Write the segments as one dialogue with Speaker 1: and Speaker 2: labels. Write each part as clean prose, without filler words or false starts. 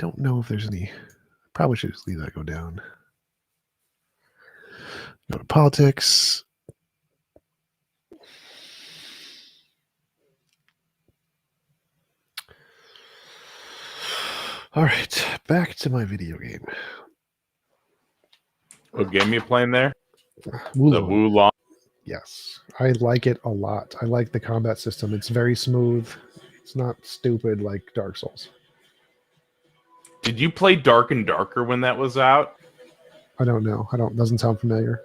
Speaker 1: don't know if there's any. Probably should just leave that go down. Go to politics. All right, back to my video game.
Speaker 2: What game you playing there?
Speaker 1: Wulong.
Speaker 2: The Wulong.
Speaker 1: Yes, I like it a lot. I like the combat system. It's very smooth. It's not stupid like Dark Souls.
Speaker 2: Did you play Dark and Darker when that was out?
Speaker 1: I don't know. Doesn't sound familiar.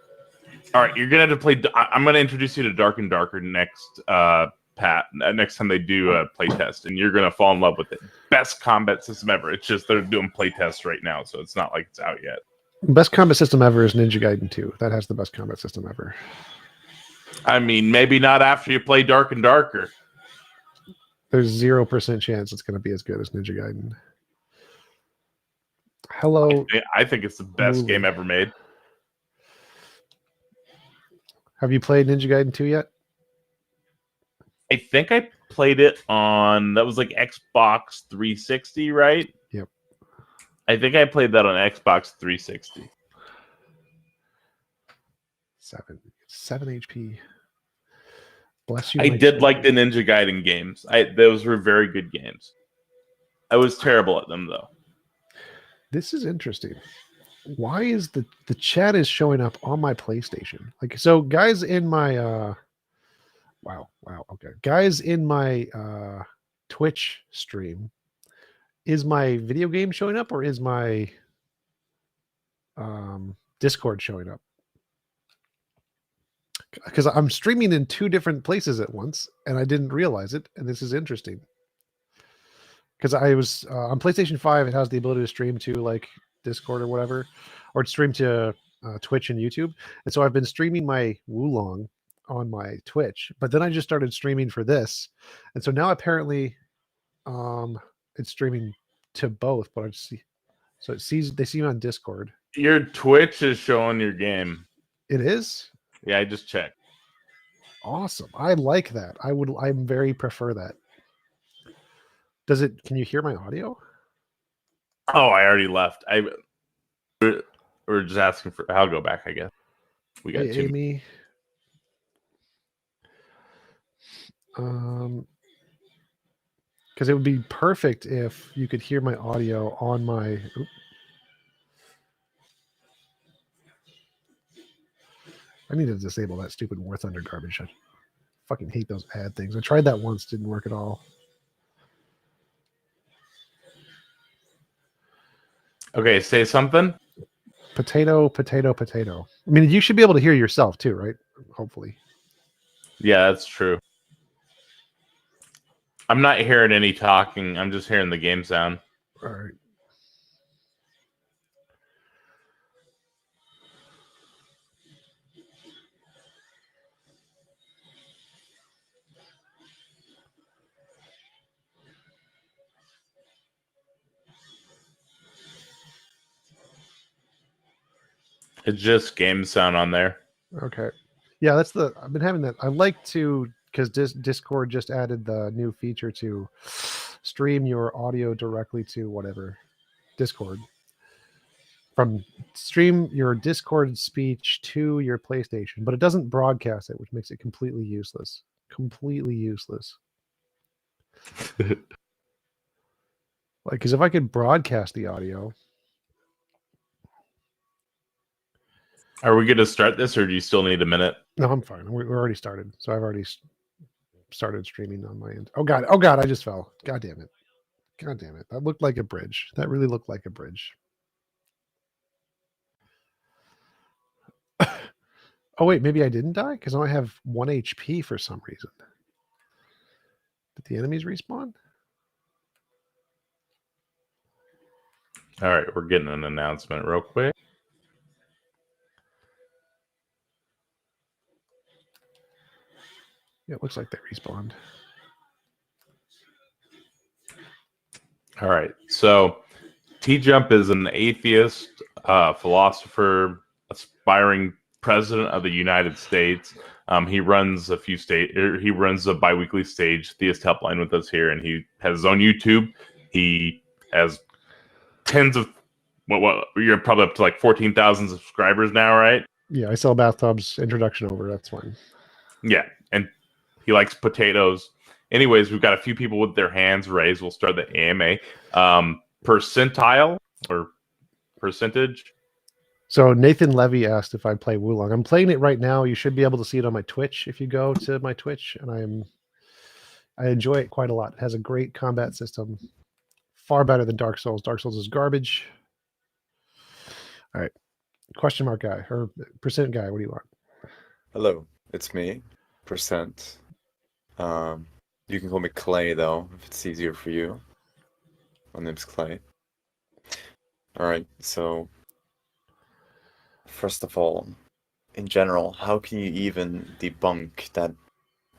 Speaker 2: All right, you're gonna have to play. I'm gonna introduce you to Dark and Darker next, Pat. Next time they do a playtest, and you're gonna fall in love with it. Best combat system ever. It's just they're doing playtests right now, so it's not like it's out yet.
Speaker 1: Best combat system ever is Ninja Gaiden 2. That has the best combat system ever.
Speaker 2: I mean, maybe not after you play Dark and Darker.
Speaker 1: There's 0% chance it's going to be as good as Ninja Gaiden. Hello.
Speaker 2: I think it's the best game ever made.
Speaker 1: Have you played Ninja Gaiden 2 yet?
Speaker 2: I think I played it on, that was like Xbox 360, right?
Speaker 1: Yep.
Speaker 2: I think I played that on Xbox 360.
Speaker 1: 7 HP. Bless you.
Speaker 2: I did like the Ninja Gaiden games. Those were very good games. I was terrible at them though.
Speaker 1: This is interesting. Why is the chat is showing up on my PlayStation? Like, so guys in my wow, okay. Guys in my Twitch stream, is my video game showing up or is my Discord showing up? Because I'm streaming in 2 different places at once and I didn't realize it, and this is interesting. Because I was on PlayStation 5, it has the ability to stream to like Discord or whatever, or to stream to Twitch and YouTube. And so I've been streaming my Wulong on my Twitch, but then I just started streaming for this. And so now apparently it's streaming to both, but I just see, so they see me on Discord.
Speaker 2: Your Twitch is showing your game.
Speaker 1: It is?
Speaker 2: Yeah, I just checked.
Speaker 1: Awesome. I like that. I very prefer that. Can you hear my audio?
Speaker 2: Oh, I already left. We're just asking for, I'll go back, I guess. We got 2.
Speaker 1: Amy. Because it would be perfect if you could hear my audio on my. I need to disable that stupid War Thunder garbage. I fucking hate those ad things. I tried that once, didn't work at all.
Speaker 2: Okay, say something.
Speaker 1: Potato. I mean, you should be able to hear yourself too, right? Hopefully.
Speaker 2: Yeah, that's true. I'm not hearing any talking. I'm just hearing the game sound.
Speaker 1: All right.
Speaker 2: It's just game sound on there.
Speaker 1: Okay. Yeah, I've been having that. I like to, because Discord just added the new feature to stream your audio directly to whatever Discord. Stream your Discord speech to your PlayStation, but it doesn't broadcast it, which makes it completely useless. Like, because if I could broadcast the audio.
Speaker 2: Are we going to start this, or do you still need a minute?
Speaker 1: No, I'm fine. We're already started. So I've already started streaming on my end. Oh God, I just fell. God damn it. That looked like a bridge. That really looked like a bridge. Oh wait, maybe I didn't die? Because now I have 1 HP for some reason. Did the enemies respawn?
Speaker 2: All right, we're getting an announcement real quick.
Speaker 1: Yeah, it looks like they respawned.
Speaker 2: All right. So TJump is an atheist, philosopher, aspiring president of the United States. He runs he runs a biweekly stage, Theist Helpline, with us here, and he has his own YouTube. He has tens of what you're probably up to like 14,000 subscribers now, right?
Speaker 1: Yeah, I sell bathtubs. Introduction over. That's fine.
Speaker 2: Yeah, and he likes potatoes. Anyways, we've got a few people with their hands raised. We'll start the AMA. Percentile or percentage?
Speaker 1: So Nathan Levy asked if I play Wulong. I'm playing it right now. You should be able to see it on my Twitch if you go to my Twitch, and I enjoy it quite a lot. It has a great combat system, far better than Dark Souls. Dark Souls is garbage. All right, question mark guy or percent guy. What do you want?
Speaker 3: Hello, it's me, Percent. You can call me Clay though, if it's easier for you. My name's Clay. All right, so first of all, in general, how can you even debunk that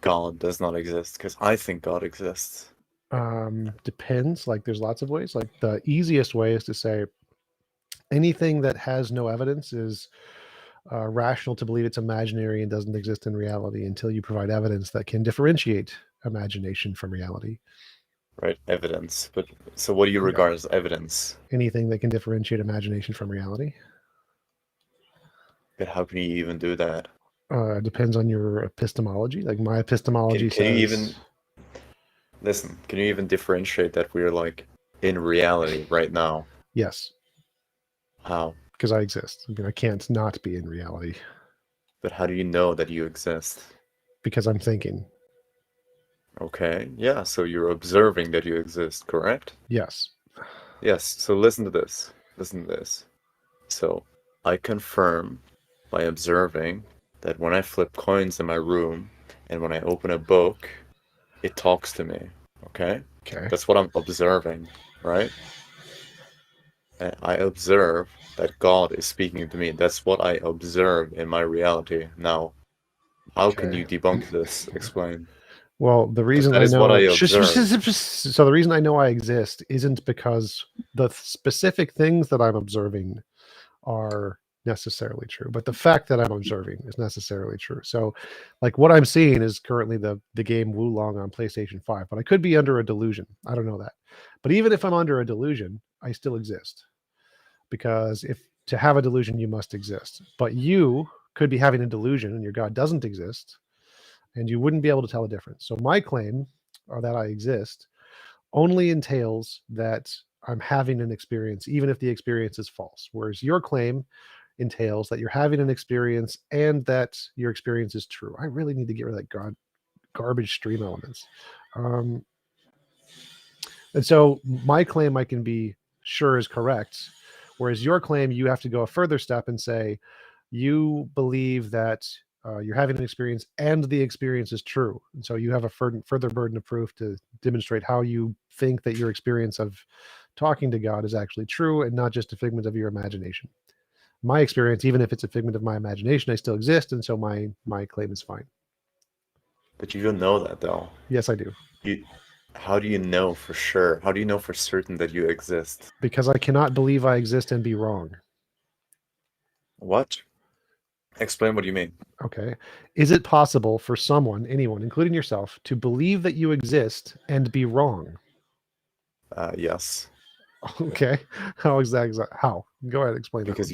Speaker 3: God does not exist? Because I think God exists.
Speaker 1: Depends. Like, there's lots of ways. Like, the easiest way is to say anything that has no evidence is rational to believe it's imaginary and doesn't exist in reality until you provide evidence that can differentiate imagination from reality.
Speaker 3: Right, evidence. But so what do you regard as evidence?
Speaker 1: Anything that can differentiate imagination from reality.
Speaker 3: But how can you even do that?
Speaker 1: Depends on your epistemology. Like, my epistemology
Speaker 3: Can you
Speaker 1: says...
Speaker 3: even listen? Can you even differentiate that we're like in reality right now?
Speaker 1: Yes,
Speaker 3: How?
Speaker 1: because I exist. I mean, I can't not be in reality
Speaker 3: But how do you know that you exist?
Speaker 1: because I'm thinking.
Speaker 3: Okay, yeah, so you're observing that you exist, correct?
Speaker 1: Yes.
Speaker 3: Yes, so listen to this. Listen to this. So, I confirm by observing that when I flip coins in my room and when I open a book, it talks to me, okay?
Speaker 1: Okay.
Speaker 3: That's what I'm observing, right? And I observe that God is speaking to me. That's what I observe in my reality. Now, how can
Speaker 1: Okay.
Speaker 3: you debunk this? Explain.
Speaker 1: Well, the reason
Speaker 3: that
Speaker 1: I
Speaker 3: is
Speaker 1: know
Speaker 3: what I observe.
Speaker 1: so the reason I know I exist isn't because the specific things that I'm observing are necessarily true, but the fact that I'm observing is necessarily true. So, like, what I'm seeing is currently the game Wulong on PlayStation 5, but I could be under a delusion. I don't know that. But even if I'm under a delusion, I still exist. Because if to have a delusion, you must exist. But you could be having a delusion and your God doesn't exist, and you wouldn't be able to tell the difference. So my claim, or that I exist, only entails that I'm having an experience, even if the experience is false. Whereas your claim entails that you're having an experience and that your experience is true. I really need to get rid of that garbage stream elements. And so my claim I can be sure is correct, whereas your claim, you have to go a further step and say, you believe that you're having an experience and the experience is true. And so you have a further burden of proof to demonstrate how you think that your experience of talking to God is actually true and not just a figment of your imagination. My experience, even if it's a figment of my imagination, I still exist. And so my claim is fine.
Speaker 3: But you don't know that, though.
Speaker 1: Yes, I do.
Speaker 3: How do you know for sure? How do you know for certain that you exist?
Speaker 1: Because I cannot believe I exist and be wrong.
Speaker 3: What? Explain what you mean.
Speaker 1: Okay. Is it possible for anyone, including yourself, to believe that you exist and be wrong?
Speaker 3: Yes.
Speaker 1: Okay. How exactly? How? Go ahead, explain that.
Speaker 3: Because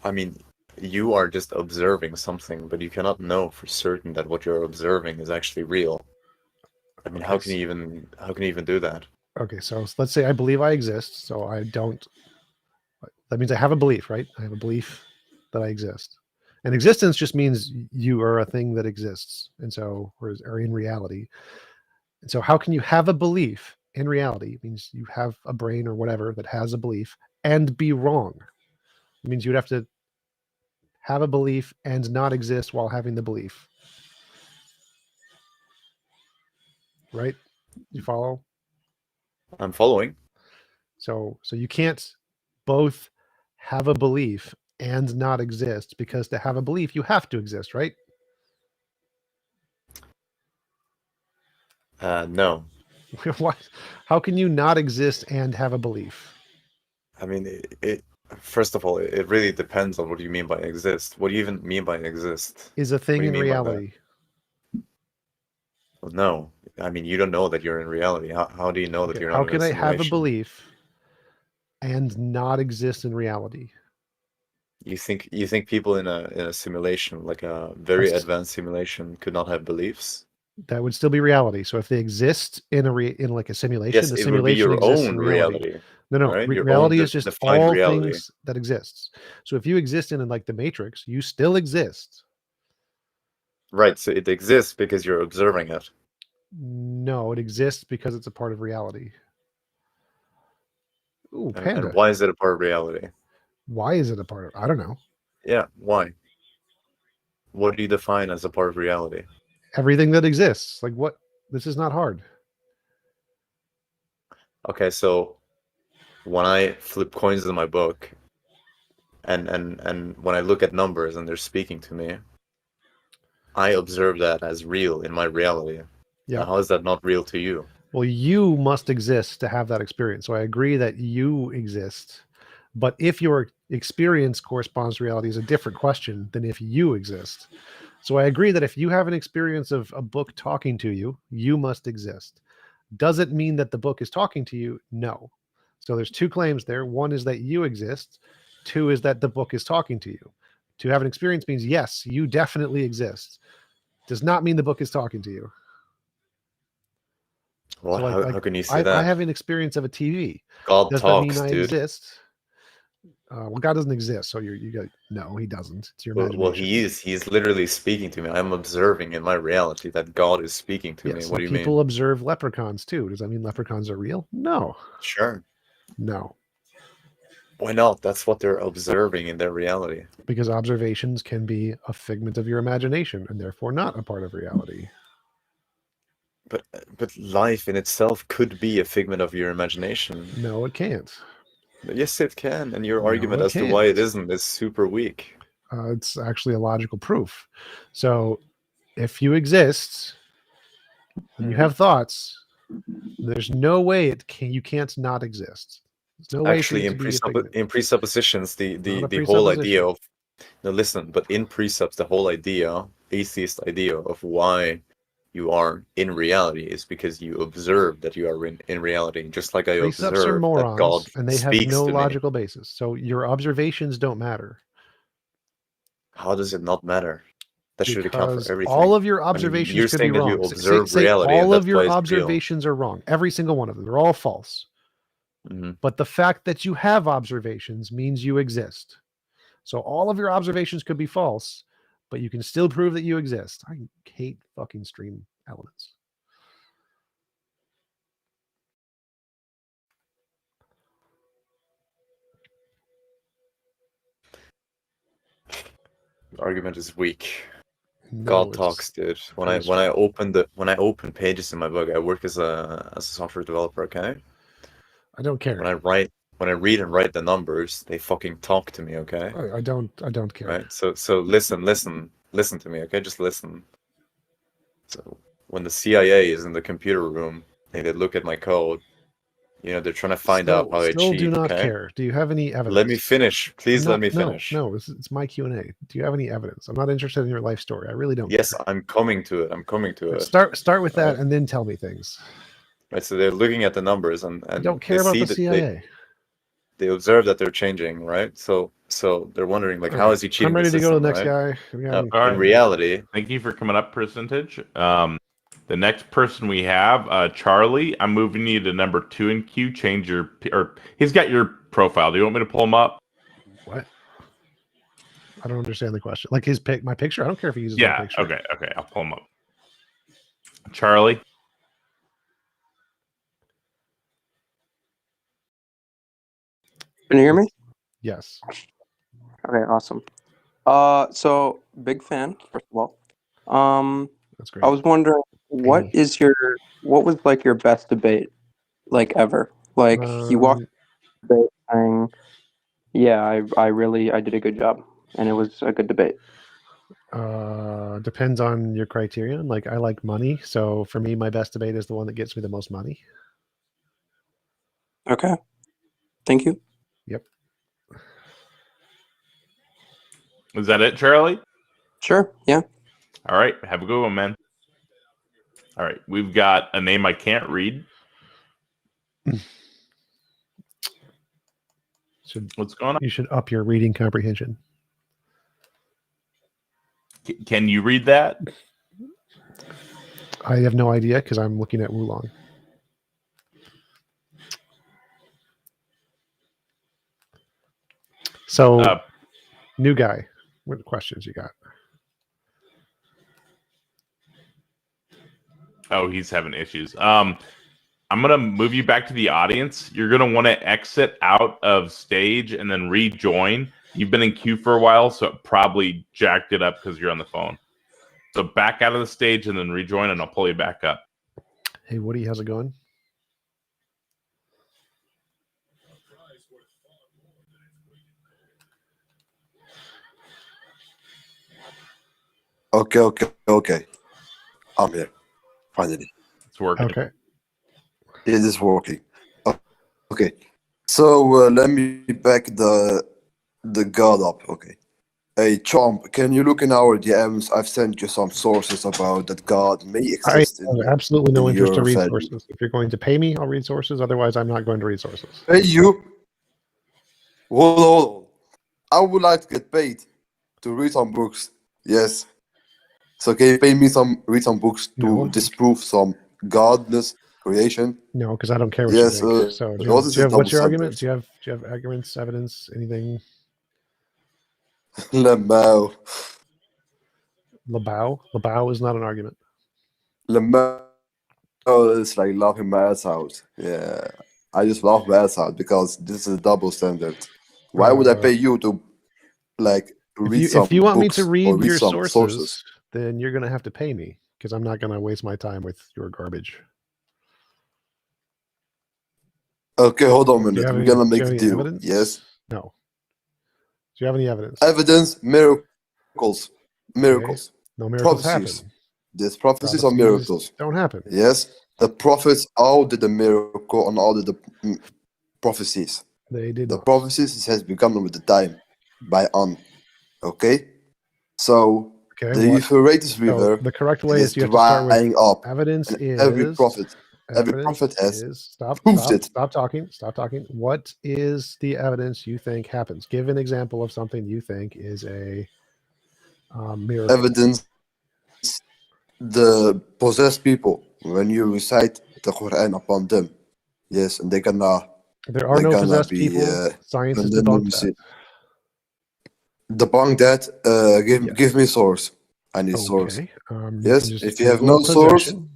Speaker 3: I mean, you are just observing something, but you cannot know for certain that what you're observing is actually real. I mean, how can you even do that?
Speaker 1: Okay, so let's say I believe I exist, so I don't. That means I have a belief, right? I have a belief that I exist. And existence just means you are a thing that exists, and so or in reality. And so, how can you have a belief in reality? It means you have a brain or whatever that has a belief and be wrong. It means you'd have to have a belief and not exist while having the belief. Right? You follow?
Speaker 3: I'm following.
Speaker 1: So you can't both have a belief and not exist, because to have a belief, you have to exist, right?
Speaker 3: No.
Speaker 1: What? How can you not exist and have a belief?
Speaker 3: I mean, first of all, it really depends on what you mean by exist. What do you even mean by exist?
Speaker 1: Is a
Speaker 3: What
Speaker 1: thing
Speaker 3: do you
Speaker 1: in
Speaker 3: mean by that?
Speaker 1: reality.
Speaker 3: Well, no. I mean, you don't know that you're in reality. How do you know that
Speaker 1: Okay,
Speaker 3: you're
Speaker 1: how
Speaker 3: not in
Speaker 1: can
Speaker 3: a
Speaker 1: I have a
Speaker 3: simulation?
Speaker 1: belief and not exist in reality.
Speaker 3: You think people in a simulation, like a very
Speaker 1: That's-
Speaker 3: advanced simulation, could not have beliefs?
Speaker 1: That would still be reality. So if they exist in in like a simulation,
Speaker 3: Yes,
Speaker 1: the
Speaker 3: it would be
Speaker 1: simulation
Speaker 3: your
Speaker 1: exists in
Speaker 3: own
Speaker 1: reality.
Speaker 3: reality.
Speaker 1: No,
Speaker 3: right? Your
Speaker 1: reality
Speaker 3: own
Speaker 1: is just
Speaker 3: defined
Speaker 1: all
Speaker 3: reality.
Speaker 1: things that exists. So if you exist in like the Matrix, you still exist.
Speaker 3: Right, so it exists because you're observing it.
Speaker 1: No, it exists because it's a part of reality. Ooh, panda.
Speaker 3: And why is it a part of reality?
Speaker 1: Why is it a part of? I don't know.
Speaker 3: Yeah, why? What do you define as a part of reality?
Speaker 1: Everything that exists. Like what? This is not hard.
Speaker 3: Okay, so when I flip coins in my book, and when I look at numbers and they're speaking to me, I observe that as real in my reality.
Speaker 1: Yeah.
Speaker 3: Now, how is that not real to you?
Speaker 1: Well, you must exist to have that experience. So I agree that you exist. But if your experience corresponds to reality is a different question than if you exist. So I agree that if you have an experience of a book talking to you, you must exist. Does it mean that the book is talking to you? No. So there's two claims there. One is that you exist. Two is that the book is talking to you. To have an experience means yes, you definitely exist. Does not mean the book is talking to you.
Speaker 3: Well,
Speaker 1: So
Speaker 3: how can you say that?
Speaker 1: I have an experience of a TV.
Speaker 3: God
Speaker 1: Does
Speaker 3: talks,
Speaker 1: that mean I
Speaker 3: dude.
Speaker 1: exist? Well, God doesn't exist, so you got no, he doesn't. It's your imagination.
Speaker 3: Well, he is. He's literally speaking to me. I'm observing in my reality that God is speaking to me.
Speaker 1: Yes,
Speaker 3: What do you
Speaker 1: people
Speaker 3: mean?
Speaker 1: observe leprechauns too. Does that mean leprechauns are real? No.
Speaker 3: Sure.
Speaker 1: No.
Speaker 3: Why not? That's what they're observing in their reality.
Speaker 1: Because observations can be a figment of your imagination and therefore not a part of reality.
Speaker 3: But life in itself could be a figment of your imagination.
Speaker 1: No, it can't.
Speaker 3: Yes, it can. And your
Speaker 1: No,
Speaker 3: argument
Speaker 1: it
Speaker 3: as to why it
Speaker 1: can't.
Speaker 3: isn't is super weak.
Speaker 1: It's actually a logical proof. So if you exist and you have thoughts, there's no way you can't not exist. There's no way for
Speaker 3: Actually,
Speaker 1: you to be a figment.
Speaker 3: in presuppositions,
Speaker 1: Not a
Speaker 3: the whole idea
Speaker 1: presupposition.
Speaker 3: of no, listen, but in precepts, the whole idea, atheist idea of why you are in reality is because you observe that you are in reality, just like I
Speaker 1: Precepts are
Speaker 3: observe that God
Speaker 1: morons and they have
Speaker 3: speaks
Speaker 1: no
Speaker 3: to me.
Speaker 1: logical basis. So your observations don't matter.
Speaker 3: How does it not matter? That should account
Speaker 1: Because
Speaker 3: for everything.
Speaker 1: all of your
Speaker 3: I mean,
Speaker 1: observations
Speaker 3: you're
Speaker 1: could be
Speaker 3: saying that
Speaker 1: wrong.
Speaker 3: you observe
Speaker 1: Say
Speaker 3: reality,
Speaker 1: all
Speaker 3: and
Speaker 1: of
Speaker 3: that's
Speaker 1: your
Speaker 3: why it's real.
Speaker 1: observations are wrong. Every single one of them. They're all false.
Speaker 3: Mhm.
Speaker 1: But the fact that you have observations means you exist. So all of your observations could be false, but you can still prove that you exist. I hate fucking stream elements.
Speaker 3: The argument is weak.
Speaker 1: No,
Speaker 3: God
Speaker 1: it's
Speaker 3: talks, dude. When
Speaker 1: pretty
Speaker 3: I
Speaker 1: strong.
Speaker 3: open pages in my book, I work as a software developer. Okay.
Speaker 1: I don't care.
Speaker 3: When I read and write the numbers, they fucking talk to me. Okay.
Speaker 1: I don't care.
Speaker 3: Right. So listen to me. Okay. Just listen. So when the CIA is in the computer room, they look at my code. You know, they're trying to find out how I
Speaker 1: Still
Speaker 3: cheat.
Speaker 1: do not
Speaker 3: Okay.
Speaker 1: care. Do you have any evidence?
Speaker 3: Let me finish. Please let me
Speaker 1: No,
Speaker 3: finish.
Speaker 1: no, it's my Q&A. Do you have any evidence? I'm not interested in your life story. I really don't
Speaker 3: Yes,
Speaker 1: care.
Speaker 3: I'm coming to it. I'm coming to it.
Speaker 1: Start with that
Speaker 3: Right.
Speaker 1: and then tell me things.
Speaker 3: Right. So they're looking at the numbers and
Speaker 1: I don't
Speaker 3: they
Speaker 1: care about
Speaker 3: see
Speaker 1: the
Speaker 3: that
Speaker 1: CIA.
Speaker 3: they observe that they're changing, right? So they're wondering, like, how is he cheating?
Speaker 1: I'm ready
Speaker 3: the
Speaker 1: to go to the
Speaker 3: system,
Speaker 1: next
Speaker 3: right?
Speaker 1: guy.
Speaker 2: All right.
Speaker 3: In reality,
Speaker 2: Thank you for coming up, Percentage. The next person we have, Charlie. I'm moving you to number 2 in queue. Change your, or he's got your profile. Do you want me to pull him up?
Speaker 1: What? I don't understand the question. Like my picture? I don't care if he uses my
Speaker 2: Yeah.
Speaker 1: picture.
Speaker 2: Okay. I'll pull him up. Charlie.
Speaker 4: Can you hear me?
Speaker 1: Yes.
Speaker 4: Okay, awesome. So big fan, first of all.
Speaker 1: That's great.
Speaker 4: I was wondering, what was like your best debate, like ever? Like you walked the debate saying, "Yeah, I did a good job, and it was a good debate."
Speaker 1: Depends on your criterion. Like I like money, so for me, my best debate is the one that gets me the most money.
Speaker 4: Okay, thank you.
Speaker 1: Yep.
Speaker 2: Is that it, Charlie?
Speaker 4: Sure. Yeah.
Speaker 2: All right. Have a good one, man. All right. We've got a name I can't read. What's going on?
Speaker 1: You should up your reading comprehension.
Speaker 2: Can you read that?
Speaker 1: I have no idea because I'm looking at Wulong. So, new guy, what questions you got?
Speaker 2: Oh, he's having issues. I'm gonna move you back to the audience. You're gonna want to exit out of stage and then rejoin. You've been in queue for a while, so it probably jacked it up because you're on the phone. So back out of the stage and then rejoin, and I'll pull you back up.
Speaker 1: Hey, Woody, how's it going?
Speaker 5: Okay. I'm here. Finally.
Speaker 2: It's working.
Speaker 1: Okay.
Speaker 5: It is working. Okay. So let me back the god up. Okay. Hey, Chomp, can you look in our DMs? I've sent you some sources about that God may exist.
Speaker 1: I have absolutely no
Speaker 5: in
Speaker 1: interest to
Speaker 5: your
Speaker 1: read
Speaker 5: family.
Speaker 1: sources. If you're going to pay me, I'll read sources. Otherwise, I'm not going to read sources.
Speaker 5: Hey, you. Hold on. I would like to get paid to read some books. Yes. So can you pay me read some books to
Speaker 1: No.
Speaker 5: disprove some godness creation?
Speaker 1: No, because I don't care what
Speaker 5: Yes,
Speaker 1: you think. So, do you
Speaker 5: what is
Speaker 1: have,
Speaker 5: this
Speaker 1: what's your
Speaker 5: double
Speaker 1: argument?
Speaker 5: standard?
Speaker 1: Do you have arguments, evidence, anything?
Speaker 5: Lemao.
Speaker 1: Labao is not an argument.
Speaker 5: Lemao is like laughing my ass out. Yeah. I just laugh my ass out because this is a double standard. Why would I pay you to read some
Speaker 1: if you want me
Speaker 5: books
Speaker 1: to
Speaker 5: or
Speaker 1: read your
Speaker 5: some
Speaker 1: sources, then you're going to have to pay me because I'm not going to waste my time with your garbage.
Speaker 5: Okay, hold on a
Speaker 1: Do you
Speaker 5: minute.
Speaker 1: have
Speaker 5: We're
Speaker 1: any-
Speaker 5: gonna
Speaker 1: do
Speaker 5: make
Speaker 1: you have
Speaker 5: a
Speaker 1: any
Speaker 5: deal.
Speaker 1: evidence?
Speaker 5: Yes.
Speaker 1: No. Do you have any evidence?
Speaker 5: Evidence, miracles. Miracles.
Speaker 1: No miracles
Speaker 5: Prophecies.
Speaker 1: happen.
Speaker 5: There's prophecies or
Speaker 1: Prophecies
Speaker 5: miracles.
Speaker 1: don't happen.
Speaker 5: Yes. The prophets all did the miracle and all did the prophecies.
Speaker 1: They did
Speaker 5: The
Speaker 1: not.
Speaker 5: prophecies has begun with the time by on. Okay? So
Speaker 1: Okay,
Speaker 5: the
Speaker 1: what-
Speaker 5: Euphrates
Speaker 1: so
Speaker 5: River
Speaker 1: the correct way
Speaker 5: is
Speaker 1: is you have to start with
Speaker 5: drying up.
Speaker 1: evidence
Speaker 5: and
Speaker 1: is
Speaker 5: every prophet
Speaker 1: evidence
Speaker 5: has
Speaker 1: is stop
Speaker 5: proved it.
Speaker 1: stop talking. What is the evidence you think happens? Give an example of something you think is a miracle.
Speaker 5: Evidence the possessed people when you recite the Quran upon them. Yes, and they're gonna
Speaker 1: There are
Speaker 5: they're
Speaker 1: no
Speaker 5: gonna
Speaker 1: possessed
Speaker 5: be,
Speaker 1: people. Science has
Speaker 5: and then
Speaker 1: debunked
Speaker 5: you
Speaker 1: that.
Speaker 5: see- debunk that.
Speaker 1: Yes.
Speaker 5: Give me source. I need source.
Speaker 1: Okay.
Speaker 5: Yes,
Speaker 1: can just
Speaker 5: if you have
Speaker 1: Google
Speaker 5: no source,
Speaker 1: possession.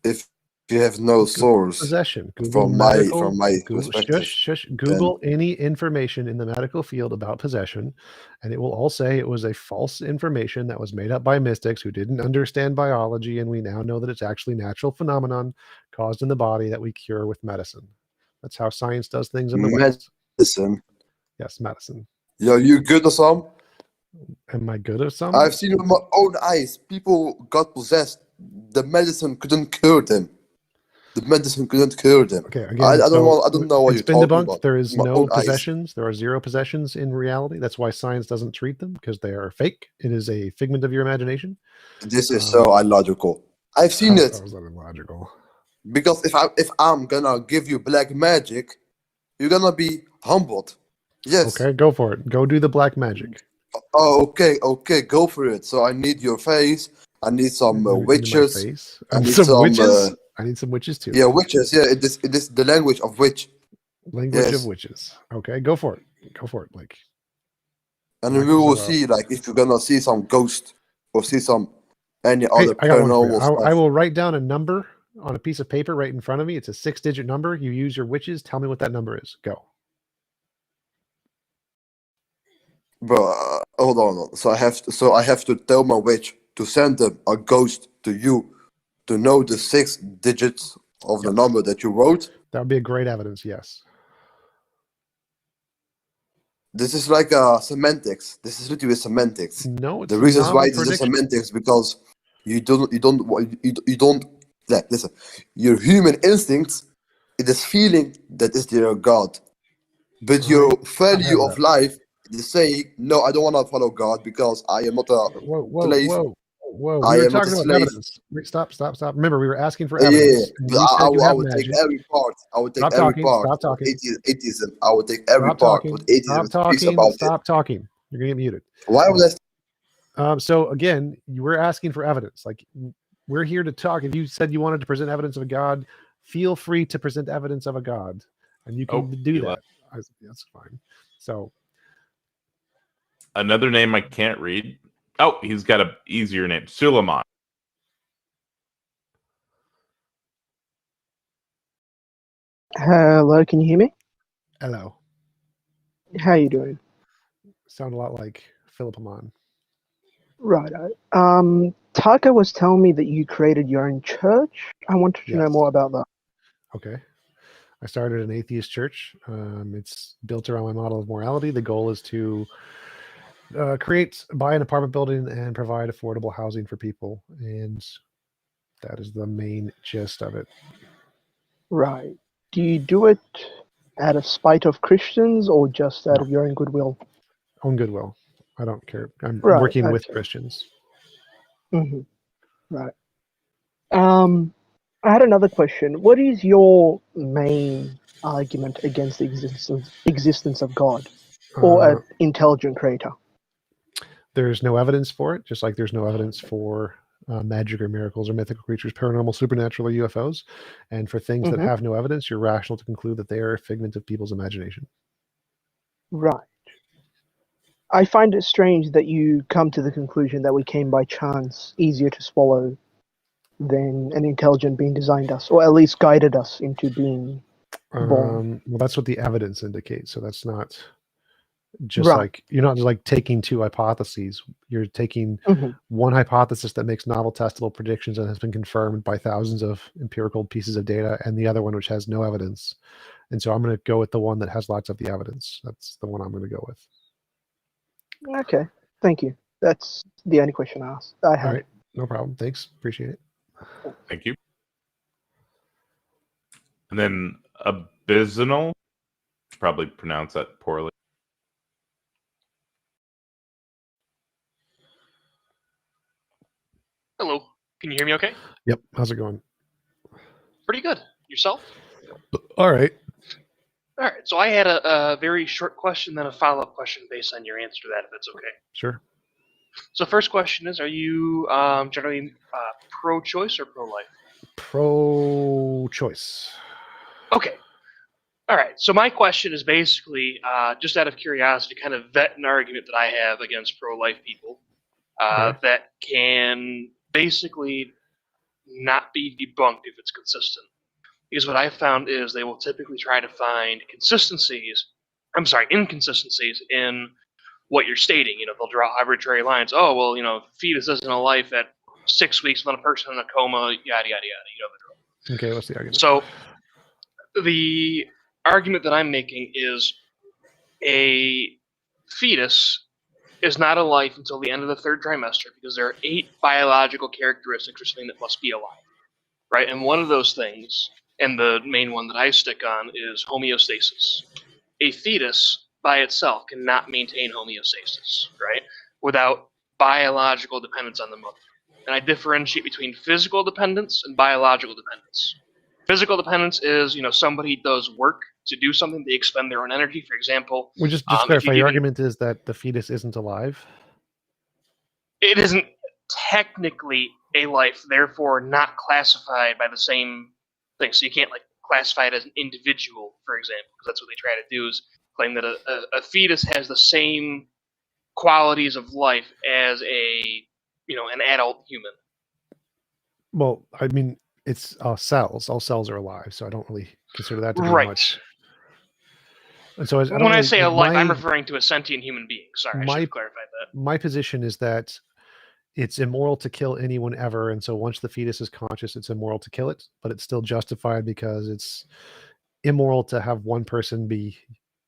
Speaker 5: if you have no source
Speaker 1: Possession. Google
Speaker 5: from my
Speaker 1: Google,
Speaker 5: perspective,
Speaker 1: Google any information in the medical field about possession, and it will all say it was a false information that was made up by mystics who didn't understand biology, and we now know that it's actually natural phenomenon caused in the body that we cure with medicine. That's how science does things in the West.
Speaker 5: medicine.
Speaker 1: Yes, medicine.
Speaker 5: Yeah, you good or some?
Speaker 1: Am I good at some?
Speaker 5: I've seen with my own eyes. People got possessed. The medicine couldn't cure them. The medicine couldn't cure them.
Speaker 1: Okay, again,
Speaker 5: I don't
Speaker 1: so
Speaker 5: know what
Speaker 1: it's
Speaker 5: you're
Speaker 1: been
Speaker 5: talking
Speaker 1: debunked.
Speaker 5: about.
Speaker 1: There is
Speaker 5: My
Speaker 1: no
Speaker 5: own eyes.
Speaker 1: possessions. There are zero possessions in reality. That's why science doesn't treat them, because they are fake. It is a figment of your imagination.
Speaker 5: This is so illogical. I've seen it.
Speaker 1: How is that illogical?
Speaker 5: Because if I'm gonna give you black magic, you're gonna be humbled. Yes.
Speaker 1: Okay, go for it. Go do the black magic.
Speaker 5: Oh, okay, go for it. So I need your face. I need some
Speaker 1: You need my
Speaker 5: witches.
Speaker 1: face.
Speaker 5: I
Speaker 1: And
Speaker 5: need
Speaker 1: some
Speaker 5: some,
Speaker 1: witches. I need some witches too.
Speaker 5: Yeah, witches. Yeah, it is the language of witch.
Speaker 1: Language
Speaker 5: yes.
Speaker 1: of witches. Okay, go for it. Go for it. Like,
Speaker 5: And
Speaker 1: Knock
Speaker 5: we will
Speaker 1: yourself out.
Speaker 5: see, like, if you're gonna see some ghost or see any
Speaker 1: hey,
Speaker 5: other
Speaker 1: I got one for
Speaker 5: paranormal
Speaker 1: you.
Speaker 5: stuff.
Speaker 1: I will write down a number on a piece of paper right in front of me. It's a 6-digit number. You use your witches. Tell me what that number is. Go.
Speaker 5: Bro, hold on. So I have to tell my witch to send them a ghost to you to know the 6 digits of the
Speaker 1: Yes.
Speaker 5: number that you wrote.
Speaker 1: That would be a great evidence. Yes.
Speaker 5: This is like semantics. This is literally semantics.
Speaker 1: No, it's
Speaker 5: The reasons
Speaker 1: novel
Speaker 5: why this is
Speaker 1: prediction.
Speaker 5: semantics because you don't like, listen. Your human instincts, it is feeling that is their God, but your value
Speaker 1: have
Speaker 5: of life is saying no. I don't want to follow God because I am not a
Speaker 1: Whoa, whoa,
Speaker 5: slave.
Speaker 1: whoa, whoa.
Speaker 5: I
Speaker 1: We were
Speaker 5: am not a
Speaker 1: talking about
Speaker 5: slave.
Speaker 1: evidence. Wait, stop. Remember, we were asking for
Speaker 5: Yeah,
Speaker 1: evidence. And
Speaker 5: but
Speaker 1: you said you
Speaker 5: I
Speaker 1: have
Speaker 5: would take
Speaker 1: magic.
Speaker 5: every part. I would take
Speaker 1: Stop
Speaker 5: every
Speaker 1: talking.
Speaker 5: part
Speaker 1: Stop
Speaker 5: of
Speaker 1: talking.
Speaker 5: atheism. I would take every
Speaker 1: Stop
Speaker 5: part
Speaker 1: talking.
Speaker 5: what atheism
Speaker 1: Stop
Speaker 5: speaks
Speaker 1: talking.
Speaker 5: about it.
Speaker 1: Stop talking. You're gonna get muted.
Speaker 5: Why would I?
Speaker 1: So again, you were asking for evidence. Like, we're here to talk. If you said you wanted to present evidence of a god, feel free to present evidence of a god, and you can do
Speaker 2: he
Speaker 1: that.
Speaker 2: left.
Speaker 1: That's fine. So
Speaker 2: Another name I can't read. Oh, he's got a easier name. Suleiman.
Speaker 6: Hello, can you hear me?
Speaker 1: hello.
Speaker 6: How you doing?
Speaker 1: Sound a lot like Philip Amon.
Speaker 6: Right. Taka was telling me that you created your own church. I wanted to know
Speaker 1: Yes.
Speaker 6: more about that.
Speaker 1: Okay. I started an atheist church. It's built around my model of morality. The goal is to buy an apartment building and provide affordable housing for people. And that is the main gist of it.
Speaker 6: Right. Do you do it out of spite of Christians or just out
Speaker 1: No.
Speaker 6: of your own goodwill?
Speaker 1: Own goodwill. I don't care. I'm
Speaker 6: Right,
Speaker 1: working with
Speaker 6: okay.
Speaker 1: Christians.
Speaker 6: Mm-hmm. Right. I had another question. What is your main argument against the existence of God or an intelligent creator?
Speaker 1: There's no evidence for it, just like there's no evidence for magic or miracles or mythical creatures, paranormal, supernatural, or UFOs. And for things that have no evidence, you're rational to conclude that they are a figment of people's imagination.
Speaker 6: Right. I find it strange that you come to the conclusion that we came by chance easier to swallow than an intelligent being designed us, or at least guided us into being born.
Speaker 1: Well, that's what the evidence indicates. So that's not just
Speaker 6: Right.
Speaker 1: like, you're not just like taking two hypotheses. You're taking
Speaker 6: Mhm.
Speaker 1: one hypothesis that makes novel testable predictions and has been confirmed by thousands of empirical pieces of data, and the other one which has no evidence. And so I'm going to go with the one that has lots of the evidence. That's the one I'm going to go with.
Speaker 6: Okay, thank you. That's the only question I had.
Speaker 1: All right, no problem. Thanks, appreciate it.
Speaker 2: Thank you. And then abysmal. Probably pronounce that poorly.
Speaker 7: Hello. Can you hear me okay?
Speaker 1: Yep. How's it going?
Speaker 7: Pretty good. Yourself?
Speaker 1: All right.
Speaker 7: All right. So I had a very short question, then a follow-up question based on your answer to that, if it's okay.
Speaker 1: Sure.
Speaker 7: So first question is, are you generally pro-choice or pro-life?
Speaker 1: Pro-choice.
Speaker 7: Okay. All right. So my question is basically, just out of curiosity, kind of vet an argument that I have against pro-life people
Speaker 1: Okay.
Speaker 7: that can basically not be debunked if it's consistent. Because what I found is they will typically try to find inconsistencies in what you're stating. You know, they'll draw arbitrary lines. Oh, well, you know, fetus isn't alive at 6 weeks when a person in a coma, yada, yada, yada. You know the drill.
Speaker 1: Okay, what's the argument?
Speaker 7: So the argument that I'm making is a fetus is not alive until the end of the third trimester because there are 8 biological characteristics or something that must be alive, right? And one of those things, and the main one that I stick on, is homeostasis. A fetus by itself cannot maintain homeostasis, right, without biological dependence on the mother. And I differentiate between physical dependence and biological dependence. Physical dependence is, you know, somebody does work to do something, they expend their own energy. For example,
Speaker 1: Well, just
Speaker 7: if
Speaker 1: clarify,
Speaker 7: you
Speaker 1: your
Speaker 7: give
Speaker 1: argument is that the fetus isn't alive?
Speaker 7: it isn't technically a life, therefore not classified by the same thing. So you can't like classify it as an individual, for example, because that's what they try to do, is claim that a fetus has the same qualities of life as an adult human.
Speaker 1: Well, I mean, it's cells. All cells are alive, so I don't really consider that to be
Speaker 7: Right.
Speaker 1: much. And so
Speaker 7: When I say a life, I'm referring to a sentient human being. Sorry, I should have clarified that.
Speaker 1: My position is that it's immoral to kill anyone ever, and so once the fetus is conscious, it's immoral to kill it, but it's still justified because it's immoral to have one person be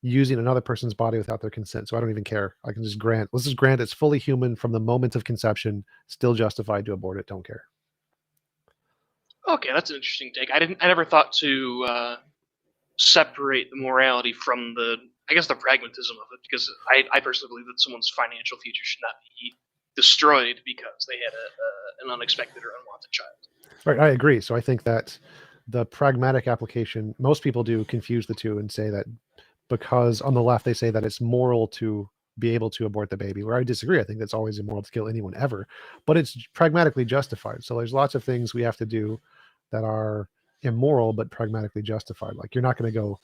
Speaker 1: using another person's body without their consent. So I don't even care. I can just let's just grant it's fully human from the moment of conception, still justified to abort it. Don't care.
Speaker 7: Okay, that's an interesting take. I never thought to separate the morality from the pragmatism of it, because I personally believe that someone's financial future should not be destroyed because they had an unexpected or unwanted child.
Speaker 1: Right, I agree. So I think that the pragmatic application, most people do confuse the two and say that because on the left they say that it's moral to be able to abort the baby, where I disagree. I think that's always immoral to kill anyone ever, but it's pragmatically justified. So there's lots of things we have to do that are immoral but pragmatically justified. Like you're not going to go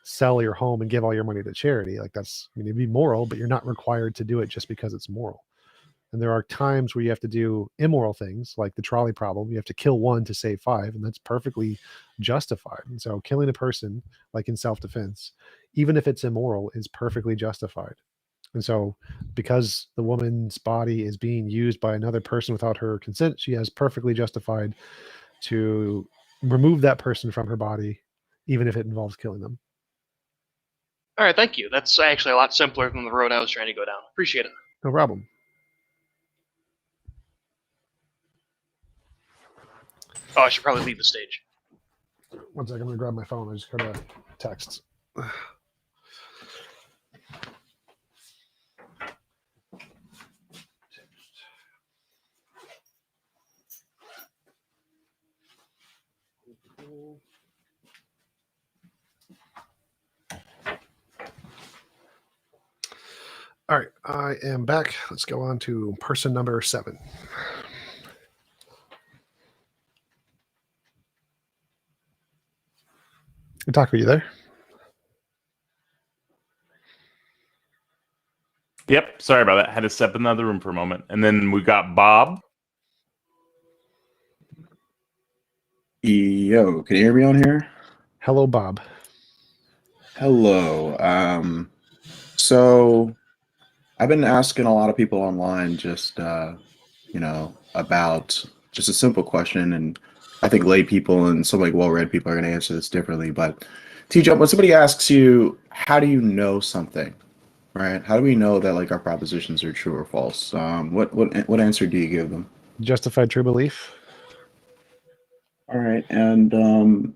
Speaker 1: sell your home and give all your money to charity. Like that's, I mean, it'd be moral, but you're not required to do it just because it's moral. And there are times where you have to do immoral things, like the trolley problem. You have to kill one to save five, and that's perfectly justified. And so killing a person, like in self-defense, even if it's immoral, is perfectly justified. And so because the woman's body is being used by another person without her consent, she has perfectly justified to remove that person from her body, even if it involves killing them.
Speaker 7: All right, thank you. That's actually a lot simpler than the road I was trying to go down. Appreciate it.
Speaker 1: No problem.
Speaker 7: Oh, I should probably leave the stage.
Speaker 1: One second, I'm going to grab my phone. I just got a text. All right, I am back. Let's go on to person number 7. Taco, you there?
Speaker 2: Yep, sorry about that. Had to step in the other room for a moment. And then we got Bob.
Speaker 8: Yo, can you hear me on here?
Speaker 1: Hello, Bob.
Speaker 8: Hello. So I've been asking a lot of people online just about just a simple question, and I think lay people and some like well-read people are going to answer this differently. But TJump, when somebody asks you, how do you know something, right? How do we know that like our propositions are true or false? What answer do you give them?
Speaker 1: Justified true belief.
Speaker 8: All right, and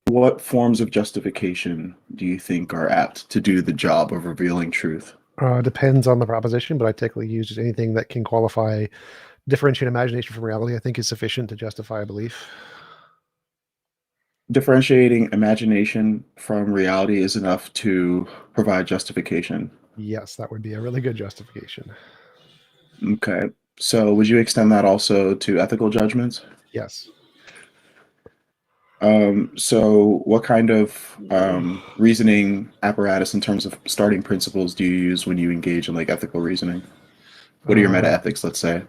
Speaker 8: what forms of justification do you think are apt to do the job of revealing truth?
Speaker 1: Depends on the proposition, but I typically use just anything that can qualify differentiate imagination from reality. I think is sufficient to justify a belief.
Speaker 8: Differentiating imagination from reality is enough to provide justification.
Speaker 1: Yes, that would be a really good justification.
Speaker 8: Okay, so would you extend that also to ethical judgments?
Speaker 1: Yes.
Speaker 8: So what kind of reasoning apparatus in terms of starting principles do you use when you engage in like ethical reasoning? What are your meta ethics, let's say?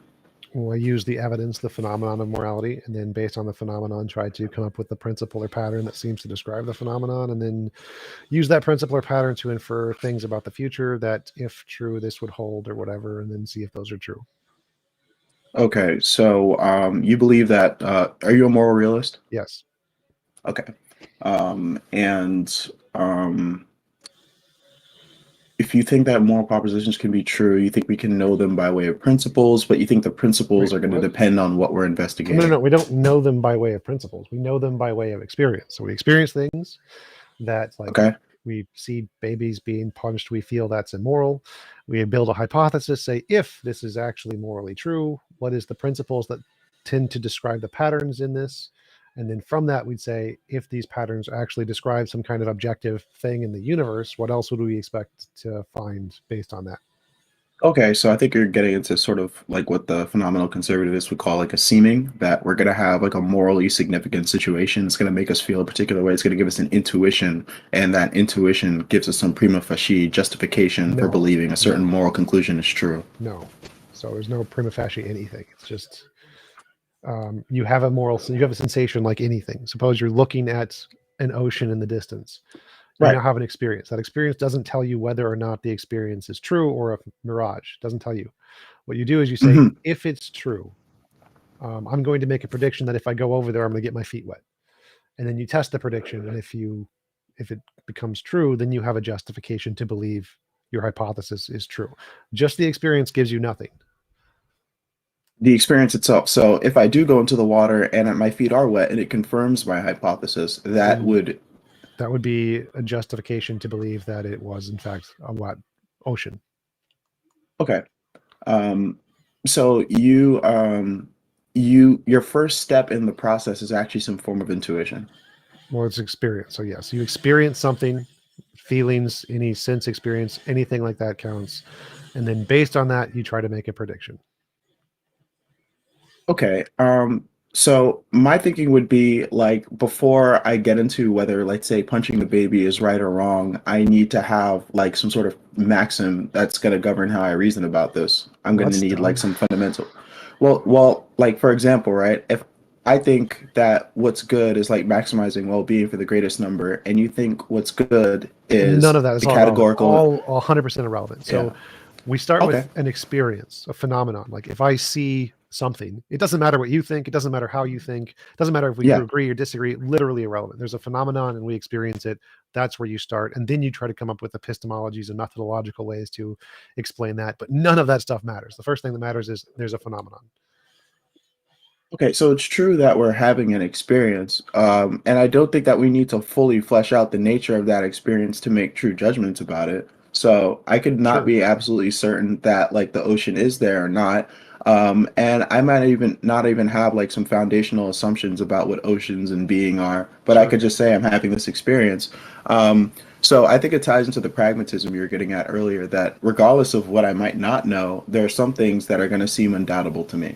Speaker 1: Well, I use the evidence, the phenomenon of morality, and then based on the phenomenon, try to come up with the principle or pattern that seems to describe the phenomenon, and then use that principle or pattern to infer things about the future that, if true, this would hold or whatever, and then see if those are true.
Speaker 8: Okay, so you believe that, are you a moral realist?
Speaker 1: Yes.
Speaker 8: Okay. If you think that moral propositions can be true, you think we can know them by way of principles, but you think the principles are going to depend on what we're investigating.
Speaker 1: No, we don't know them by way of principles. We know them by way of experience. So we experience things that, like, we see babies being punched, we feel that's immoral. We build a hypothesis, say, if this is actually morally true, what is the principles that tend to describe the patterns in this? And then from that, we'd say, if these patterns actually describe some kind of objective thing in the universe, what else would we expect to find based on that?
Speaker 8: Okay, so I think you're getting into sort of like what the phenomenal conservativists would call like a seeming, that we're going to have like a morally significant situation. It's going to make us feel a particular way. It's going to give us an intuition, and that intuition gives us some prima facie justification for believing a certain moral conclusion is true.
Speaker 1: No. So there's no prima facie anything. It's just you have a sensation like anything. Suppose you're looking at an ocean in the distance. You now have an experience. That experience doesn't tell you whether or not the experience is true or a mirage. It doesn't tell you. What you do is you say, if it's true, I'm going to make a prediction that if I go over there, I'm going to get my feet wet. And then you test the prediction. And if it becomes true, then you have a justification to believe your hypothesis is true. Just the experience gives you nothing.
Speaker 8: The experience itself. So if I do go into the water and my feet are wet and it confirms my hypothesis, that would
Speaker 1: be a justification to believe that it was in fact a wet ocean.
Speaker 8: Okay. So your first step in the process is actually some form of intuition.
Speaker 1: Well, it's experience. So yes, you experience something, feelings, any sense experience, anything like that counts. And then based on that, you try to make a prediction.
Speaker 8: Okay. So my thinking would be like before I get into whether, let's say, punching the baby is right or wrong, I need to have like some sort of maxim that's going to govern how I reason about this. I'm going to
Speaker 1: That's
Speaker 8: need like
Speaker 1: dumb.
Speaker 8: some fundamental. Well, like for example, right? If I think that what's good is like maximizing well-being for the greatest number, and you think what's good
Speaker 1: None
Speaker 8: is
Speaker 1: of that is
Speaker 8: the
Speaker 1: all irrelevant.
Speaker 8: categorical.
Speaker 1: All 100% irrelevant. So
Speaker 8: Yeah.
Speaker 1: we start
Speaker 8: Okay.
Speaker 1: with an experience, a phenomenon. Like if I see something, it doesn't matter what you think. It doesn't matter how you think. It doesn't matter if we
Speaker 8: Yeah.
Speaker 1: agree or disagree. Literally irrelevant. There's a phenomenon and we experience it. That's where you start. And then you try to come up with epistemologies and methodological ways to explain that. But none of that stuff matters. The first thing that matters is there's a phenomenon.
Speaker 8: Okay, so it's true that we're having an experience, and I don't think that we need to fully flesh out the nature of that experience to make true judgments about it. So I could not
Speaker 1: Sure.
Speaker 8: be absolutely certain that like the ocean is there or not, and I might even not even have like some foundational assumptions about what oceans and being are, but I
Speaker 1: Sure.
Speaker 8: could just say I'm having this experience. So I think it ties into the pragmatism you were getting at earlier, that regardless of what I might not know, there are some things that are going to seem undoubtable to me.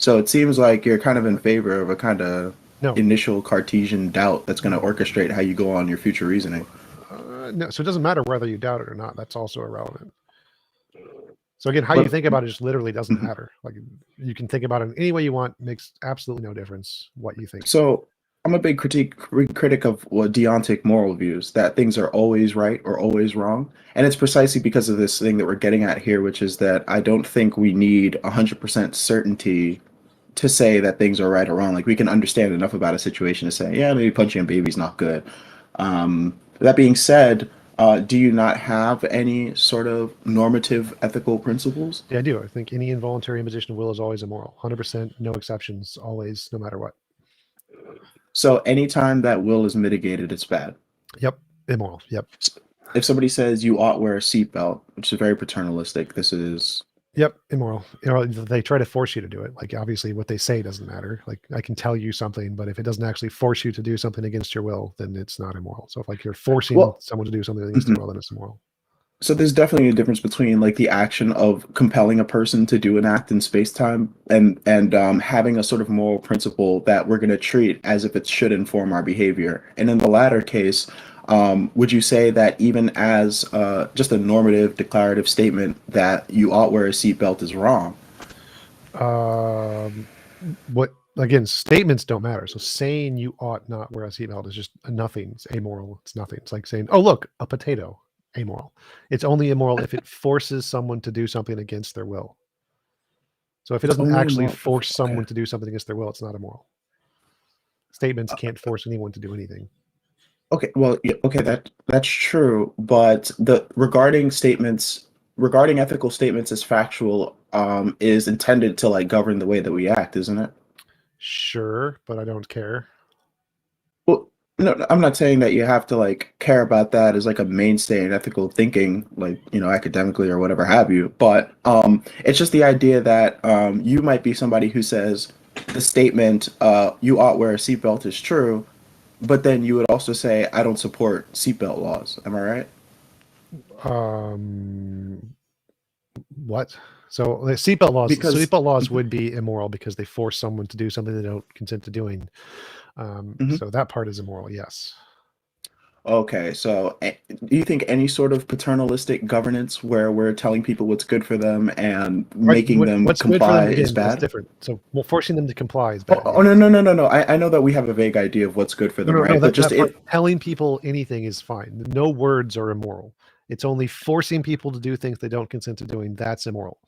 Speaker 8: So it seems like you're kind of in favor of a kind of
Speaker 1: No.
Speaker 8: initial Cartesian doubt that's going to orchestrate how you go on your future reasoning.
Speaker 1: No. So it doesn't matter whether you doubt it or not. That's also irrelevant. So again, how you
Speaker 8: But-
Speaker 1: think about it just literally doesn't
Speaker 8: Mhm.
Speaker 1: matter. Like you can think about it any way you want. Makes absolutely no difference what you think.
Speaker 8: So I'm a big critic of deontic moral views, that things are always right or always wrong. And it's precisely because of this thing that we're getting at here, which is that I don't think we need 100% certainty to say that things are right or wrong. Like we can understand enough about a situation to say, yeah, maybe punching a baby is not good. That being said, do you not have any sort of normative ethical principles?
Speaker 1: Yeah, I do. I think any involuntary imposition of will is always immoral. 100%, no exceptions, always, no matter what.
Speaker 8: So anytime that will is mitigated, it's bad.
Speaker 1: Yep, immoral. Yep.
Speaker 8: If somebody says you ought wear a seatbelt, which is very paternalistic, this is
Speaker 1: Yep, immoral. You know, they try to force you to do it. Like obviously what they say doesn't matter. Like I can tell you something, but if it doesn't actually force you to do something against your will, then it's not immoral. So if like you're forcing
Speaker 8: Well-
Speaker 1: someone to do something against their will, then it's immoral.
Speaker 8: so there's definitely a difference between like the action of compelling a person to do an act in space-time and having a sort of moral principle that we're going to treat as if it should inform our behavior. And in the latter case, would you say that even as just a normative declarative statement that you ought wear a seatbelt is wrong?
Speaker 1: What again? Statements don't matter. So saying you ought not wear a seatbelt is just nothing. It's amoral. It's nothing. It's like saying, "Oh, look, a potato." Amoral. It's only immoral if it forces someone to do something against their will. So if it doesn't
Speaker 8: only
Speaker 1: actually
Speaker 8: immoral-
Speaker 1: force
Speaker 8: okay.
Speaker 1: someone to do something against their will, it's not immoral. Statements can't force anyone to do anything.
Speaker 8: Okay, well, yeah, okay, that's true, but the regarding ethical statements as factual is intended to like govern the way that we act, isn't it?
Speaker 1: Sure, but I don't care.
Speaker 8: Well, no, I'm not saying that you have to like care about that as like a mainstay in ethical thinking, like, you know, academically or whatever have you, but it's just the idea that you might be somebody who says the statement you ought wear a seatbelt is true, but then you would also say I don't support seatbelt laws. Am I right?
Speaker 1: What? So the seatbelt laws.
Speaker 8: Because-
Speaker 1: Seatbelt laws would be immoral because they force someone to do something they don't consent to doing. So that part is immoral. Yes.
Speaker 8: Okay, so do you think any sort of paternalistic governance where we're telling people what's good for them and making them
Speaker 1: what's good for
Speaker 8: comply
Speaker 1: them,
Speaker 8: is
Speaker 1: again, that's
Speaker 8: bad?
Speaker 1: different. So forcing them to comply is bad.
Speaker 8: Oh, no. I know that we have a vague idea of what's good for them, right? But just
Speaker 1: telling people anything is fine. No words are immoral. It's only forcing people to do things they don't consent to doing. That's immoral.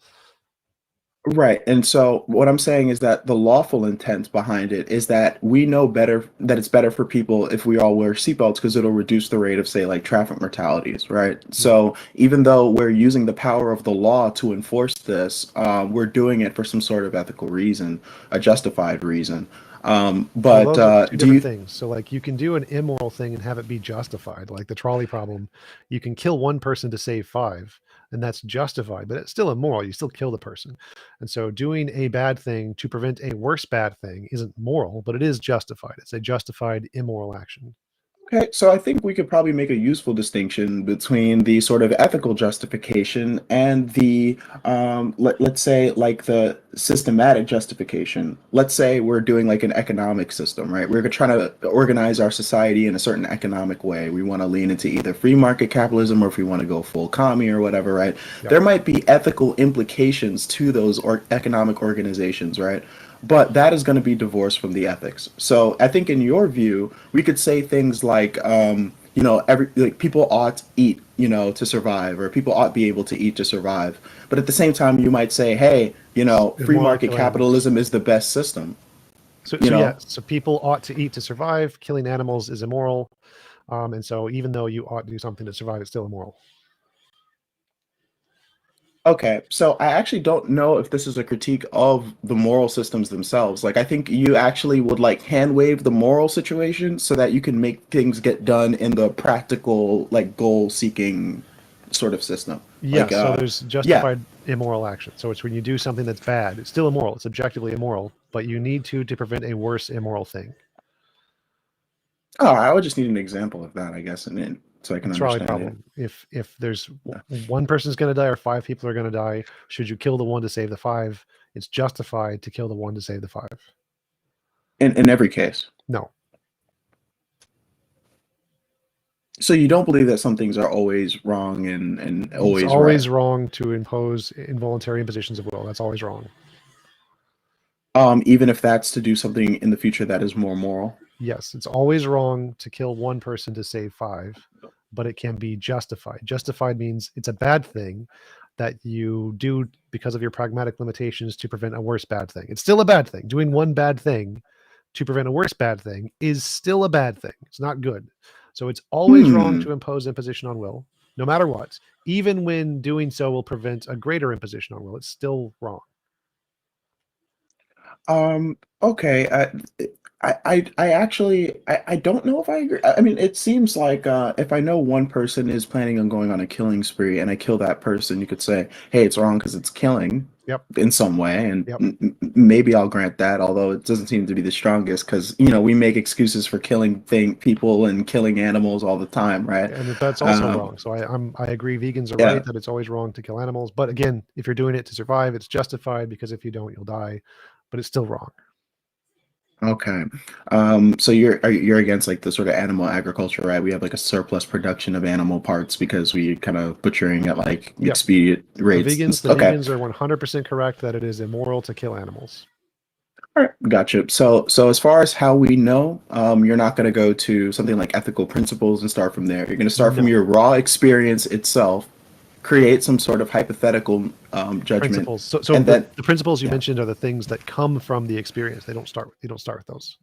Speaker 8: right. And so what I'm saying is that the lawful intent behind it is that we know better, that it's better for people if we all wear seatbelts because it'll reduce the rate of, say, like traffic mortalities, right? So even though we're using the power of the law to enforce this, we're doing it for some sort of ethical reason, a justified reason.
Speaker 1: Well,
Speaker 8: But
Speaker 1: those are two
Speaker 8: do
Speaker 1: different
Speaker 8: you
Speaker 1: things. So like you can do an immoral thing and have it be justified, like the trolley problem. You can kill one person to save five. and that's justified, but it's still immoral. You still kill the person. And so doing a bad thing to prevent a worse bad thing isn't moral, but it is justified. It's a justified immoral action.
Speaker 8: Okay, so I think we could probably make a useful distinction between the sort of ethical justification and the, let's say, like the systematic justification. Let's say we're doing like an economic system, right? We're trying to organize our society in a certain economic way. We want to lean into either free market capitalism or if we want to go full commie or whatever, right?
Speaker 1: Yeah.
Speaker 8: There might be ethical implications to those economic organizations, right? But that is going to be divorced from the ethics. So I think in your view, we could say things like, people ought eat, to survive, or people ought be able to eat to survive. But at the same time, you might say, hey, free market capitalism is the best system.
Speaker 1: So people ought to eat to survive. Killing animals is immoral. And so even though you ought to do something to survive, it's still immoral.
Speaker 8: Okay, so I actually don't know if this is a critique of the moral systems themselves. Like, I think you actually would like hand wave the moral situation so that you can make things get done in the practical, like goal-seeking sort of system.
Speaker 1: Yeah,
Speaker 8: Like,
Speaker 1: so there's justified immoral action. So it's when you do something that's bad. It's still immoral. It's objectively immoral, but you need to prevent a worse immoral thing.
Speaker 8: Oh, I would just need an example of that, I guess, and then so I can
Speaker 1: It's probably a
Speaker 8: understand it.
Speaker 1: problem. If there's one person's going to die or 5 people are going to die, should you kill the one to save the 5? It's justified to kill the one to save the 5.
Speaker 8: In every case.
Speaker 1: No.
Speaker 8: So you don't believe that some things are always wrong and always
Speaker 1: It's always
Speaker 8: right.
Speaker 1: wrong to impose involuntary impositions of will. That's always wrong.
Speaker 8: Even if that's to do something in the future that is more moral.
Speaker 1: Yes, it's always wrong to kill one person to save 5, but it can be justified. Justified means it's a bad thing that you do because of your pragmatic limitations to prevent a worse bad thing. It's still a bad thing. Doing one bad thing to prevent a worse bad thing is still a bad thing. It's not good. So it's always wrong to impose imposition on will, no matter what. Even when doing so will prevent a greater imposition on will, it's still wrong.
Speaker 8: Okay. I actually don't know if I agree. I mean, it seems like if I know one person is planning on going on a killing spree and I kill that person, you could say, hey, it's wrong because it's killing.
Speaker 1: Yep.
Speaker 8: In some way, and
Speaker 1: Yep.
Speaker 8: Maybe I'll grant that, although it doesn't seem to be the strongest because we make excuses for killing people and killing animals all the time, right?
Speaker 1: And that's also wrong. So I agree. Vegans are right that it's always wrong to kill animals. But again, if you're doing it to survive, it's justified because if you don't, you'll die. But it's still wrong.
Speaker 8: Okay. So you're against like the sort of animal agriculture, right? We have like a surplus production of animal parts because we kind of butchering at like expedient rates.
Speaker 1: The vegans are 100% correct that it is immoral to kill animals.
Speaker 8: All right, gotcha. So as far as how we know, you're not going to go to something like ethical principles and start from there. You're going to start from your raw experience itself, create some sort of hypothetical judgment.
Speaker 1: Principles. So the principles you mentioned are the things that come from the experience. They don't start with those.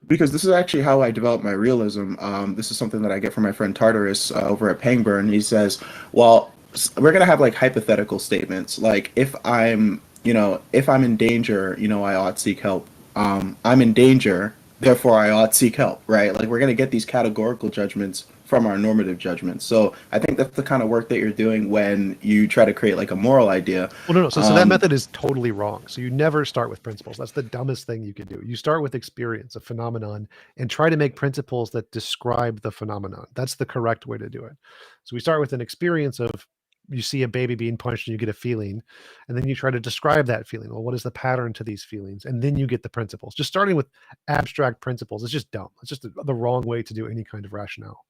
Speaker 8: Because this is actually how I develop my realism. This is something that I get from my friend Tartarus over at Pangburn. He says, well, we're going to have like hypothetical statements. Like if I'm in danger, I ought seek help. I'm in danger, therefore I ought seek help, right? Like we're going to get these categorical judgments from our normative judgments. So I think that's the kind of work that you're doing when you try to create like a moral idea.
Speaker 1: Well, no. So that method is totally wrong. So you never start with principles. That's the dumbest thing you could do. You start with experience, a phenomenon, and try to make principles that describe the phenomenon. That's the correct way to do it. So we start with an experience of you see a baby being punched and you get a feeling, and then you try to describe that feeling. Well, what is the pattern to these feelings? And then you get the principles. Just starting with abstract principles is just dumb. It's just the wrong way to do any kind of rationale.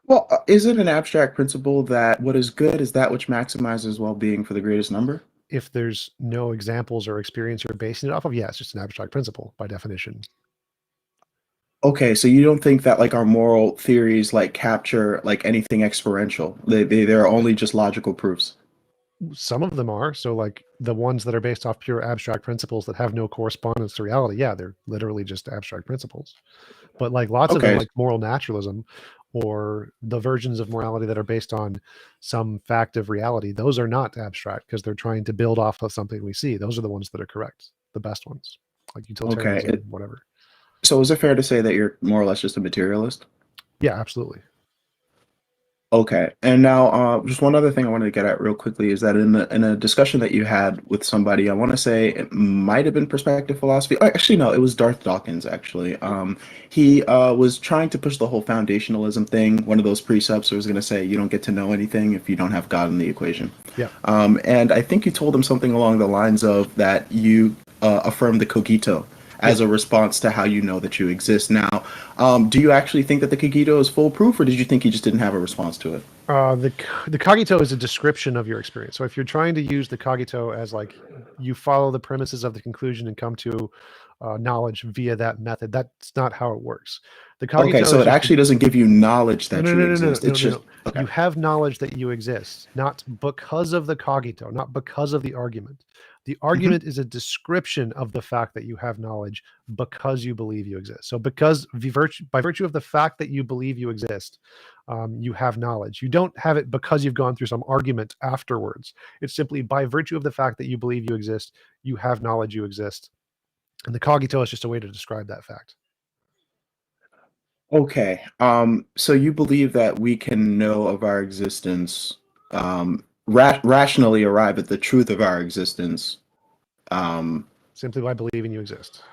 Speaker 8: Well, is it an abstract principle that what is good is that which maximizes well-being for the greatest number?
Speaker 1: If there's no examples or experience you're basing it off of, it's just an abstract principle by definition.
Speaker 8: Okay, so you don't think that like our moral theories like capture like anything experiential? They're only just logical proofs.
Speaker 1: Some of them are. So like the ones that are based off pure abstract principles that have no correspondence to reality, they're literally just abstract principles. But like lots of them, like moral naturalism, or the versions of morality that are based on some fact of reality, those are not abstract because they're trying to build off of something we see. Those are the ones that are correct, the best ones, like utilitarianism, whatever.
Speaker 8: So is it fair to say that you're more or less just a materialist?
Speaker 1: Yeah, absolutely.
Speaker 8: Okay, and now just one other thing I wanted to get at real quickly is that in a discussion that you had with somebody, I want to say it might have been perspective philosophy. Oh, actually, no, it was Darth Dawkins. Actually, he was trying to push the whole foundationalism thing. One of those precepts was going to say you don't get to know anything if you don't have God in the equation.
Speaker 1: Yeah.
Speaker 8: And I think you told him something along the lines of that you affirm the cogito as a response to how you know that you exist. Now, do you actually think that the cogito is foolproof, or did you think you just didn't have a response to it?
Speaker 1: The cogito is a description of your experience. So if you're trying to use the cogito as like you follow the premises of the conclusion and come to knowledge via that method, that's not how it works. The cogito
Speaker 8: Okay, so
Speaker 1: is
Speaker 8: it
Speaker 1: just
Speaker 8: actually doesn't give you knowledge that
Speaker 1: no,
Speaker 8: you
Speaker 1: no, no, no,
Speaker 8: exist.
Speaker 1: no,
Speaker 8: It's
Speaker 1: no,
Speaker 8: just
Speaker 1: no.
Speaker 8: okay.
Speaker 1: You have knowledge that you exist, not because of the cogito, not because of the argument. The argument is a description of the fact that you have knowledge because you believe you exist. So by virtue of the fact that you believe you exist, you have knowledge. You don't have it because you've gone through some argument afterwards. It's simply by virtue of the fact that you believe you exist, you have knowledge you exist. And the cogito is just a way to describe that fact.
Speaker 8: Okay. So you believe that we can know of our existence, rationally arrive at the truth of our existence.
Speaker 1: Simply by believing you exist.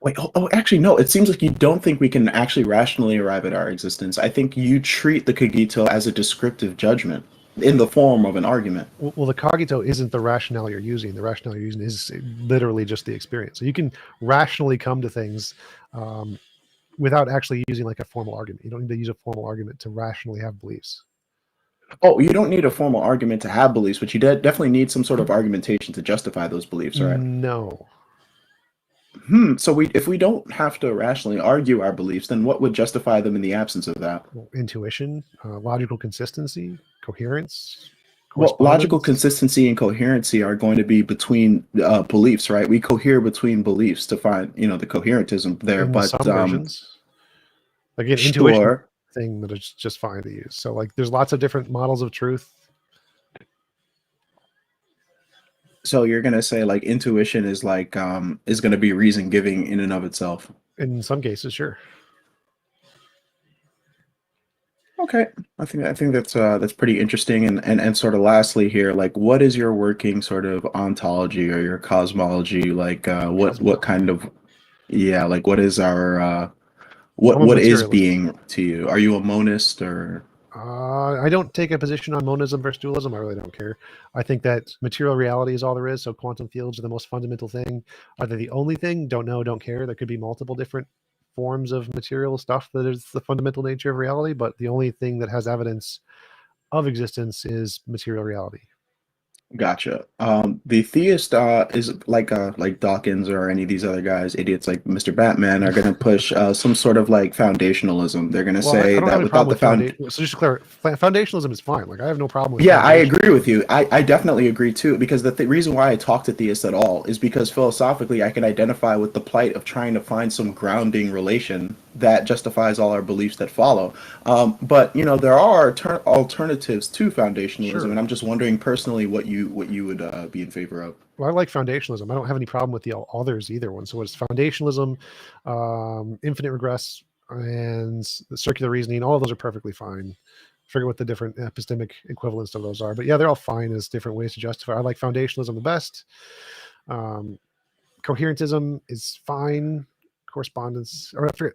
Speaker 8: Wait, actually, no. It seems like you don't think we can actually rationally arrive at our existence. I think you treat the cogito as a descriptive judgment in the form of an argument.
Speaker 1: Well, the cogito isn't the rationale you're using. The rationale you're using is literally just the experience. So you can rationally come to things without actually using like a formal argument. You don't need to use a formal argument to rationally have beliefs.
Speaker 8: Oh, you don't need a formal argument to have beliefs, but you definitely need some sort of argumentation to justify those beliefs, right?
Speaker 1: No.
Speaker 8: So if we don't have to rationally argue our beliefs, then what would justify them in the absence of that?
Speaker 1: Well, intuition, logical consistency, coherence.
Speaker 8: Well, logical consistency and coherency are going to be between beliefs, right? We cohere between beliefs to find, the coherentism there.
Speaker 1: In
Speaker 8: but
Speaker 1: some versions, like an
Speaker 8: sure.
Speaker 1: intuition thing that is just fine to use. So like, there's lots of different models of truth.
Speaker 8: So you're gonna say like intuition is like is gonna be reason giving in and of itself.
Speaker 1: In some cases, sure.
Speaker 8: Okay, I think that's pretty interesting. And sort of lastly here, like, what is your working sort of ontology or your cosmology? Like, what kind of like what is our what is being to you? Are you a monist or?
Speaker 1: I don't take a position on monism versus dualism. I really don't care. I think that material reality is all there is. So quantum fields are the most fundamental thing. Are they the only thing? Don't know, don't care. There could be multiple different forms of material stuff that is the fundamental nature of reality, but the only thing that has evidence of existence is material reality.
Speaker 8: Gotcha. The theist is like Dawkins or any of these other guys, idiots like Mr. Batman, are going to push some sort of like foundationalism. They're going to say that without the
Speaker 1: foundation. So just to clarify, foundationalism is fine. Like I have no problem with.
Speaker 8: Yeah, I agree with you. I definitely agree too, because the reason why I talk to theists at all is because philosophically I can identify with the plight of trying to find some grounding relation that justifies all our beliefs that follow. But there are alternatives to foundationalism, sure. And I'm just wondering personally what you would be in favor of.
Speaker 1: Well, I like foundationalism. I don't have any problem with the others either one. So it's foundationalism, infinite regress, and the circular reasoning. All of those are perfectly fine. I forget what the different epistemic equivalents of those are, but yeah, they're all fine as different ways to justify. I like foundationalism the best. Coherentism is fine. Correspondence, or I forget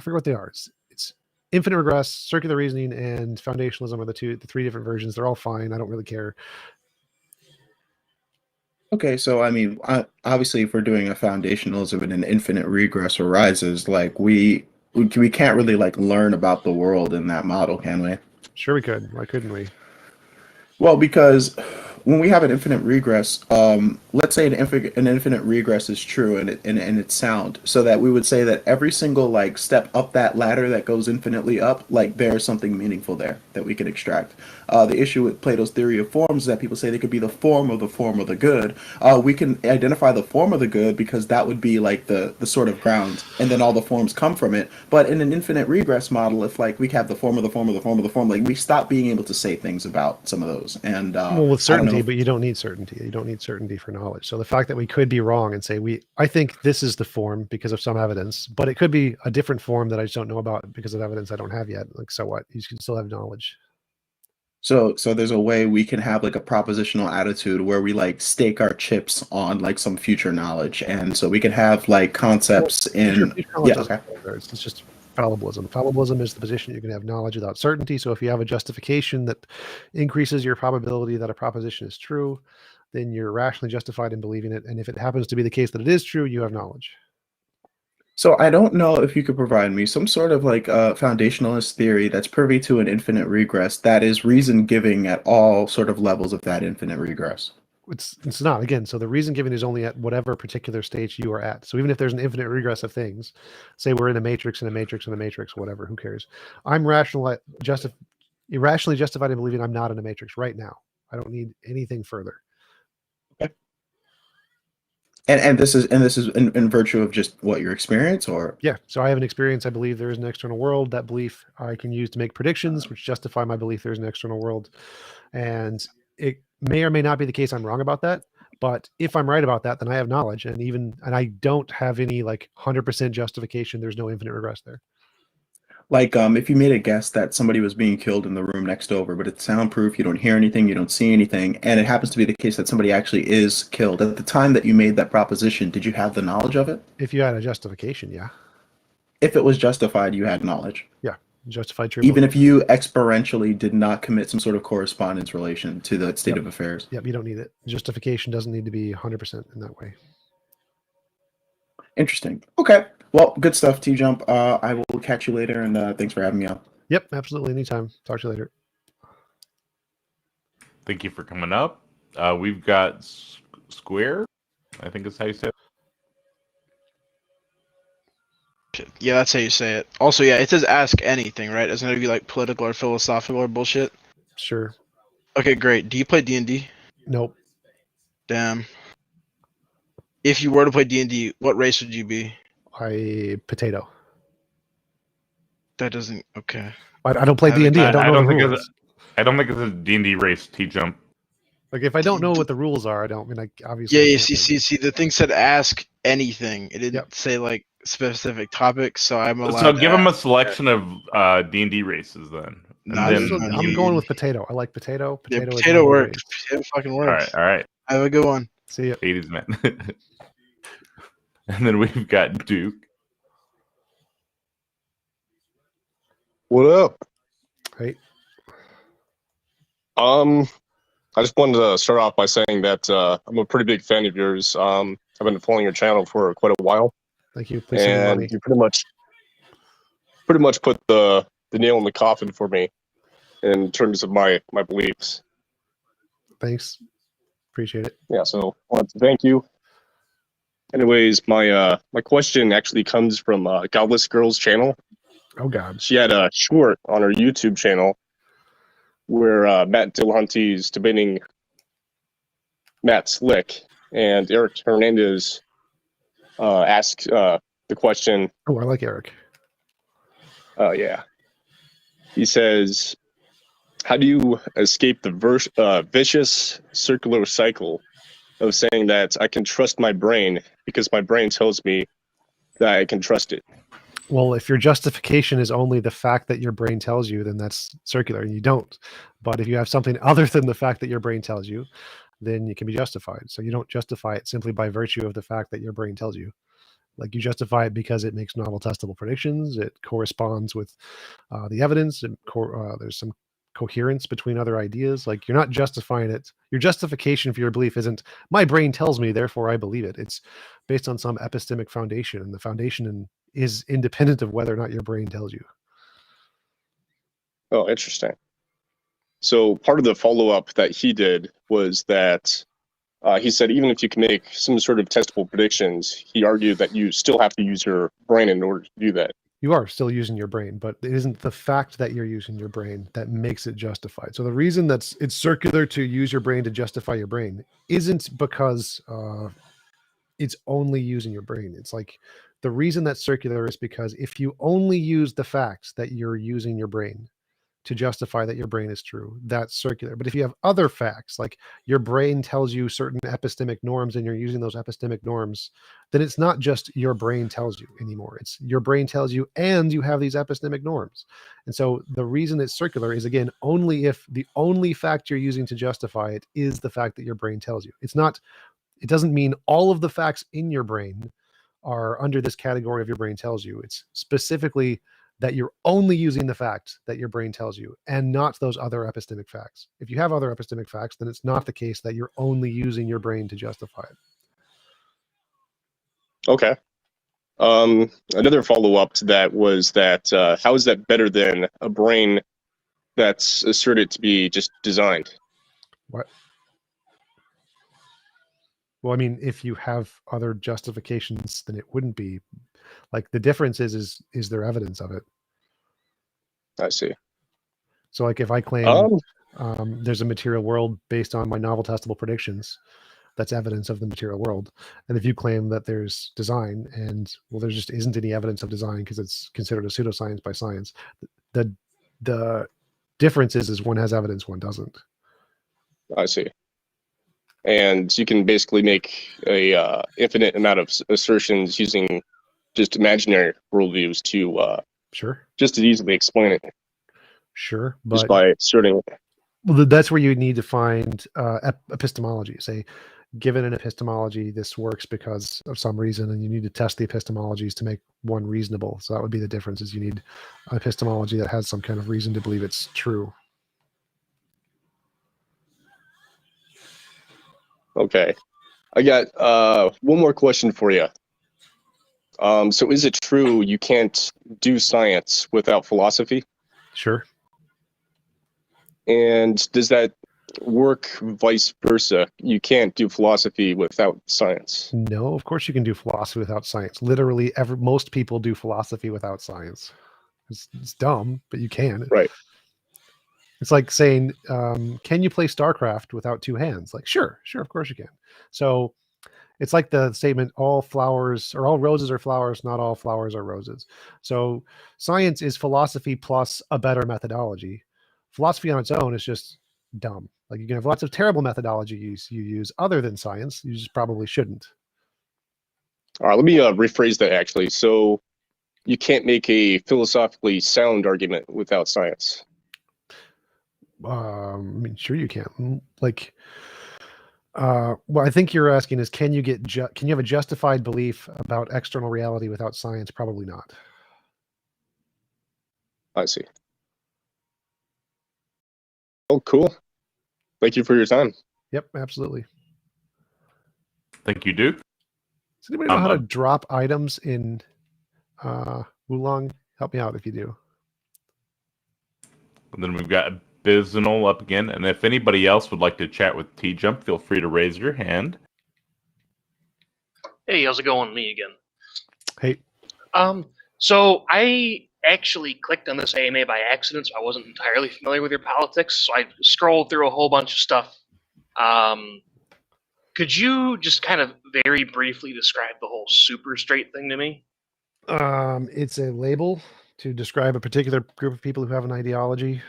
Speaker 1: what they are. It's infinite regress, circular reasoning, and foundationalism are the three different versions. They're all fine. I don't really care.
Speaker 8: Okay, so I mean, obviously, if we're doing a foundationalism and an infinite regress arises, like we can't really like learn about the world in that model, can we?
Speaker 1: Sure, we could. Why couldn't we?
Speaker 8: Well, because when we have an infinite regress, let's say an infinite regress is true and it's sound, so that we would say that every single like step up that ladder that goes infinitely up, like there's something meaningful there that we can extract. The issue with Plato's theory of forms is that people say they could be the form of the good. We can identify the form of the good because that would be like the sort of ground, and then all the forms come from it. But in an infinite regress model, if like we have the form of the form of the form of the form, like we stop being able to say things about some of those. And
Speaker 1: well, with certain certainty, but you don't need certainty. You don't need certainty for knowledge. So the fact that we could be wrong and say I think this is the form because of some evidence, but it could be a different form that I just don't know about because of evidence I don't have yet. Like, so what? You can still have knowledge.
Speaker 8: So there's a way we can have like a propositional attitude where we like stake our chips on like some future knowledge, and so we can have like concepts
Speaker 1: Future knowledge
Speaker 8: yeah,
Speaker 1: doesn't
Speaker 8: okay.
Speaker 1: matter. It's just fallibilism. Fallibilism is the position you can have knowledge without certainty. So if you have a justification that increases your probability that a proposition is true, then you're rationally justified in believing it. And if it happens to be the case that it is true, you have knowledge.
Speaker 8: So I don't know if you could provide me some sort of like foundationalist theory that's privy to an infinite regress that is reason giving at all sort of levels of that infinite regress.
Speaker 1: It's not, again, so the reason given is only at whatever particular stage you are at. So even if there's an infinite regress of things, say we're in a matrix and a matrix and a matrix, whatever, who cares? I'm irrationally justified in believing I'm not in a matrix right now. I don't need anything further.
Speaker 8: And this is in virtue of just what your experience, or
Speaker 1: Yeah, so I have an experience. I believe there is an external world. That belief I can use to make predictions, which justify my belief there's an external world. And it may or may not be the case I'm wrong about that. But if I'm right about that, then I have knowledge. And I don't have any like 100% justification. There's no infinite regress there.
Speaker 8: like if you made a guess that somebody was being killed in the room next over, but it's soundproof, you don't hear anything, you don't see anything, and it happens to be the case that somebody actually is killed. At the time that you made that proposition, did you have the knowledge of it?
Speaker 1: If you had a justification, yeah.
Speaker 8: If it was justified, you had knowledge.
Speaker 1: Yeah, justified true.
Speaker 8: Even if you experientially did not commit some sort of correspondence relation to the state of affairs.
Speaker 1: Yep, you don't need it. Justification doesn't need to be 100% in that way.
Speaker 8: Interesting. Okay. Well, good stuff, TJump. I will catch you later, and thanks for having me on.
Speaker 1: Yep, absolutely. Anytime. Talk to you later.
Speaker 2: Thank you for coming up. We've got Square, I think is how you say it.
Speaker 9: Yeah, that's how you say it. Also, yeah, it says ask anything, right? Doesn't it be like political or philosophical or bullshit?
Speaker 1: Sure.
Speaker 9: Okay, great. Do you play D&D?
Speaker 1: Nope.
Speaker 9: Damn. If you were to play D&D, what race would you be?
Speaker 1: Potato.
Speaker 9: That doesn't. Okay.
Speaker 1: I don't play D&D. I don't know the rules.
Speaker 2: I don't think it's a D&D race, T-Jump.
Speaker 1: Like, if I don't know what the rules are, I don't. I mean, like, obviously.
Speaker 9: Yeah, see. The thing said ask anything. It didn't say like specific topics, so I'm allowed.
Speaker 2: So give them a selection of D&D races then.
Speaker 1: I'm going with potato. I like potato.
Speaker 9: Potato works. Potato fucking works.
Speaker 2: All right.
Speaker 9: Have a good one.
Speaker 1: See ya.
Speaker 2: 80s man. And then we've got Duke.
Speaker 10: What up?
Speaker 1: Hey.
Speaker 10: I just wanted to start off by saying that I'm a pretty big fan of yours. I've been following your channel for quite a while.
Speaker 1: Thank you. Please send me money.
Speaker 10: And you pretty much put the nail in the coffin for me in terms of my beliefs.
Speaker 1: Thanks. Appreciate it.
Speaker 10: Yeah, so I wanted to thank you. Anyways, my question actually comes from Godless Girl's channel.
Speaker 1: Oh God.
Speaker 10: She had a short on her YouTube channel where Matt Dillahunty's debating Matt Slick, and Eric Hernandez asked the question.
Speaker 1: Oh, I like Eric.
Speaker 10: Yeah. He says, how do you escape the vicious circular cycle of saying that I can trust my brain because my brain tells me that I can trust it?
Speaker 1: Well, if your justification is only the fact that your brain tells you, then that's circular and you don't. But if you have something other than the fact that your brain tells you, then it can be justified. So you don't justify it simply by virtue of the fact that your brain tells you. Like, you justify it because it makes novel testable predictions. It corresponds with the evidence. And there's some coherence between other ideas. Like, you're not justifying it. Your justification for your belief isn't my brain tells me, therefore I believe it. It's based on some epistemic foundation, and the foundation is independent of whether or not your brain tells you.
Speaker 10: Oh, interesting. So part of the follow-up that he did was that he said even if you can make some sort of testable predictions, he argued that you still have to use your brain in order to do that.
Speaker 1: You are still using your brain, but it isn't the fact that you're using your brain that makes it justified. So the reason it's circular to use your brain to justify your brain isn't because it's only using your brain. It's like, the reason that's circular is because if you only use the fact that you're using your brain to justify that your brain is true, that's circular. But if you have other facts, like your brain tells you certain epistemic norms and you're using those epistemic norms, then it's not just your brain tells you anymore. It's your brain tells you and you have these epistemic norms. And so the reason it's circular is, again, only if the only fact you're using to justify it is the fact that your brain tells you. It doesn't mean all of the facts in your brain are under this category of your brain tells you. It's specifically that you're only using the fact that your brain tells you and not those other epistemic facts. If you have other epistemic facts, then it's not the case that you're only using your brain to justify it.
Speaker 10: Okay. Another follow-up to that was that how is that better than a brain that's asserted to be just designed?
Speaker 1: What? Well, I mean, if you have other justifications, then it wouldn't be. Like, the difference is there evidence of it?
Speaker 10: I see.
Speaker 1: So, like, if I claim there's a material world based on my novel testable predictions, that's evidence of the material world. And if you claim that there's design and, well, there just isn't any evidence of design because it's considered a pseudoscience by science, the difference is one has evidence, one doesn't.
Speaker 10: I see. And you can basically make a infinite amount of assertions using just imaginary worldviews to
Speaker 1: sure, just
Speaker 10: to easily explain it.
Speaker 1: Sure, but
Speaker 10: just by asserting.
Speaker 1: Well, that's where you need to find epistemology. Say, given an epistemology, this works because of some reason, and you need to test the epistemologies to make one reasonable. So that would be the difference: is you need an epistemology that has some kind of reason to believe it's true.
Speaker 10: Okay, I got one more question for you. So is it true you can't do science without philosophy?
Speaker 1: Sure.
Speaker 10: And does that work vice versa? You can't do philosophy without science.
Speaker 1: No, of course you can do philosophy without science. Literally, most people do philosophy without science. It's dumb, but you can.
Speaker 10: Right.
Speaker 1: It's like saying, can you play StarCraft without two hands? Like, sure, of course you can. So it's like the statement, all flowers or all roses are flowers, not all flowers are roses. So science is philosophy plus a better methodology. Philosophy on its own is just dumb. Like, you can have lots of terrible methodologies you use other than science. You just probably shouldn't.
Speaker 10: All right, let me rephrase that actually. So you can't make a philosophically sound argument without science.
Speaker 1: I mean, sure you can. Like, well, I think you're asking is, can you have a justified belief about external reality without science? Probably not.
Speaker 10: I see. Oh, cool. Thank you for your time.
Speaker 1: Yep, absolutely.
Speaker 2: Thank you, Duke.
Speaker 1: Does anybody know how to drop items in Wulong? Help me out if you do.
Speaker 2: And then we've got Biznal up again. And if anybody else would like to chat with TJump, feel free to raise your hand.
Speaker 7: Hey, how's it going? Me again.
Speaker 1: Hey.
Speaker 7: So I actually clicked on this AMA by accident, so I wasn't entirely familiar with your politics. So I scrolled through a whole bunch of stuff. Could you just kind of very briefly describe the whole super straight thing to me?
Speaker 1: It's a label to describe a particular group of people who have an ideology.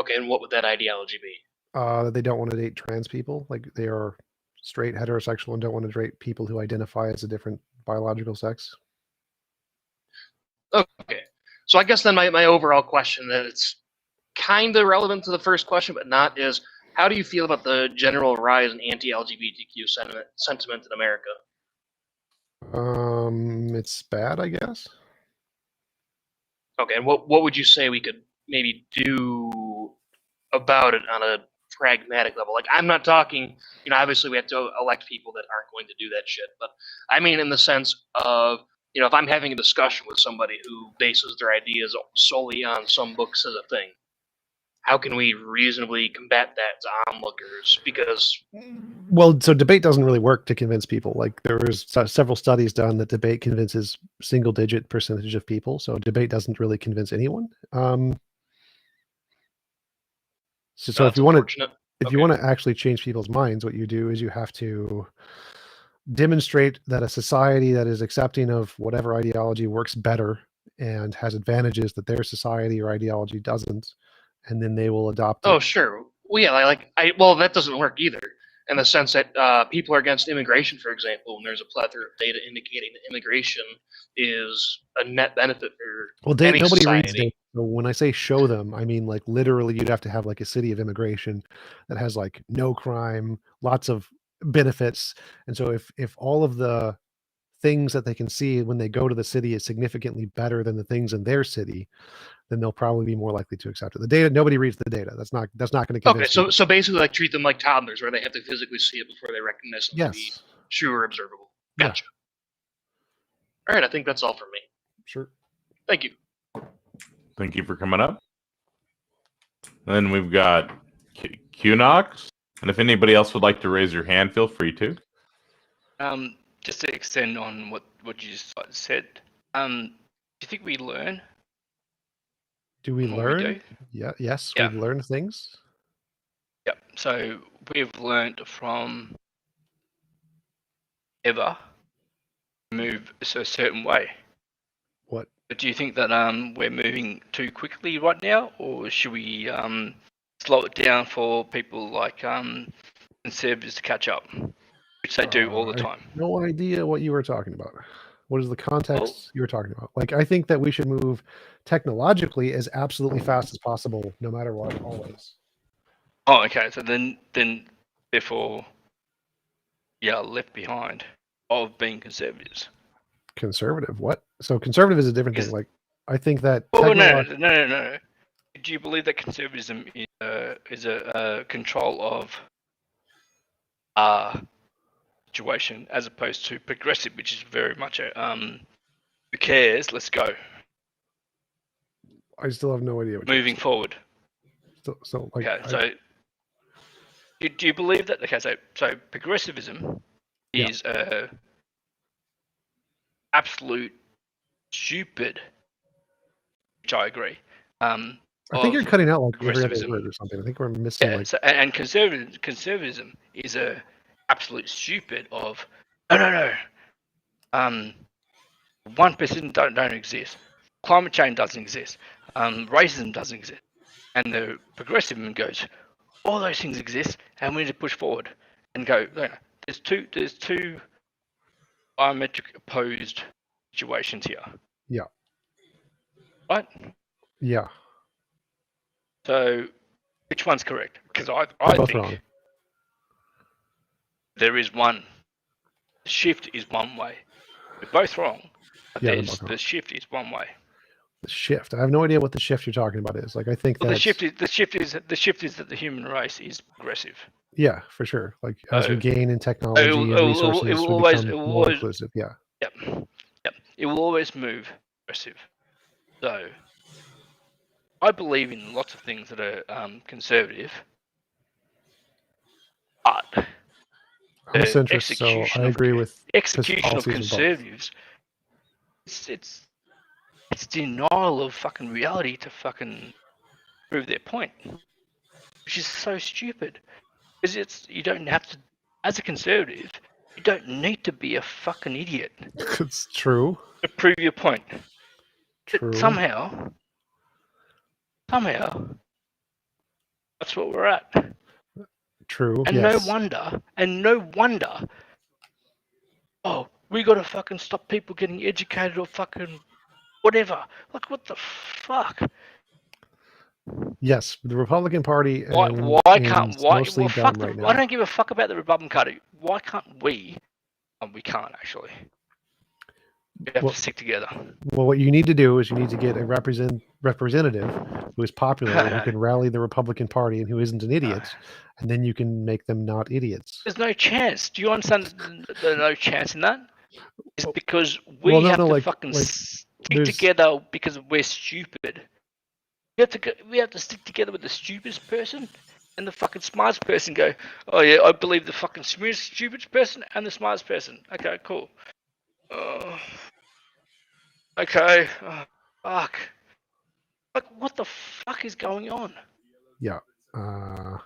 Speaker 7: Okay, and what would that ideology be?
Speaker 1: That they don't want to date trans people. Like, they are straight, heterosexual, and don't want to date people who identify as a different biological sex.
Speaker 7: Okay, so I guess then my overall question, that it's kind of relevant to the first question, but not, is how do you feel about the general rise in anti-LGBTQ sentiment in America?
Speaker 1: It's bad, I guess.
Speaker 7: Okay, and what would you say we could maybe do about it on a pragmatic level? Like, I'm not talking, obviously we have to elect people that aren't going to do that shit, but I mean in the sense of, if I'm having a discussion with somebody who bases their ideas solely on some book says a thing, how can we reasonably combat that to onlookers? Because,
Speaker 1: well, so debate doesn't really work to convince people. Like, there was several studies done that debate convinces single-digit percentage of people. So debate doesn't really convince anyone. So if you want to actually change people's minds, what you do is you have to demonstrate that a society that is accepting of whatever ideology works better and has advantages that their society or ideology doesn't, and then they will adopt it.
Speaker 7: Oh, sure. Well, yeah, that doesn't work either, in the sense that people are against immigration, for example, and there's a plethora of data indicating that immigration is a net benefit for any
Speaker 1: Nobody
Speaker 7: society.
Speaker 1: reads data. So when I say show them, I mean like literally you'd have to have like a city of immigration that has like no crime, lots of benefits. And so if all of the things that they can see when they go to the city is significantly better than the things in their city, then they'll probably be more likely to accept it. The data, nobody reads the data. That's not going to convince
Speaker 7: Okay, so basically like treat them like toddlers where they have to physically see it before they recognize something to be
Speaker 1: Yes.
Speaker 7: true or observable.
Speaker 1: Yeah.
Speaker 7: Gotcha. All right, I think that's all from me.
Speaker 1: Sure.
Speaker 7: Thank you.
Speaker 2: Thank you for coming up. Then we've got QNox. And if anybody else would like to raise your hand, feel free to.
Speaker 11: Just to extend on what you just said, do you think we learn?
Speaker 1: Do we
Speaker 11: from what
Speaker 1: learn?
Speaker 11: we do?
Speaker 1: Yeah. Yes.
Speaker 11: Yeah.
Speaker 1: We've learned things.
Speaker 11: Yep. So we've learned from ever move a certain way.
Speaker 1: What?
Speaker 11: But do you think that we're moving too quickly right now, or should we slow it down for people like conservatives to catch up, which they do all the time?
Speaker 1: I have no idea what you were talking about. What is the context you were talking about? Like, I think that we should move technologically as absolutely fast as possible, no matter what, always.
Speaker 11: Oh, okay. So then therefore, yeah, left behind of being conservatives.
Speaker 1: Conservative? What? So conservative is a different thing. Like, I think that.
Speaker 11: Oh no. Do you believe that conservatism is a control of situation as opposed to progressive, which is very much a who cares? Let's go.
Speaker 1: I still have no idea what
Speaker 11: Moving forward.
Speaker 1: So like.
Speaker 11: Okay, so do you believe that? Okay, so progressivism is absolute stupid, which I agree.
Speaker 1: I think you're cutting out like every other
Speaker 11: progressivism.
Speaker 1: word or something. I think we're missing like.
Speaker 11: So, and conservatism is a absolute stupid of no. 1% don't exist. Climate change doesn't exist. Racism doesn't exist. And the progressive goes, all those things exist, and we need to push forward and go. No, there's two diametric opposed situations here.
Speaker 1: Yeah.
Speaker 11: Right.
Speaker 1: Yeah.
Speaker 11: So, which one's correct? Because I
Speaker 1: both
Speaker 11: think
Speaker 1: wrong.
Speaker 11: there is one. The shift is one way. We're both wrong. But
Speaker 1: Yeah, they're both wrong.
Speaker 11: the shift is one way.
Speaker 1: The shift. I have no idea what the shift you're talking about is. Like, I think
Speaker 11: Well,
Speaker 1: that
Speaker 11: the shift is that the human race is progressive.
Speaker 1: Yeah, for sure. Like as we gain in technology and resources,
Speaker 11: it will
Speaker 1: we
Speaker 11: always,
Speaker 1: become more inclusive. Yeah.
Speaker 11: Yep. It will always move progressive. So, I believe in lots of things that are conservative, but
Speaker 1: I'm a centrist, so I agree with
Speaker 11: execution of
Speaker 1: policies both.
Speaker 11: conservatives. It's denial of fucking reality to fucking prove their point, which is so stupid. Because you don't have to, as a conservative, you don't need to be a fucking idiot.
Speaker 1: It's true.
Speaker 11: To prove your point.
Speaker 1: True.
Speaker 11: But somehow, that's what we're at.
Speaker 1: True.
Speaker 11: And
Speaker 1: yes.
Speaker 11: no wonder. Oh, we gotta fucking stop people getting educated or fucking whatever. Like, what the fuck?
Speaker 1: Yes, the Republican Party.
Speaker 11: Why can't
Speaker 1: mostly dumb right now.
Speaker 11: I don't give a fuck about the Republican Party. Why can't we? We can't actually. We have to stick together.
Speaker 1: Well, what you need to do is you need to get a representative who is popular, who can rally the Republican Party, and who isn't an idiot, and then you can make them not idiots.
Speaker 11: There's no chance. Do you understand? There's no chance in that. It's because we have to fucking stick together because we're stupid. We have to stick together with the stupidest person and the fucking smartest person. Go, oh yeah, I believe the fucking stupidest person and the smartest person. Okay, cool. Okay. Fuck. Like, what the fuck is going on?
Speaker 1: Yeah. I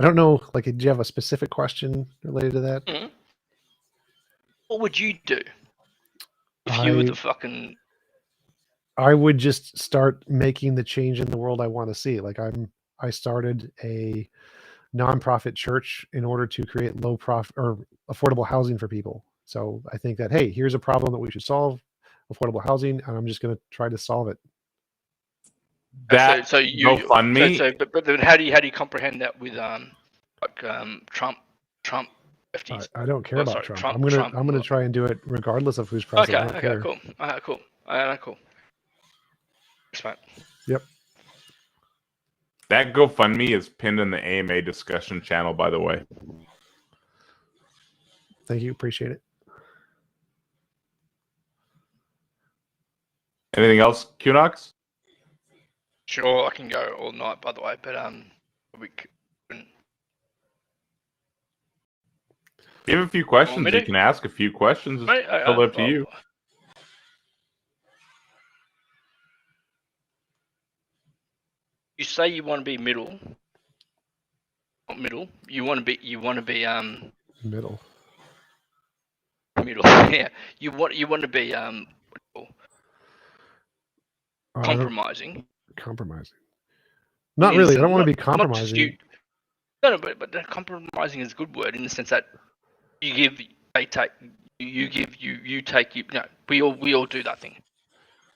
Speaker 1: don't know. Like, do you have a specific question related to that?
Speaker 11: Mm-hmm. What would you do if you were the fucking
Speaker 1: I would just start making the change in the world I want to see. Like I started a nonprofit church in order to create low profit or affordable housing for people. So I think that, hey, here's a problem that we should solve, affordable housing, and I'm just going to try to solve it.
Speaker 2: That
Speaker 11: so you
Speaker 2: GoFundMe.
Speaker 11: But how do you comprehend that with Trump
Speaker 1: I don't care about Trump. I'm gonna try and do it regardless of who's president.
Speaker 11: Okay, cool. Cool. Cool. Thanks, mate.
Speaker 1: Yep.
Speaker 2: That GoFundMe is pinned in the AMA discussion channel, by the way.
Speaker 1: Thank you. Appreciate it.
Speaker 2: Anything else, QNox?
Speaker 11: Sure, I can go all night, by the way, but we couldn't.
Speaker 2: If you have a few questions, you can ask a few questions. It's totally up to you.
Speaker 11: You say you want to be middle. Not middle. You want to be
Speaker 1: middle.
Speaker 11: Middle. Yeah. You want to be compromising.
Speaker 1: Compromising. Not really. I don't want to be compromising.
Speaker 11: No, but compromising is a good word in the sense that you give, they take. You give, you take. You no, we all do that thing.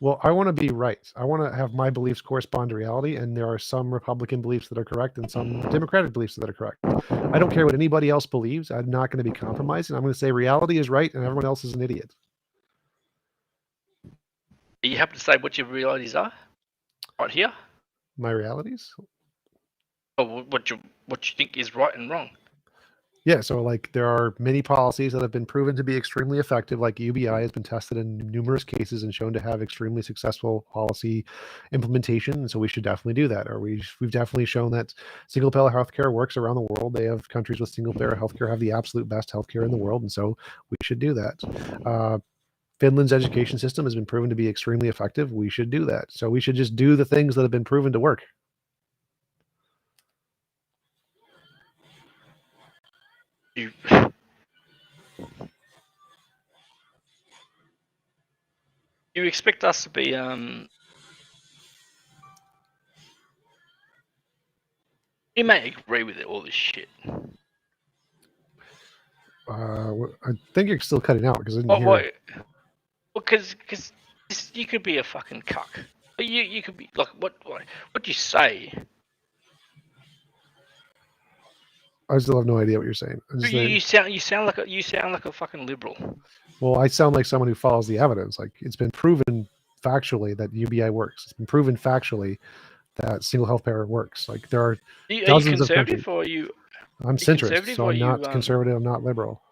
Speaker 1: Well, I want to be right. I want to have my beliefs correspond to reality, and there are some Republican beliefs that are correct and some Democratic beliefs that are correct. I don't care what anybody else believes. I'm not going to be compromising. I'm going to say reality is right and everyone else is an idiot.
Speaker 11: You have to say what your realities are, right here.
Speaker 1: My realities?
Speaker 11: Or what you think is right and wrong.
Speaker 1: Yeah, so like there are many policies that have been proven to be extremely effective, like UBI has been tested in numerous cases and shown to have extremely successful policy implementation. And so we should definitely do that. Or we've definitely shown that single payer healthcare works around the world. They have countries with single payer healthcare have the absolute best healthcare in the world. And so we should do that. Finland's education system has been proven to be extremely effective. We should do that. So we should just do the things that have been proven to work.
Speaker 11: You expect us to be you may agree with all this shit.
Speaker 1: I think you're still cutting out because I didn't hear.
Speaker 11: Because you could be a fucking cuck. You could be like what you say.
Speaker 1: I still have no idea what you're saying.
Speaker 11: You sound like a fucking liberal.
Speaker 1: Well, I sound like someone who follows the evidence. Like it's been proven factually that UBI works. It's been proven factually that single health payer works. Like there are dozens of countries.
Speaker 11: Or are you?
Speaker 1: I'm centrist, so I'm not conservative. I'm not liberal.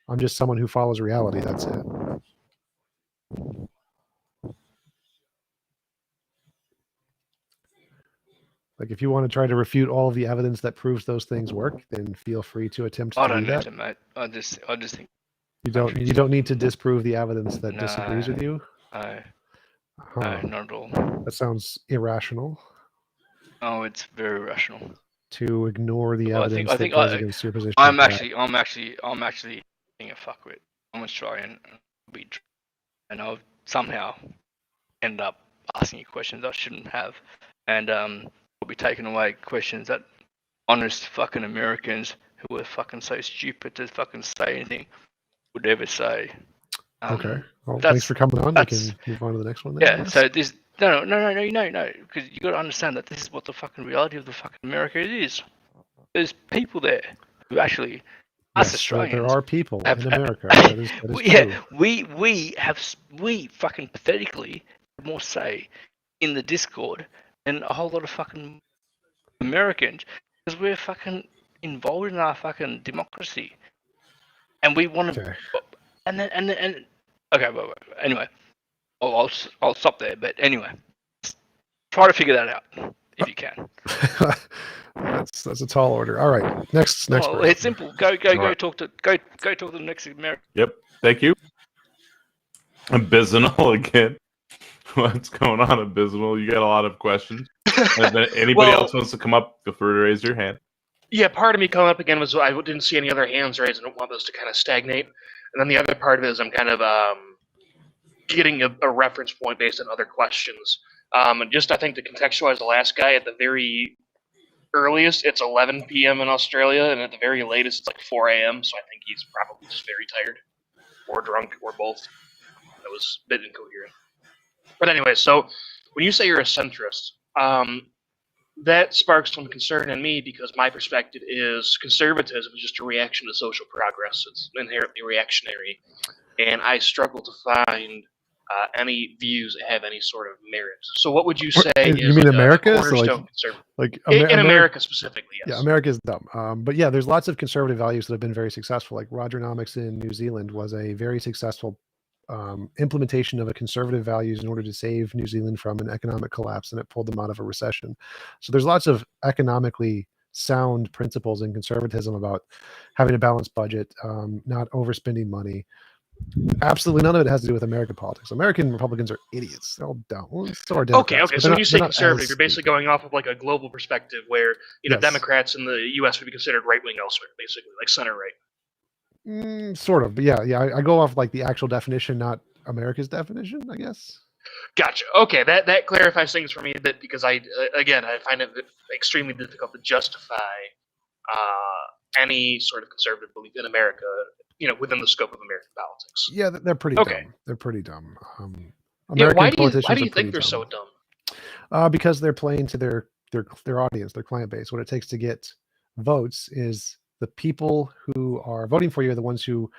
Speaker 1: I'm just someone who follows reality. That's it. Like, if you want to try to refute all of the evidence that proves those things work, then feel free to attempt to do that.
Speaker 11: I don't need to, mate. I just think
Speaker 1: you don't need to disprove the evidence that disagrees with you.
Speaker 11: No,
Speaker 1: no,
Speaker 11: not at all.
Speaker 1: That sounds irrational.
Speaker 11: Oh, it's very rational.
Speaker 1: To ignore the evidence that goes against your position.
Speaker 11: I'm actually being a fuckwit. I'm Australian, and I've somehow ended up asking you questions I shouldn't have, and will be taking away questions that honest fucking Americans who are fucking so stupid to fucking say anything would ever say.
Speaker 1: Okay. Well, thanks for coming on. We can move on to the next one. Then,
Speaker 11: yeah. So this no, because you got to understand that this is what the fucking reality of the fucking America is. There's people there who actually. Us Australians.
Speaker 1: There are people in America. That is
Speaker 11: true. We fucking pathetically have more say in the Discord than a whole lot of fucking Americans because we're fucking involved in our fucking democracy, and we want to. Okay. And okay, well, anyway, I'll stop there. But anyway, try to figure that out if you can.
Speaker 1: That's a tall order. All right, next.
Speaker 11: Well, it's simple. Go right. Talk to the next American.
Speaker 2: Yep. Thank you. Abysmal again. What's going on, Abysmal? You got a lot of questions. Anybody else wants to come up? Feel free to raise your hand.
Speaker 7: Yeah, part of me coming up again was I didn't see any other hands raised. I don't want those to kind of stagnate. And then the other part of it is I'm kind of getting a reference point based on other questions. And just I think to contextualize the last guy, at the very earliest, it's 11 p.m. in Australia, and at the very latest, it's like 4 a.m. So I think he's probably just very tired, or drunk, or both. That was a bit incoherent. But anyway, so when you say you're a centrist, that sparks some concern in me because my perspective is conservatism is just a reaction to social progress. It's inherently reactionary, and I struggle to find any views that have any sort of merit. So what would you say
Speaker 1: you
Speaker 7: is
Speaker 1: mean
Speaker 7: like
Speaker 1: America?
Speaker 7: a cornerstone
Speaker 1: So
Speaker 7: conservative?
Speaker 1: like
Speaker 7: In America specifically, yes.
Speaker 1: Yeah, America is dumb. But yeah, there's lots of conservative values that have been very successful. Like Rogernomics in New Zealand was a very successful implementation of a conservative values in order to save New Zealand from an economic collapse, and it pulled them out of a recession. So there's lots of economically sound principles in conservatism about having a balanced budget, not overspending money. Absolutely none of it has to do with American politics. American Republicans are idiots. They're all dumb. So are Democrats,
Speaker 7: Okay. So when you say conservative, you're basically going off of like a global perspective where,
Speaker 1: Yes.
Speaker 7: Democrats in the U.S. would be considered right-wing elsewhere, basically, like center-right.
Speaker 1: Sort of, but yeah. I go off like the actual definition, not America's definition, I guess.
Speaker 7: Gotcha. Okay, that clarifies things for me a bit because I find it extremely difficult to justify any sort of conservative belief in America, within the scope of American politics.
Speaker 1: Yeah, they're pretty
Speaker 7: Okay.
Speaker 1: dumb. They're pretty dumb.
Speaker 7: Why do
Speaker 1: politicians
Speaker 7: you
Speaker 1: are
Speaker 7: think
Speaker 1: pretty
Speaker 7: they're so
Speaker 1: dumb.
Speaker 7: dumb?
Speaker 1: Because they're playing to their audience, their client base. What it takes to get votes is the people who are voting for you are the ones who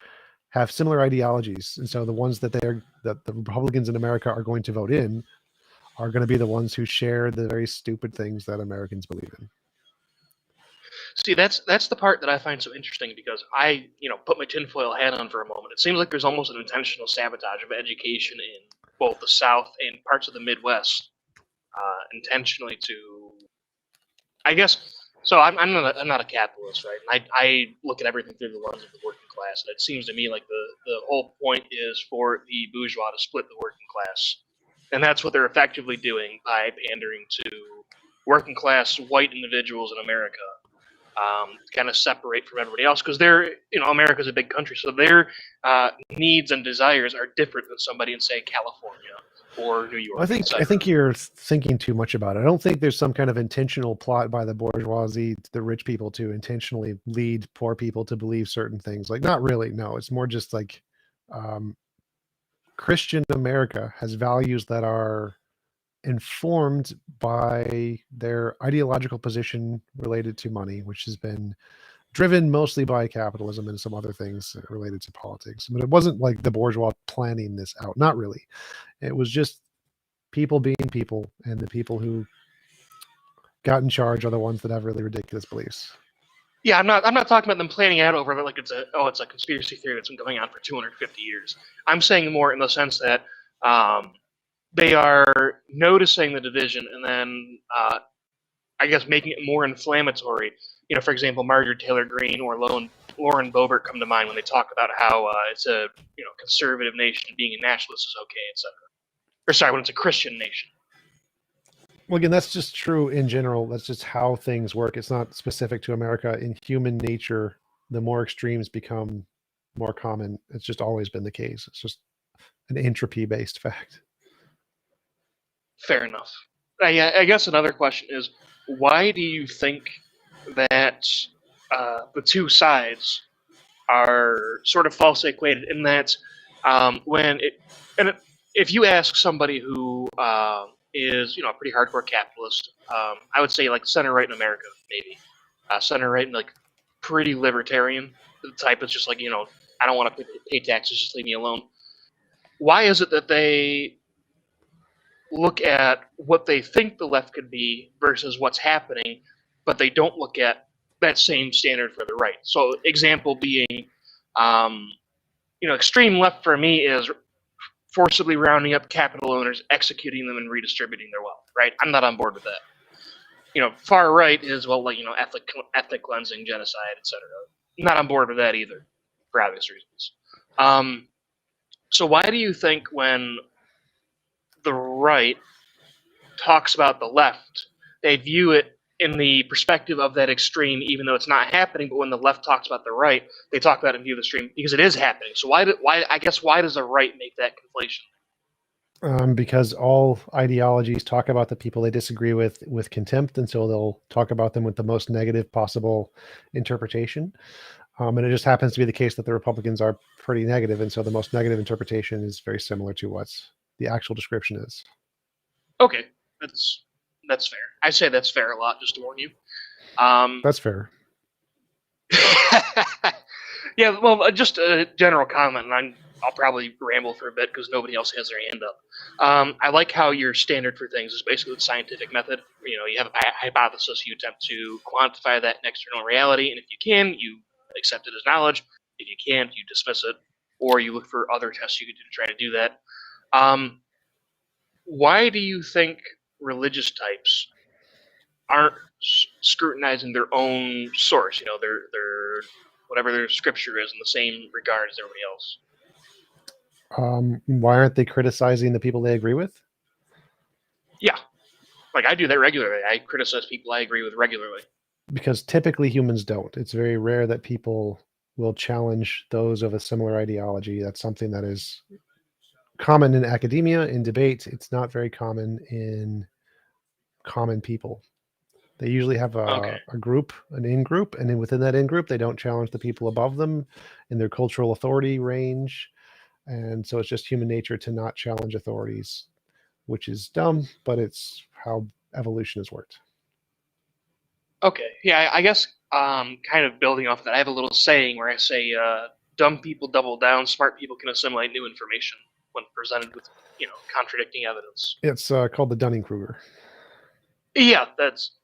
Speaker 1: have similar ideologies, and so the ones that the Republicans in America are going to vote in are going to be the ones who share the very stupid things that Americans believe in.
Speaker 7: See, that's the part that I find so interesting because I, put my tinfoil hat on for a moment. It seems like there's almost an intentional sabotage of education in both the South and parts of the Midwest, intentionally to, I guess. So I'm not a capitalist, right? And I look at everything through the lens of the working class, and it seems to me like the whole point is for the bourgeois to split the working class, and that's what they're effectively doing by pandering to working class white individuals in America. Kind of separate from everybody else because they're, America's a big country, so their needs and desires are different than somebody in, say, California or New York.
Speaker 1: I think you're thinking too much about it. I don't think there's some kind of intentional plot by the bourgeoisie, the rich people, to intentionally lead poor people to believe certain things. Like, not really. No, it's more just like Christian America has values that are informed by their ideological position related to money, which has been driven mostly by capitalism and some other things related to politics. But it wasn't like the bourgeois planning this out. Not really. It was just people being people, and the people who got in charge are the ones that have really ridiculous beliefs.
Speaker 7: Yeah, I'm not talking about them planning out over it like it's a conspiracy theory that's been going on for 250 years. I'm saying more in the sense that they are noticing the division and then, I guess, making it more inflammatory. For example, Marjorie Taylor Greene or Lauren Boebert come to mind when they talk about how it's a conservative nation, being a nationalist is okay, etc. Or sorry, when it's a Christian nation.
Speaker 1: Well, again, that's just true in general. That's just how things work. It's not specific to America. In human nature, the more extremes become more common. It's just always been the case. It's just an entropy-based fact.
Speaker 7: Fair enough. I guess another question is, why do you think that the two sides are sort of falsely equated in that if you ask somebody who is a pretty hardcore capitalist, I would say like center right in America, maybe center right and like pretty libertarian, the type that's just like I don't want to pay taxes, just leave me alone. Why is it that they look at what they think the left could be versus what's happening, but they don't look at that same standard for the right? So example being, extreme left for me is forcibly rounding up capital owners, executing them, and redistributing their wealth, right? I'm not on board with that. Far right is, ethnic cleansing, genocide, etc. Not on board with that either, for obvious reasons. So why do you think when the right talks about the left, they view it in the perspective of that extreme, even though it's not happening? But when the left talks about the right, they talk about it in view of the extreme because it is happening. So why does the right make that conflation?
Speaker 1: Because all ideologies talk about the people they disagree with contempt, and so they'll talk about them with the most negative possible interpretation. And it just happens to be the case that the Republicans are pretty negative, and so the most negative interpretation is very similar to what the actual description is.
Speaker 7: Okay, that's fair. I say that's fair a lot, just to warn you.
Speaker 1: That's fair.
Speaker 7: Yeah, well, just a general comment, and I'll probably ramble for a bit because nobody else has their hand up. I like how your standard for things is basically the scientific method. You know, you have a hypothesis, you attempt to quantify that in external reality, and if you can, you accept it as knowledge. If you can't, you dismiss it, or you look for other tests you could do to try to do that. Why do you think religious types aren't scrutinizing their own source? You know, their whatever their scripture is in the same regard as everybody else.
Speaker 1: Why aren't they criticizing the people they agree with?
Speaker 7: Yeah, like I do that regularly. I criticize people I agree with regularly.
Speaker 1: Because typically humans don't. It's very rare that people will challenge those of a similar ideology. That's something that is common in academia, in debate. It's not very common in common people. They usually have a group, an in-group, and then within that in-group, they don't challenge the people above them in their cultural authority range. And so it's just human nature to not challenge authorities, which is dumb, but it's how evolution has worked.
Speaker 7: Okay, yeah, I guess kind of building off that, I have a little saying where I say, dumb people double down, smart people can assimilate new information when presented with, contradicting evidence.
Speaker 1: It's called the Dunning-Kruger.
Speaker 7: Yeah,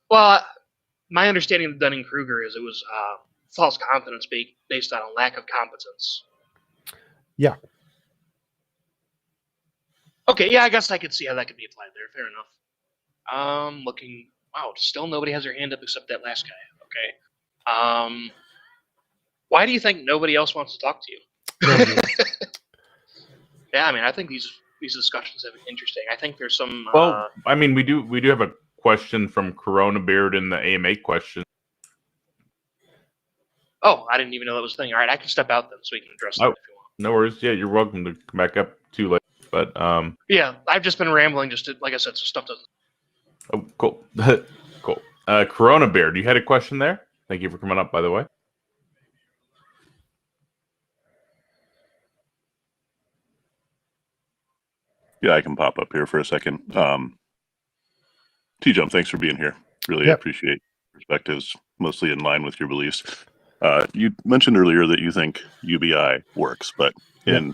Speaker 7: well, my understanding of Dunning-Kruger is it was false confidence based on a lack of competence.
Speaker 1: Yeah.
Speaker 7: Okay, yeah, I guess I could see how that could be applied there. Fair enough. Looking, wow, still nobody has their hand up except that last guy. Okay. Why do you think nobody else wants to talk to you? Yeah, I mean, I think these discussions have been interesting. I think there's some.
Speaker 2: Well, I mean, we do have a question from Corona Beard in the AMA question.
Speaker 7: Oh, I didn't even know that was a thing. All right, I can step out then so we can address that if you want.
Speaker 2: No worries. Yeah, you're welcome to come back up too late. But
Speaker 7: yeah, I've just been rambling. Like I said, so stuff doesn't.
Speaker 2: Oh, cool, cool. Corona Beard, you had a question there. Thank you for coming up, by the way.
Speaker 12: Yeah, I can pop up here for a second. TJump, thanks for being here. Really appreciate perspectives, mostly in line with your beliefs. You mentioned earlier that you think UBI works, but in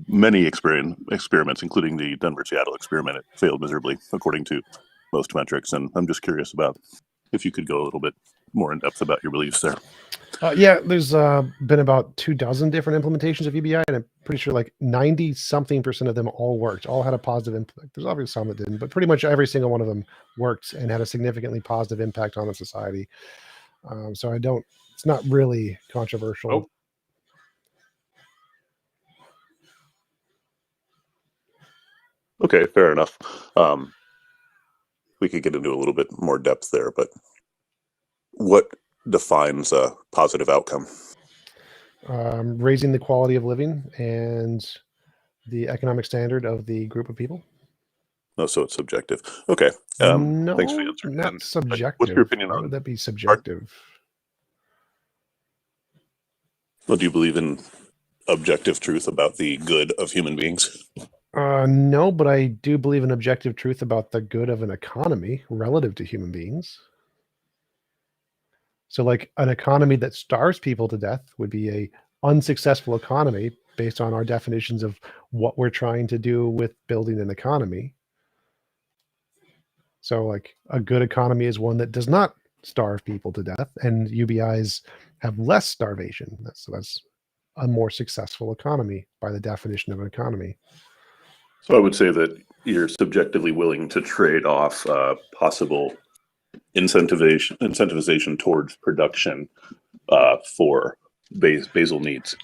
Speaker 12: many experiments, including the Denver-Seattle experiment, it failed miserably, according to most metrics. And I'm just curious about if you could go a little bit more in depth about your beliefs there.
Speaker 1: Yeah, there's been about 24 different implementations of UBI, and I'm pretty sure like 90-something% of them all worked, all had a positive impact. There's obviously some that didn't, but pretty much every single one of them worked and had a significantly positive impact on the society. So it's not really controversial.
Speaker 12: Oh. Okay, fair enough. We could get into a little bit more depth there, but what defines a positive outcome?
Speaker 1: Raising the quality of living and the economic standard of the group of people.
Speaker 12: Oh, so it's subjective. Okay.
Speaker 1: No,
Speaker 12: thanks for the answer.
Speaker 1: Not subjective.
Speaker 12: What's your opinion
Speaker 1: Why
Speaker 12: on
Speaker 1: would that be subjective?
Speaker 12: Well, do you believe in objective truth about the good of human beings?
Speaker 1: No, but I do believe in objective truth about the good of an economy relative to human beings. So like an economy that starves people to death would be a unsuccessful economy based on our definitions of what we're trying to do with building an economy. So like a good economy is one that does not starve people to death, and UBIs have less starvation. That's a more successful economy by the definition of an economy.
Speaker 12: So I would say that you're subjectively willing to trade off possible incentivization towards production for basal needs.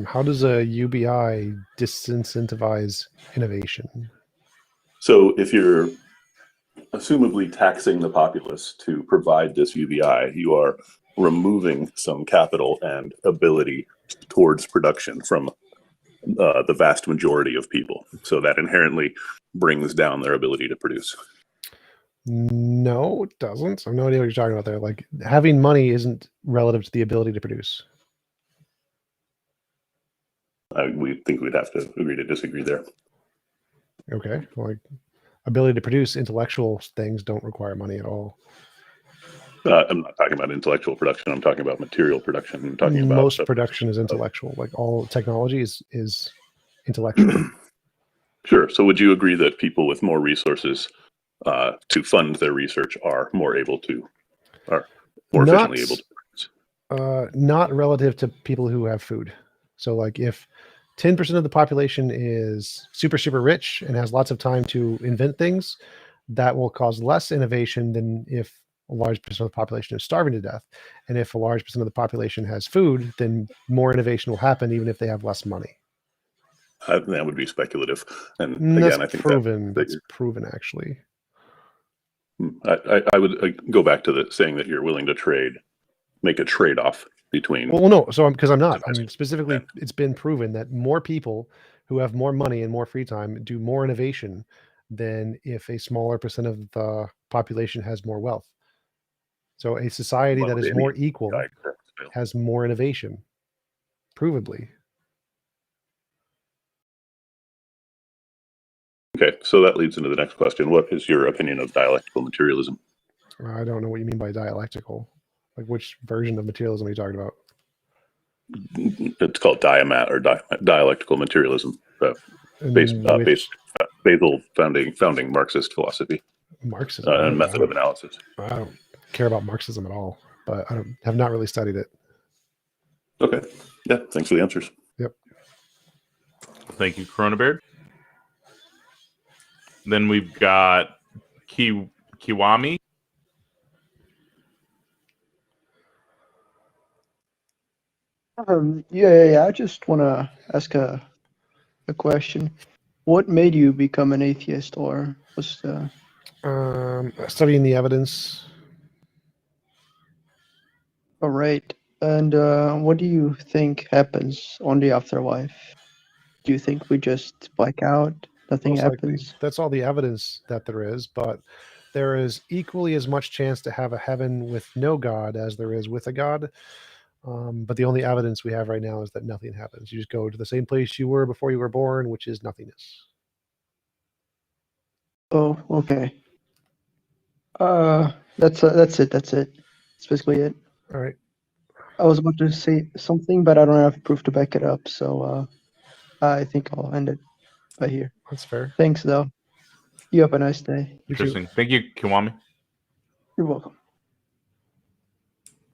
Speaker 1: How does a UBI disincentivize innovation?
Speaker 12: So if you're assumably taxing the populace to provide this UBI, you are removing some capital and ability towards production from the vast majority of people. So that inherently brings down their ability to produce.
Speaker 1: No, it doesn't. I have no idea what you're talking about there. Like, having money isn't relative to the ability to produce.
Speaker 12: We think we'd have to agree to disagree there.
Speaker 1: Okay. Like, ability to produce intellectual things don't require money at all.
Speaker 12: I'm not talking about intellectual production. I'm talking about material production. I'm talking about
Speaker 1: most production is intellectual. Like, all technology is intellectual.
Speaker 12: Sure. So would you agree that people with more resources to fund their research are more efficiently able to produce?
Speaker 1: Not relative to people who have food. So, like, if 10% of the population is super, super rich and has lots of time to invent things, that will cause less innovation than if a large percent of the population is starving to death. And if a large percent of the population has food, then more innovation will happen, even if they have less money.
Speaker 12: That would be speculative. And
Speaker 1: that's
Speaker 12: again, I think
Speaker 1: that's proven, actually.
Speaker 12: I would go back to saying that you're willing to make a trade-off between.
Speaker 1: Well, no. So because I'm not. I mean, specifically, it's been proven that more people who have more money and more free time do more innovation than if a smaller percent of the population has more wealth. So a society that is more equal has more innovation, provably.
Speaker 12: Okay, so that leads into the next question. What is your opinion of dialectical materialism?
Speaker 1: I don't know what you mean by dialectical. Like, which version of materialism are you talking about?
Speaker 12: It's called dialectical materialism, based Basel founding Marxist philosophy.
Speaker 1: Marxism
Speaker 12: and method of analysis.
Speaker 1: I don't care about Marxism at all, but I have not really studied it.
Speaker 12: Okay. Yeah. Thanks for the answers.
Speaker 1: Yep.
Speaker 2: Thank you, Coronabeard. Then we've got Kiwami.
Speaker 6: Yeah. I just want to ask a question. What made you become an atheist, or was the
Speaker 1: studying the evidence?
Speaker 6: All right. And what do you think happens on the afterlife? Do you think we just black out? Nothing happens?
Speaker 1: That's all the evidence that there is, but there is equally as much chance to have a heaven with no God as there is with a God. But the only evidence we have right now is that nothing happens. You just go to the same place you were before you were born, which is nothingness.
Speaker 6: Oh, okay. That's it. That's basically it.
Speaker 1: All right.
Speaker 6: I was about to say something, but I don't have proof to back it up, so I think I'll end it by here.
Speaker 1: That's fair.
Speaker 6: Thanks, though. You have a nice day.
Speaker 2: Interesting. Thank you, Kiwami.
Speaker 6: You're welcome.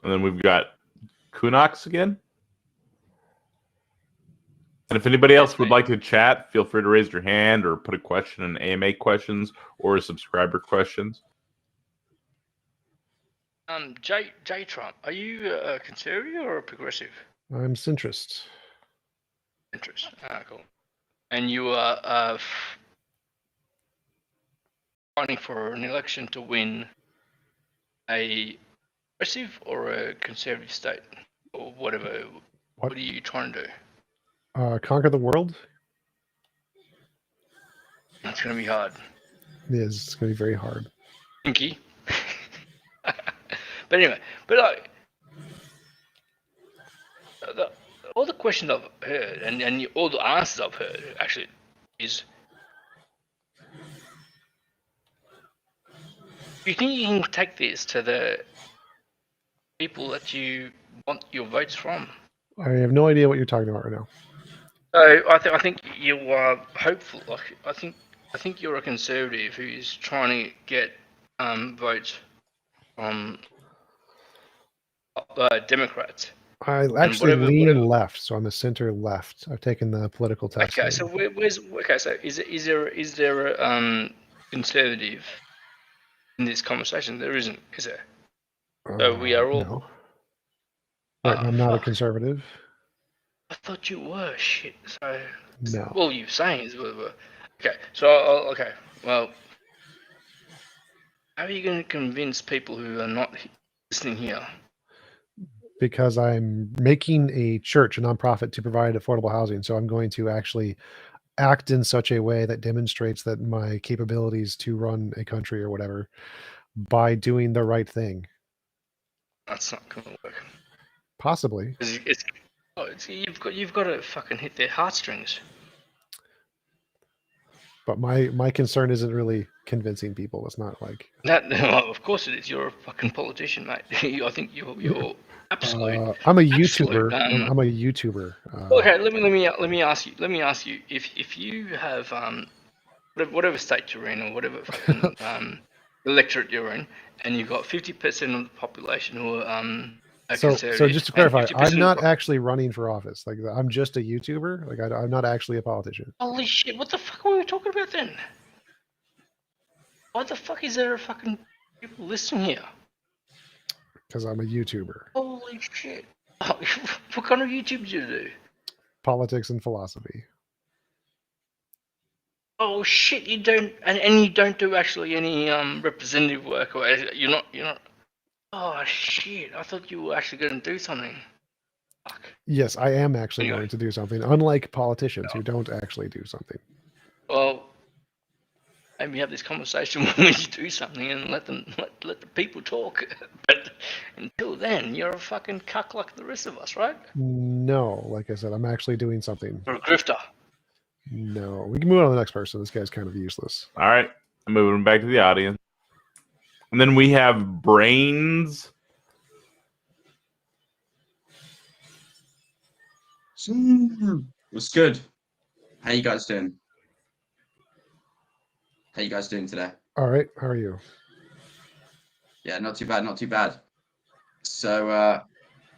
Speaker 2: And then we've got Kunox again. And if anybody else would like to chat, feel free to raise your hand or put a question in AMA questions or subscriber questions.
Speaker 11: TJump, are you a conservative or a progressive?
Speaker 1: I'm centrist.
Speaker 11: Centrist. Cool. And you are fighting for an election to win a progressive or a conservative state, or whatever. What are you trying to do?
Speaker 1: Conquer the world.
Speaker 11: That's going to be hard.
Speaker 1: It is. It's going to be very hard.
Speaker 11: Pinky. But anyway, like, all the questions I've heard and all the answers I've heard actually is, do you think you can take this to the people that you want your votes from?
Speaker 1: I have no idea what you're talking about right now.
Speaker 11: I think you are hopeful. Like, I think you're a conservative who's trying to get votes from Democrats.
Speaker 1: I actually lean left, so I'm a center left. I've taken the political test.
Speaker 11: Okay, so is there a conservative in this conversation? There isn't, is there? So we are all.
Speaker 1: No. I'm not a conservative.
Speaker 11: I thought you were. Shit. So.
Speaker 1: No.
Speaker 11: Well, you're saying is. Okay. So okay. Well, how are you going to convince people who are not listening here?
Speaker 1: because I'm making a church, a nonprofit, to provide affordable housing. So I'm going to actually act in such a way that demonstrates that my capabilities to run a country or whatever by doing the right thing.
Speaker 11: That's not going to work.
Speaker 1: Possibly.
Speaker 11: You've got to fucking hit their heartstrings.
Speaker 1: But my concern isn't really convincing people. It's not like
Speaker 11: Well, of course it is. You're a fucking politician, mate. I think you're absolute.
Speaker 1: I'm a
Speaker 11: absolute,
Speaker 1: YouTuber. I'm a YouTuber.
Speaker 11: Okay, let me ask you. Let me ask you if you have whatever state you're in or whatever fucking electorate you're in, and you've got 50% of the population who are
Speaker 1: so
Speaker 11: conservative.
Speaker 1: Just to clarify, I'm not
Speaker 11: of
Speaker 1: actually running for office. Like I'm just a YouTuber. Like I'm not actually a politician.
Speaker 11: Holy shit! What the fuck were we talking about then? Why the fuck is there a fucking people listening here?
Speaker 1: Because I'm a YouTuber.
Speaker 11: Holy shit! What kind of YouTube do you do?
Speaker 1: Politics and philosophy.
Speaker 11: Oh shit! You don't, and you don't do actually any representative work, or you're not. Oh shit! I thought you were actually going to do something. Fuck.
Speaker 1: Yes, I am actually going to do something. Unlike politicians who don't actually do something.
Speaker 11: Well, maybe have this conversation when you do something and let the people talk. But until then, you're a fucking cuck like the rest of us, right?
Speaker 1: No, like I said, I'm actually doing something.
Speaker 11: You're a grifter.
Speaker 1: No, we can move on to the next person. This guy's kind of useless.
Speaker 2: All right, I'm moving back to the audience. And then we have Brains.
Speaker 13: What's good? How you guys doing? How you guys doing today?
Speaker 1: All right, how are you?
Speaker 13: Yeah, not too bad, not too bad. So,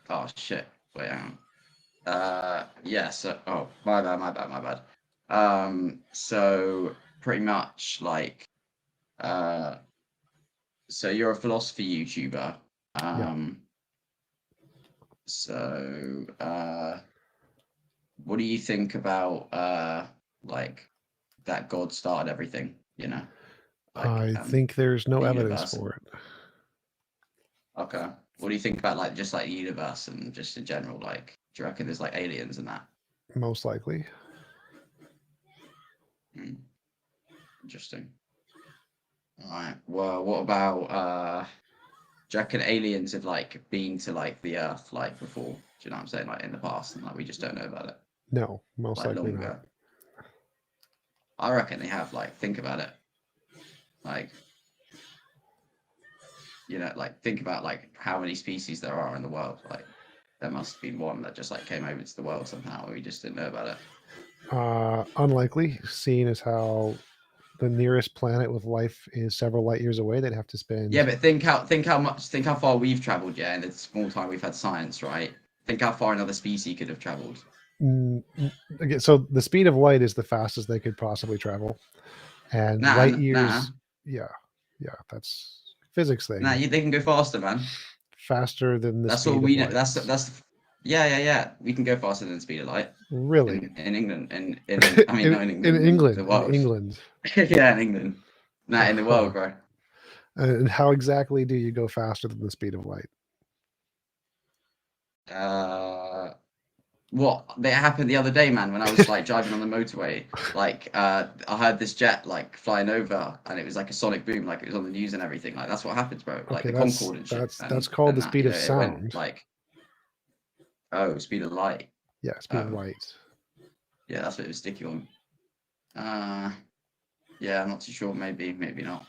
Speaker 13: oh shit, wait, hang on. Yeah, so, oh, my bad. So pretty much like, so you're a philosophy YouTuber. So, what do you think about, like, that God started everything, you know? Like,
Speaker 1: I think there's no
Speaker 13: the
Speaker 1: evidence
Speaker 13: universe.
Speaker 1: for it.
Speaker 13: Okay. What do you think about, like, just, like, the universe and just in general? Like, do you reckon there's, like, aliens and that?
Speaker 1: Most likely.
Speaker 13: Interesting. All right. Well, what about, do you reckon aliens have, like, been to, like, the Earth, like, before? Do you know what I'm saying? Like, in the past, and, like, we just don't know about it.
Speaker 1: No, most
Speaker 13: Like,
Speaker 1: likely
Speaker 13: long
Speaker 1: not.
Speaker 13: ago. I reckon they have. Like, think about it. Like, you know, like, think about, like, how many species there are in the world. Like, there must be one that just, like, came over to the world somehow, and we just didn't know about it.
Speaker 1: Unlikely, seeing as how the nearest planet with life is several light years away. They'd have to spend.
Speaker 13: Yeah, but think how far we've traveled. Yeah, in the small time we've had science, right? Think how far another species could have traveled.
Speaker 1: Okay, so the speed of light is the fastest they could possibly travel, and light years. Yeah, that's physics thing.
Speaker 13: Nah, they can go faster, man.
Speaker 1: Faster than the.
Speaker 13: That's
Speaker 1: speed
Speaker 13: all we
Speaker 1: of
Speaker 13: know.
Speaker 1: light.
Speaker 13: That's. Yeah. We can go faster than the speed of light.
Speaker 1: Really?
Speaker 13: In England, in
Speaker 1: I mean, not in England.
Speaker 13: in England,
Speaker 1: the
Speaker 13: the world.
Speaker 1: In England.
Speaker 13: Yeah, in England. Nah, in the world, bro.
Speaker 1: And how exactly do you go faster than the speed of light?
Speaker 13: What that happened the other day, man, when I was like driving on the motorway. Like, I heard this jet like flying over, and it was like a sonic boom, like it was on the news and everything. Like that's what happens, bro. Like
Speaker 1: Okay,
Speaker 13: the Concorde and shit.
Speaker 1: That's called the speed of
Speaker 13: it
Speaker 1: sound.
Speaker 13: went, like, oh, speed of light.
Speaker 1: Yeah, speed of light.
Speaker 13: Yeah, that's what it was sticky on. Yeah, I'm not too sure. Maybe not.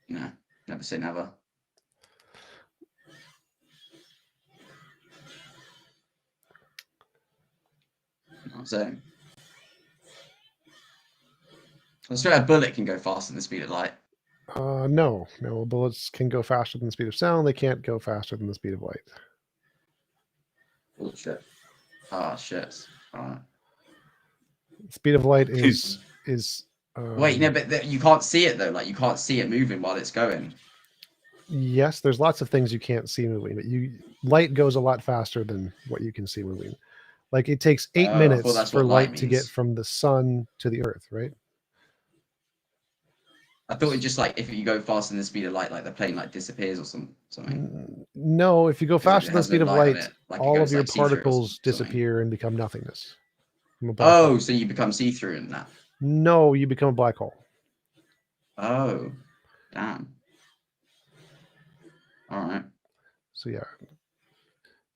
Speaker 13: No, never say never. You know what I'm saying? I swear a bullet can go faster than the speed of light.
Speaker 1: No, bullets can go faster than the speed of sound. They can't go faster than the speed of light.
Speaker 13: Bullshit. Ah, shit. Alright.
Speaker 1: Speed of light is
Speaker 13: wait, no, but you can't see it though. Like you can't see it moving while it's going.
Speaker 1: Yes, there's lots of things you can't see moving, but light goes a lot faster than what you can see moving. Like it takes 8 minutes for light to get from the sun to the earth, right?
Speaker 13: I thought it just like if you go faster than the speed of light, like the plane like disappears or something.
Speaker 1: No, if you go
Speaker 13: 'Cause it
Speaker 1: faster than the
Speaker 13: has no
Speaker 1: speed of
Speaker 13: light on
Speaker 1: light,
Speaker 13: it, like it
Speaker 1: all of
Speaker 13: goes,
Speaker 1: your
Speaker 13: like, see-through or
Speaker 1: particles
Speaker 13: something.
Speaker 1: disappear and become nothingness. From a black hole.
Speaker 13: Oh, so you become see-through in that?
Speaker 1: No, you become a black hole.
Speaker 13: Oh, damn. All right.
Speaker 1: So yeah,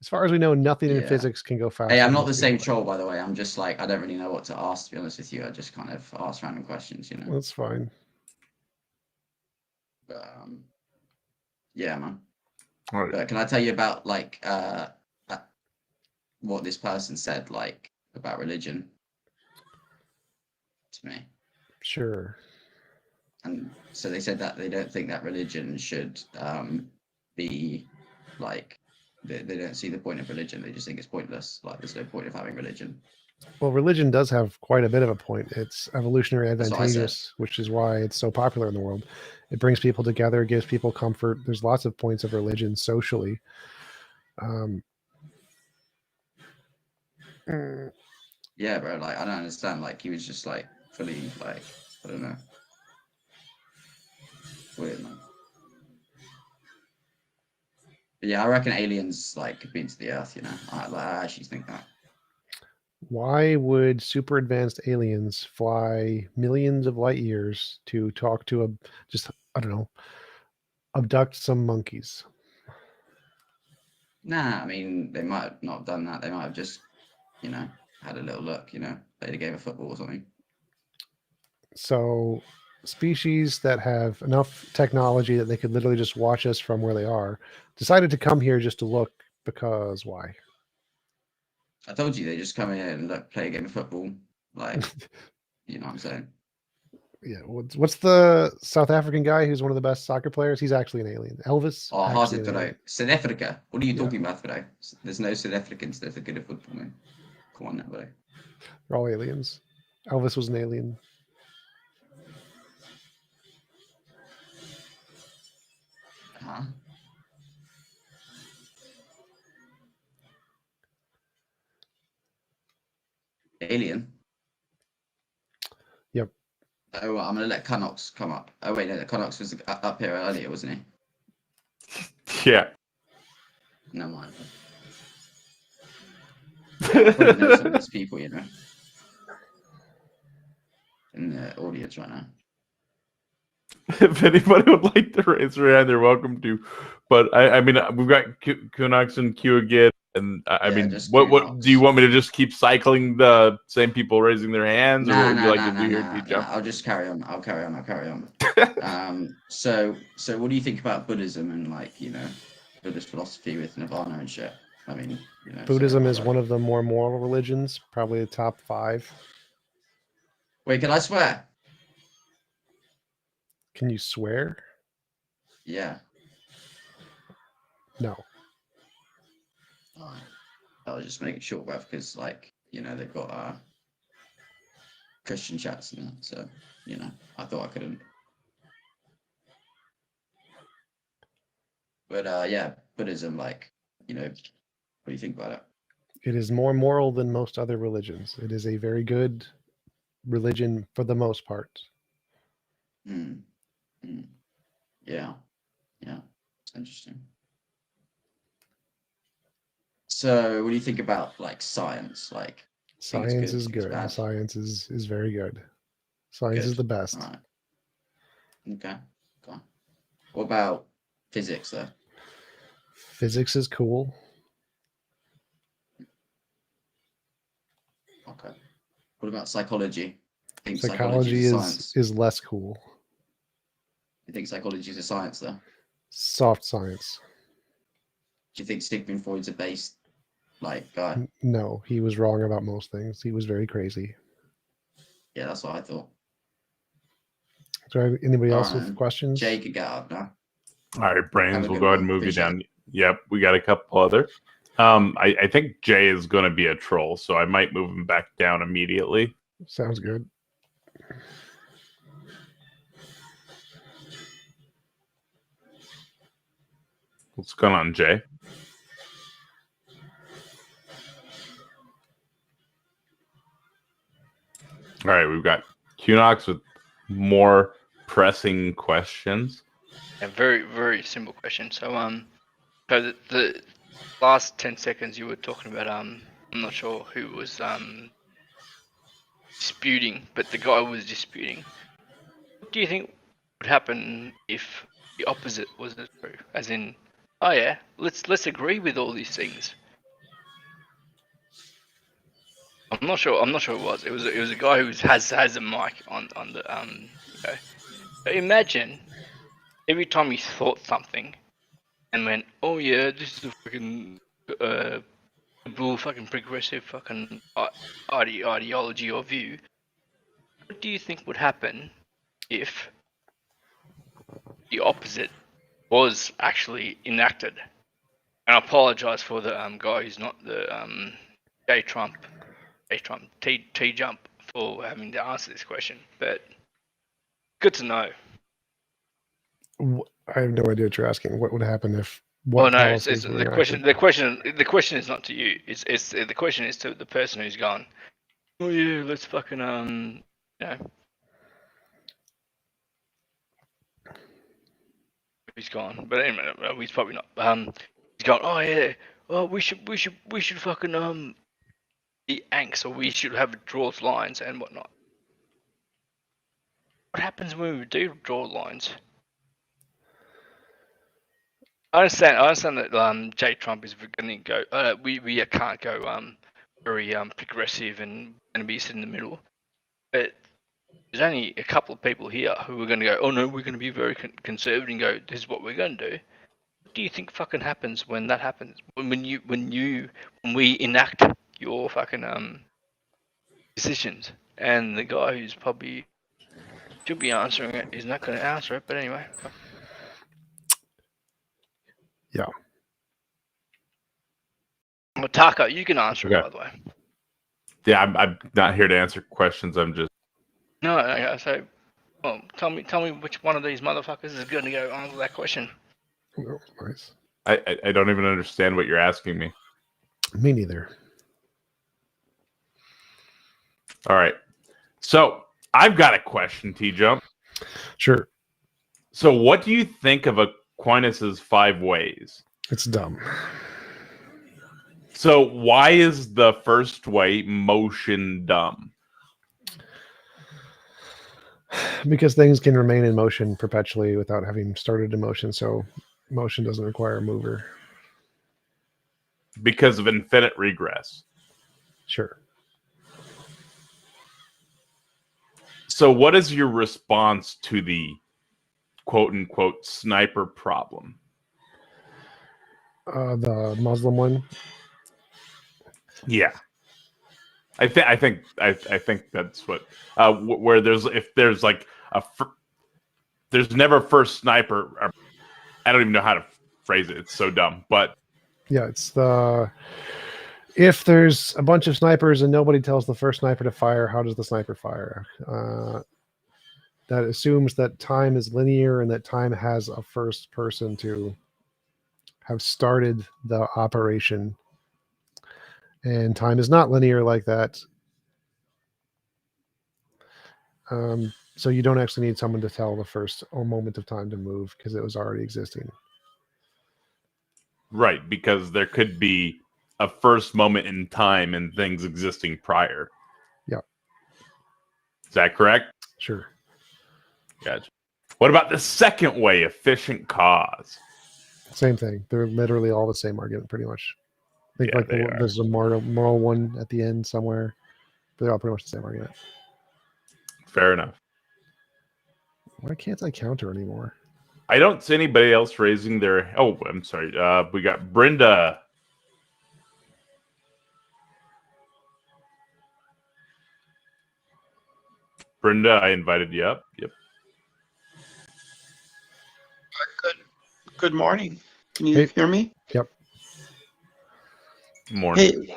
Speaker 1: as far as we know, nothing in
Speaker 13: Yeah.
Speaker 1: physics can go faster.
Speaker 13: Hey, I'm
Speaker 1: than
Speaker 13: not the
Speaker 1: speed of
Speaker 13: same
Speaker 1: light.
Speaker 13: troll, by the way. I'm just like, I don't really know what to ask, to be honest with you. I just kind of ask random questions, you know.
Speaker 1: That's fine.
Speaker 13: But, yeah, man.
Speaker 2: All right.
Speaker 13: But can I tell you about like what this person said, like about religion to me?
Speaker 1: Sure.
Speaker 13: And so they said that they don't think that religion should be like they don't see the point of religion. They just think it's pointless. Like there's no point of having religion.
Speaker 1: Well, religion does have quite a bit of a point. It's evolutionary
Speaker 13: That's what I said.
Speaker 1: advantageous, which is why it's so popular in the world. It brings people together, gives people comfort. There's lots of points of religion socially.
Speaker 13: Yeah, bro. Like I don't understand. Like he was just like fully like I don't know. Weird, man. But yeah, I reckon aliens like could be into the Earth. You know, I actually think that.
Speaker 1: Why would super advanced aliens fly millions of light years to talk to I don't know, abduct some monkeys?
Speaker 13: Nah, I mean they might have not done that. They might have just, you know, had a little look. You know, played a game of football or something.
Speaker 1: So species that have enough technology that they could literally just watch us from where they are decided to come here just to look, because why?
Speaker 13: I told you they just come in and look, play a game of football. Like, you know what I'm saying?
Speaker 1: Yeah. What's the South African guy who's one of the best soccer players? He's actually an alien. Elvis.
Speaker 13: Oh, hard
Speaker 1: actually
Speaker 13: to
Speaker 1: an
Speaker 13: know.
Speaker 1: alien.
Speaker 13: South Africa. What are you talking about today? There's no South Africans that are good at football, man. Come on now, buddy.
Speaker 1: They're all aliens. Elvis was an alien.
Speaker 13: Huh? Alien.
Speaker 1: Yep.
Speaker 13: Oh, well, I'm gonna let Connox come up. Oh wait, no, Connox was up here earlier, wasn't he?
Speaker 2: Yeah.
Speaker 13: No mind. I probably know some of these people, you know, in the audience right now.
Speaker 2: If anybody would like to raise their hand, they're welcome to. But I mean, we've got Kunox and Q again, and I mean, what do you want me to just keep cycling the same people raising their hands, or what would you like to do here, TJump?
Speaker 13: I'll just carry on. I'll carry on. So what do you think about Buddhism and like, you know, Buddhist philosophy with Nirvana and shit? I mean, you know,
Speaker 1: Buddhism is one of the more moral religions, probably the top 5.
Speaker 13: Wait, can I swear?
Speaker 1: Can you swear?
Speaker 13: Yeah.
Speaker 1: No.
Speaker 13: Alright. I was just making sure, bruv, because like, you know, they've got Christian chats and that, so you know, I thought I couldn't. But yeah, Buddhism, like, you know, what do you think about it?
Speaker 1: It is more moral than most other religions. It is a very good religion for the most part.
Speaker 13: Yeah. It's interesting. So what do you think about like science? Like
Speaker 1: science is good. Science is very good. Science is the best.
Speaker 13: All right. Okay. What about physics though?
Speaker 1: Physics is cool.
Speaker 13: Okay. What about psychology? I think
Speaker 1: psychology is less cool.
Speaker 13: You think psychology is a science though?
Speaker 1: Soft science.
Speaker 13: Do you think Sigmund Freud's a base like guy?
Speaker 1: No, he was wrong about most things. He was very crazy.
Speaker 13: Yeah, that's what I thought.
Speaker 1: Is there anybody else with questions?
Speaker 13: Jay could get up now.
Speaker 2: All right, Brains, we'll go ahead and move you down. Yep, we got a couple other. I think Jay is going to be a troll, so I might move him back down immediately.
Speaker 1: Sounds good.
Speaker 2: What's going on, Jay? All right, we've got Kunox with more pressing questions.
Speaker 11: A very, very simple question. So, so the last 10 seconds you were talking about, I'm not sure who was disputing, but the guy was disputing. What do you think would happen if the opposite was true? As in, oh yeah, let's agree with all these things. I'm not sure it was. It was a guy who has a mic on the okay. But imagine every time he thought something and went, oh yeah, this is a fucking bull fucking progressive fucking ideology or view. What do you think would happen if the opposite was actually enacted? And I apologize for the guy who's not the TJump for having to answer this question, but good to know.
Speaker 1: I have no idea what you're asking. What would happen if?
Speaker 11: Well, no, it's the question. The question is not to you. It's the question is to the person who's gone. Oh yeah, let's fucking you know. He's gone, but anyway, he's probably not. He's gone. Oh yeah. Well, we should fucking the angst, or we should have draws lines and whatnot. What happens when we do draw lines? I understand that TJump is going to go. We can't go very progressive and going to be sitting in the middle. But there's only a couple of people here who are going to go. Oh no, we're going to be very conservative and go. This is what we're going to do. What do you think fucking happens when that happens? When we enact your fucking decisions, and the guy who's probably should be answering it is not going to answer it. But anyway.
Speaker 1: Yeah.
Speaker 11: Mataka, you can answer it, by the way.
Speaker 2: Yeah, I'm not here to answer questions. I'm just.
Speaker 11: No, okay, so, well, tell me which one of these motherfuckers is going to go answer that question.
Speaker 1: Oh, nice.
Speaker 2: I don't even understand what you're asking me.
Speaker 1: Me neither.
Speaker 2: All right. So I've got a question, TJump.
Speaker 1: Sure.
Speaker 2: So what do you think of Aquinas' 5 ways?
Speaker 1: It's dumb.
Speaker 2: So why is the first way motion dumb?
Speaker 1: Because things can remain in motion perpetually without having started in motion, so motion doesn't require a mover.
Speaker 2: Because of infinite regress.
Speaker 1: Sure.
Speaker 2: So what is your response to the quote-unquote sniper problem?
Speaker 1: The Muslim one?
Speaker 2: Yeah. I think that's what where there's like there's never first sniper. Or, I don't even know how to phrase it. It's so dumb, but
Speaker 1: yeah, it's if there's a bunch of snipers and nobody tells the first sniper to fire, how does the sniper fire? That assumes that time is linear and that time has a first person to have started the operation. And time is not linear like that. So you don't actually need someone to tell the first moment of time to move because it was already existing.
Speaker 2: Right, because there could be a first moment in time and things existing prior.
Speaker 1: Yeah.
Speaker 2: Is that correct?
Speaker 1: Sure.
Speaker 2: Gotcha. What about the second way, efficient cause?
Speaker 1: Same thing. They're literally all the same argument, pretty much. I think there's a moral one at the end somewhere. But they're all pretty much the same argument.
Speaker 2: Fair enough.
Speaker 1: Why can't I counter anymore?
Speaker 2: I don't see anybody else raising their... Oh, I'm sorry. We got Brenda. Brenda, I invited you up. Yep.
Speaker 14: Good morning. Can you hear me?
Speaker 1: Yep.
Speaker 2: Morning.
Speaker 14: Hey,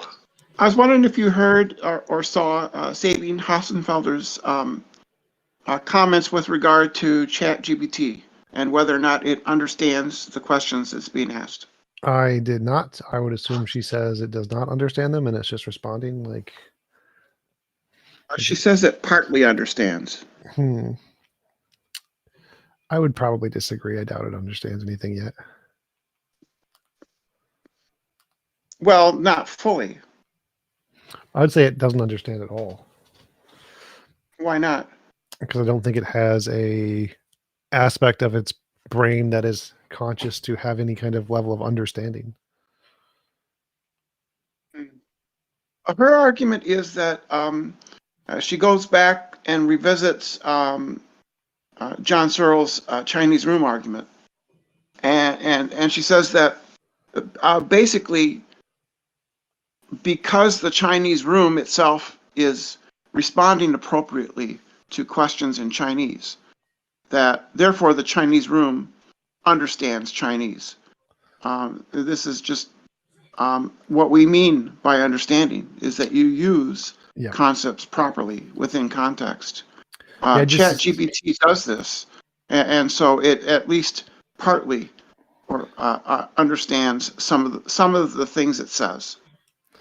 Speaker 14: I was wondering if you heard or saw Sabine Hassenfelder's comments with regard to ChatGPT and whether or not it understands the questions that's being asked.
Speaker 1: I did not. I would assume she says it does not understand them and it's just responding like...
Speaker 14: She says it partly understands.
Speaker 1: I would probably disagree. I doubt it understands anything yet.
Speaker 14: Well, not fully.
Speaker 1: I would say it doesn't understand at all.
Speaker 14: Why not?
Speaker 1: Because I don't think it has a aspect of its brain that is conscious to have any kind of level of understanding.
Speaker 14: Her argument is that she goes back and revisits John Searle's Chinese room argument, and she says that basically because the Chinese room itself is responding appropriately to questions in Chinese, that therefore the Chinese room understands Chinese. This is just what we mean by understanding is that you use concepts properly within context. ChatGPT does this, and so it at least partly or understands some of the things it says,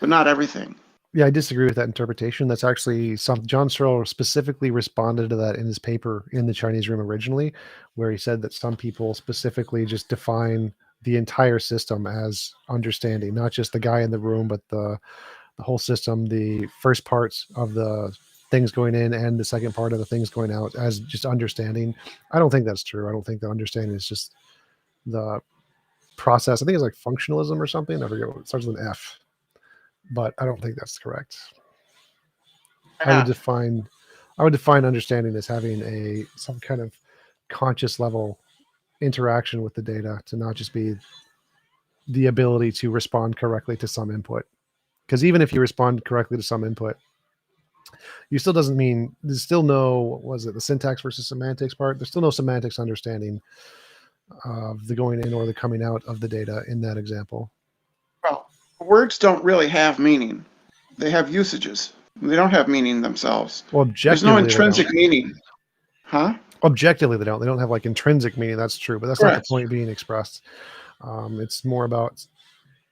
Speaker 14: but not everything.
Speaker 1: Yeah, I disagree with that interpretation. That's actually something John Searle specifically responded to that in his paper in the Chinese room originally, where he said that some people specifically just define the entire system as understanding, not just the guy in the room, but the whole system, the first parts of the things going in and the second part of the things going out as just understanding. I don't think that's true. I don't think the understanding is just the process. I think it's like functionalism or something. I forget what it starts with an F, but I don't think that's correct. I would define understanding as having some kind of conscious level interaction with the data, to not just be the ability to respond correctly to some input. Because even if you respond correctly to some input, you still doesn't mean there's still no, what was it, the syntax versus semantics part? There's still no semantics understanding of the going in or the coming out of the data in that example.
Speaker 14: Well, words don't really have meaning. They have usages. They don't have meaning themselves.
Speaker 1: Well,
Speaker 14: there's no intrinsic meaning. Huh?
Speaker 1: Objectively, they don't have like intrinsic meaning. That's true, but that's not the point being expressed. It's more about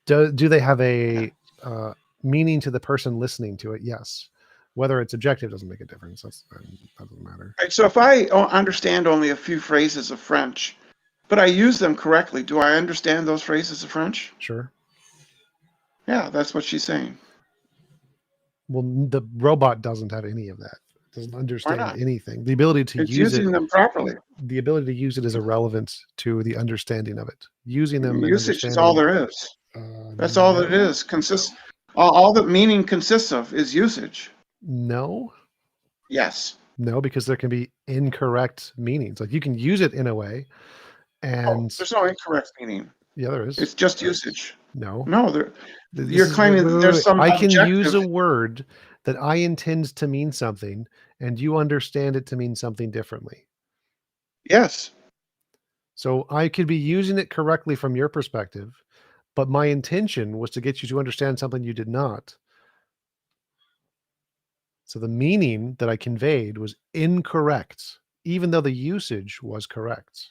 Speaker 1: do they have a meaning to the person listening to it? Yes. Whether it's objective doesn't make a difference. That doesn't matter.
Speaker 14: Right, so if I understand only a few phrases of French, but I use them correctly, do I understand those phrases of French?
Speaker 1: Sure.
Speaker 14: Yeah, that's what she's saying.
Speaker 1: Well, the robot doesn't have any of that. It doesn't understand anything. The ability to
Speaker 14: it's
Speaker 1: use
Speaker 14: using them properly.
Speaker 1: The ability to use it is irrelevant to the understanding of it. Using them.
Speaker 14: Usage is all there is. That's all that it is. All that meaning consists of is usage.
Speaker 1: No.
Speaker 14: Yes.
Speaker 1: No, because there can be incorrect meanings. Like you can use it in a way, and
Speaker 14: there's no incorrect meaning.
Speaker 1: Yeah, there is.
Speaker 14: It's just usage.
Speaker 1: No.
Speaker 14: You're claiming that there's some.
Speaker 1: I can use a word that I intend to mean something, and you understand it to mean something differently.
Speaker 14: Yes.
Speaker 1: So I could be using it correctly from your perspective, but my intention was to get you to understand something you did not. So the meaning that I conveyed was incorrect, even though the usage was correct.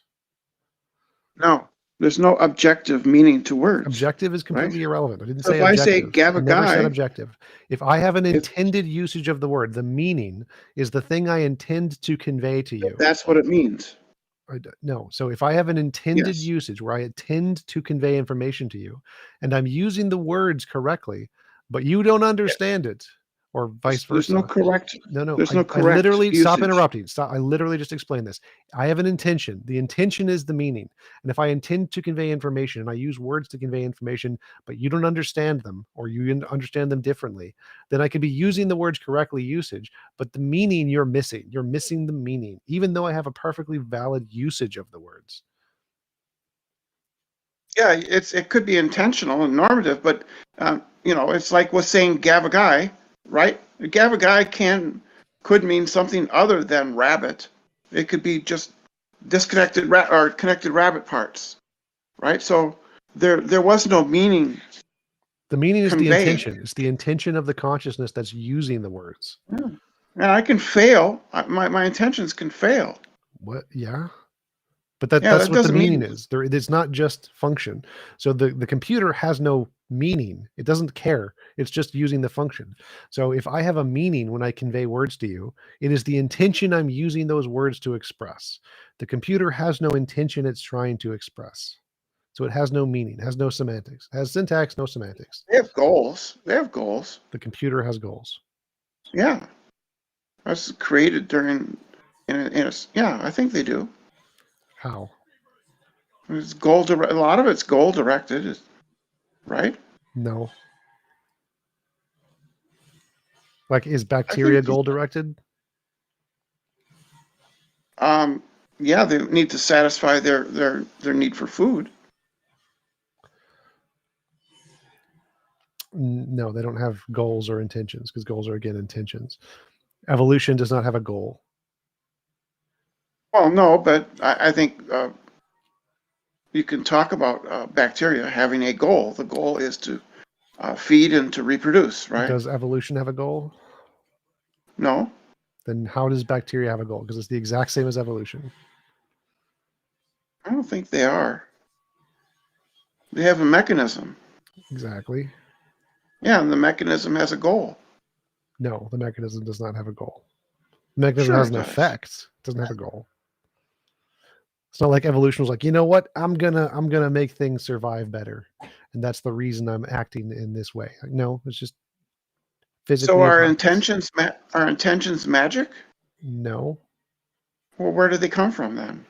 Speaker 14: No, there's no objective meaning to words.
Speaker 1: Objective is completely irrelevant. I didn't
Speaker 14: So
Speaker 1: say
Speaker 14: if
Speaker 1: objective.
Speaker 14: I say
Speaker 1: I never said
Speaker 14: gavagai,
Speaker 1: objective. If I have an intended usage of the word, the meaning is the thing I intend to convey to you.
Speaker 14: That's what it means.
Speaker 1: No. So if I have an intended usage where I intend to convey information to you, and I'm using the words correctly, but you don't understand it, or vice versa.
Speaker 14: There's no correct.
Speaker 1: No.
Speaker 14: There's no correct.
Speaker 1: I literally stop
Speaker 14: usage.
Speaker 1: interrupting. Stop. I literally just explained this. I have an intention. The intention is the meaning. And if I intend to convey information and I use words to convey information, but you don't understand them, or you understand them differently, then I could be using the words correctly usage, but the meaning you're missing. You're missing the meaning, even though I have a perfectly valid usage of the words.
Speaker 14: Yeah, it could be intentional and normative, but it's like with saying gavagai, right? Gavagai could mean something other than rabbit. It could be just disconnected or connected rabbit parts, right? So there was no meaning.
Speaker 1: The meaning is
Speaker 14: conveyed.
Speaker 1: the intention. It's the intention of the consciousness that's using the words.
Speaker 14: Yeah. And I can fail. My intentions can fail.
Speaker 1: What? Yeah. But that's what the meaning is. It's not just function. So the computer has no meaning. It doesn't care. It's just using the function. So if I have a meaning when I convey words to you, it is the intention I'm using those words to express. The computer has no intention it's trying to express. So it has no meaning, has no semantics, has syntax, no semantics.
Speaker 14: They have goals. They have goals.
Speaker 1: The computer has goals.
Speaker 14: Yeah. That's created during, yeah, I think they do.
Speaker 1: How?
Speaker 14: It's a lot of it's goal directed, right?
Speaker 1: No. Like, is bacteria goal directed?
Speaker 14: Yeah, they need to satisfy their need for food.
Speaker 1: No, they don't have goals or intentions, because goals are, again, intentions. Evolution does not have a goal.
Speaker 14: Well, no, but I think you can talk about bacteria having a goal. The goal is to feed and to reproduce, right?
Speaker 1: Does evolution have a goal?
Speaker 14: No.
Speaker 1: Then how does bacteria have a goal? Because it's the exact same as evolution.
Speaker 14: I don't think they are. They have a mechanism.
Speaker 1: Exactly.
Speaker 14: Yeah, and the mechanism has a goal.
Speaker 1: No, the mechanism does not have a goal. The mechanism has an effect. It doesn't have a goal. It's not like evolution was like, you know what? I'm gonna make things survive better, and that's the reason I'm acting in this way. No, it's just physically.
Speaker 14: So our intentions magic?
Speaker 1: No.
Speaker 14: Well, where do they come from then?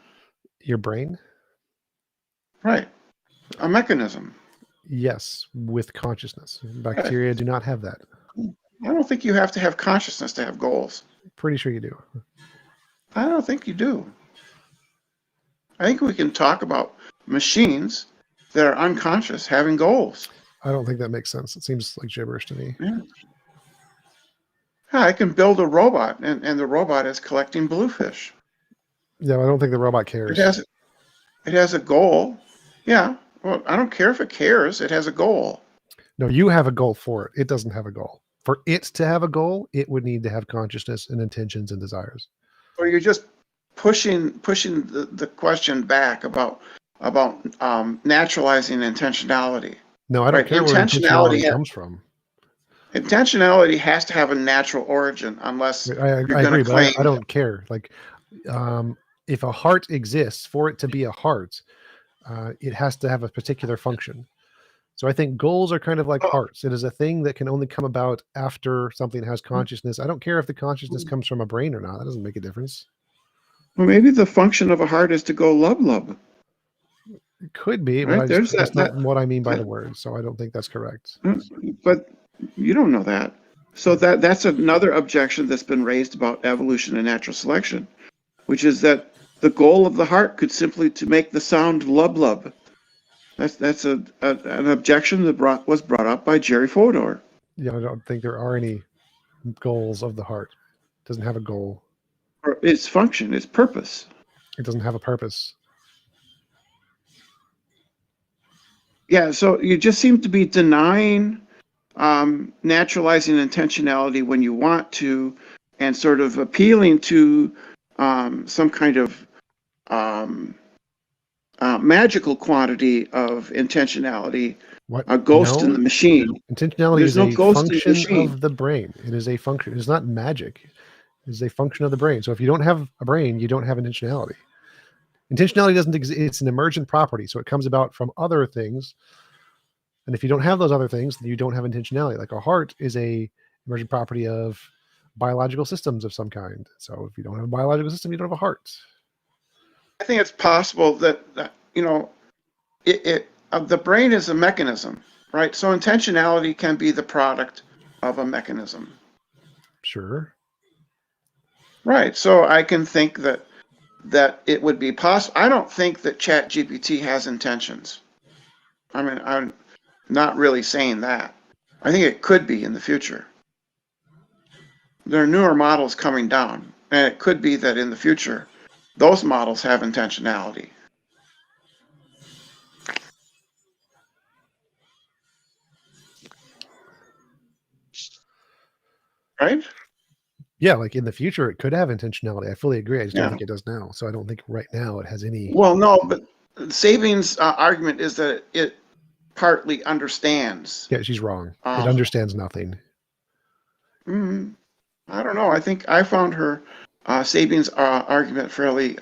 Speaker 1: Your brain?
Speaker 14: Right. A mechanism.
Speaker 1: Yes, with consciousness. Bacteria do not have that.
Speaker 14: I don't think you have to have consciousness to have goals.
Speaker 1: Pretty sure you do.
Speaker 14: I don't think you do. I think we can talk about machines that are unconscious having goals.
Speaker 1: I don't think that makes sense. It seems like gibberish to me.
Speaker 14: Yeah. I can build a robot, and the robot is collecting bluefish.
Speaker 1: Yeah, I don't think the robot cares.
Speaker 14: It has a goal. Yeah. Well, I don't care if it cares. It has a goal.
Speaker 1: No, you have a goal for it. It doesn't have a goal. For it to have a goal, it would need to have consciousness and intentions and desires.
Speaker 14: Or you're just pushing the question back about naturalizing intentionality.
Speaker 1: No, I don't care where intentionality comes from.
Speaker 14: Intentionality has to have a natural origin, unless
Speaker 1: I agree, but I don't care. Like, if a heart exists, for it to be a heart, it has to have a particular function. So I think goals are kind of like hearts. It is a thing that can only come about after something has consciousness. I don't care if the consciousness comes from a brain or not. That doesn't make a difference.
Speaker 14: Well, maybe the function of a heart is to go lub.
Speaker 1: It could be,
Speaker 14: right?
Speaker 1: But that's not what I mean by the word, so I don't think that's correct.
Speaker 14: But you don't know that. So that's another objection that's been raised about evolution and natural selection, which is that the goal of the heart could simply to make the sound lub. That's an objection that was brought up by Jerry Fodor.
Speaker 1: Yeah, I don't think there are any goals of the heart. It doesn't have a goal.
Speaker 14: Or its function, its purpose.
Speaker 1: It doesn't have a purpose.
Speaker 14: Yeah, so you just seem to be denying naturalizing intentionality when you want to, and sort of appealing to some kind of magical quantity of intentionality.
Speaker 1: What?
Speaker 14: A ghost in the machine.
Speaker 1: Intentionality is a function of the brain. It is a function. It is not magic. It is a function of the brain. So if you don't have a brain, you don't have intentionality. Intentionality doesn't exist. It's an emergent property. So it comes about from other things. And if you don't have those other things, then you don't have intentionality. Like a heart is a emergent property of biological systems of some kind. So if you don't have a biological system, you don't have a heart.
Speaker 14: I think it's possible that the brain is a mechanism, right? So intentionality can be the product of a mechanism. Sure. Right. So I can think that it would be possible. I don't think that ChatGPT has intentions. I mean, I'm not really saying that. I think it could be in the future. There are newer models coming down, and it could be that in the future, those models have intentionality. Right?
Speaker 1: Yeah, like in the future, it could have intentionality. I fully agree. I just don't think it does now. So I don't think right now it has any.
Speaker 14: Well, no, but Sabine's argument is that it partly understands.
Speaker 1: Yeah, she's wrong. It understands nothing.
Speaker 14: I don't know. I think I found her Sabine's argument fairly.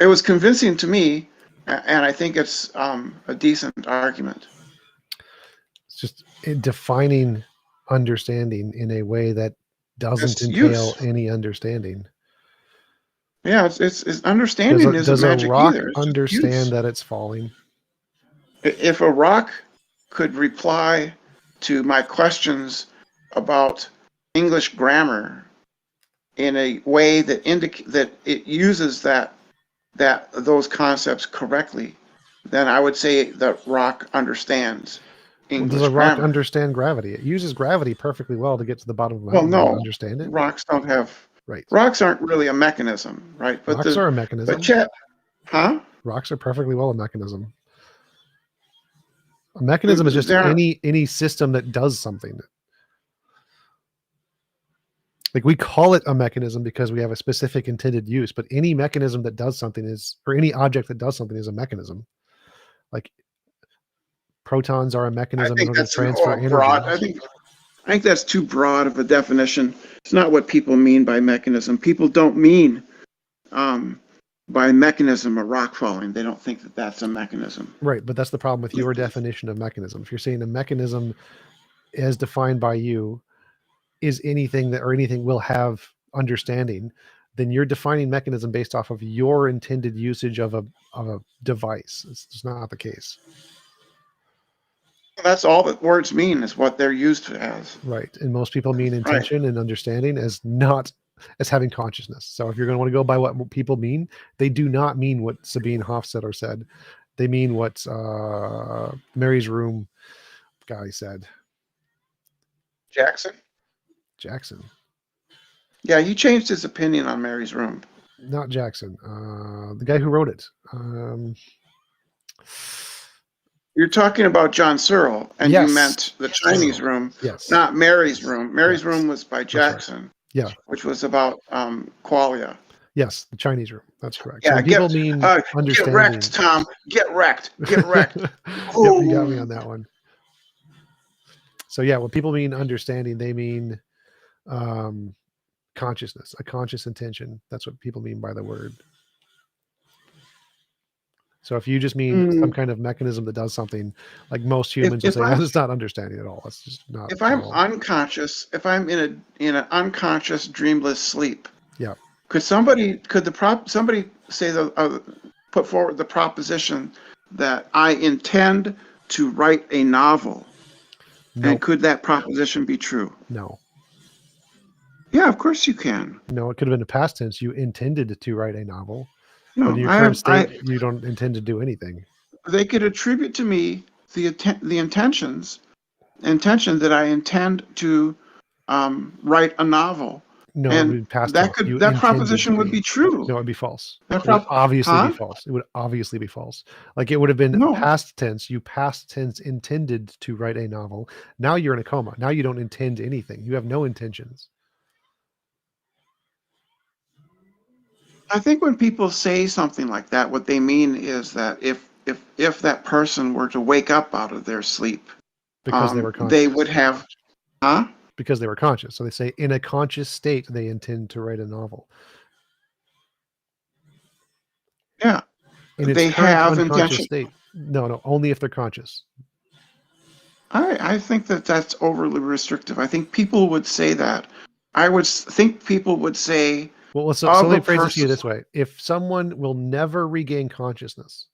Speaker 14: It was convincing to me, and I think it's a decent argument.
Speaker 1: It's just defining understanding in a way that doesn't entail any understanding.
Speaker 14: Yeah, it's understanding isn't magic
Speaker 1: a rock
Speaker 14: either.
Speaker 1: understand that it's falling?
Speaker 14: If a rock could reply to my questions about English grammar in a way that that it uses those concepts correctly, then I would say that rock understands English
Speaker 1: does a rock
Speaker 14: grammar.
Speaker 1: understand gravity? It uses gravity perfectly well to get to the bottom of the
Speaker 14: Well,
Speaker 1: mountain.
Speaker 14: no,
Speaker 1: Understand it?
Speaker 14: Rocks don't have.
Speaker 1: Right.
Speaker 14: Rocks aren't really a mechanism, right? But
Speaker 1: rocks are a mechanism.
Speaker 14: Huh?
Speaker 1: Rocks are perfectly well a mechanism. A mechanism is just any system that does something. Like we call it a mechanism because we have a specific intended use, but any mechanism that does something is, or any object that does something is a mechanism. Like protons are a mechanism in order to transfer energy.
Speaker 14: I think that's too broad of a definition. It's not what people mean by mechanism. People don't mean by mechanism a rock falling. They don't think that that's a mechanism.
Speaker 1: Right, but that's the problem with your definition of mechanism. If you're saying a mechanism as defined by you is anything that, or anything will have understanding, then you're defining mechanism based off of your intended usage of a device. It's just not the case.
Speaker 14: That's all that words mean, is what they're used as.
Speaker 1: Right, and most people mean intention and understanding as not as having consciousness. So if you're going to want to go by what people mean, they do not mean what Sabine Hofstadter said. They mean what Mary's Room guy said. Jackson.
Speaker 14: Yeah, he changed his opinion on Mary's Room.
Speaker 1: Not Jackson. The guy who wrote it.
Speaker 14: You're talking about John Searle, and you meant the Chinese Room, not Mary's Room. Mary's Room was by Jackson, which was about qualia.
Speaker 1: Yes, the Chinese Room. That's correct.
Speaker 14: Yeah,
Speaker 1: so people mean understanding.
Speaker 14: Get wrecked, Tom. Get wrecked. Get wrecked.
Speaker 1: Yep, you got me on that one. So yeah, when people mean understanding, they mean consciousness, a conscious intention. That's what people mean by the word. So if you just mean some kind of mechanism that does something, like most humans will say, that's not understanding at all. It's just not.
Speaker 14: If I'm unconscious, if I'm in an unconscious, dreamless sleep, could somebody say put forward the proposition that I intend to write a novel? Nope. And could that proposition be true?
Speaker 1: No.
Speaker 14: Yeah, of course you can.
Speaker 1: No, it could have been a past tense. You intended to write a novel.
Speaker 14: No,
Speaker 1: but in your current state, you don't intend to do anything.
Speaker 14: They could attribute to me the intention that I intend to write a novel.
Speaker 1: No, it would be past tense.
Speaker 14: That proposition would be true.
Speaker 1: No, it would be false. It would obviously be false. It would obviously be false. Like it would have been past tense. You past tense intended to write a novel. Now you're in a coma. Now you don't intend anything. You have no intentions.
Speaker 14: I think when people say something like that, what they mean is that if that person were to wake up out of their sleep,
Speaker 1: because they were conscious,
Speaker 14: they would have,
Speaker 1: because they were conscious. So they say in a conscious state, they intend to write a novel.
Speaker 14: Yeah.
Speaker 1: In
Speaker 14: they have intention.
Speaker 1: State. No, only if they're conscious.
Speaker 14: I think that's overly restrictive. I think people would say that. I would think people would say.
Speaker 1: Well, so let me phrase it to you this way. If someone will never regain consciousness,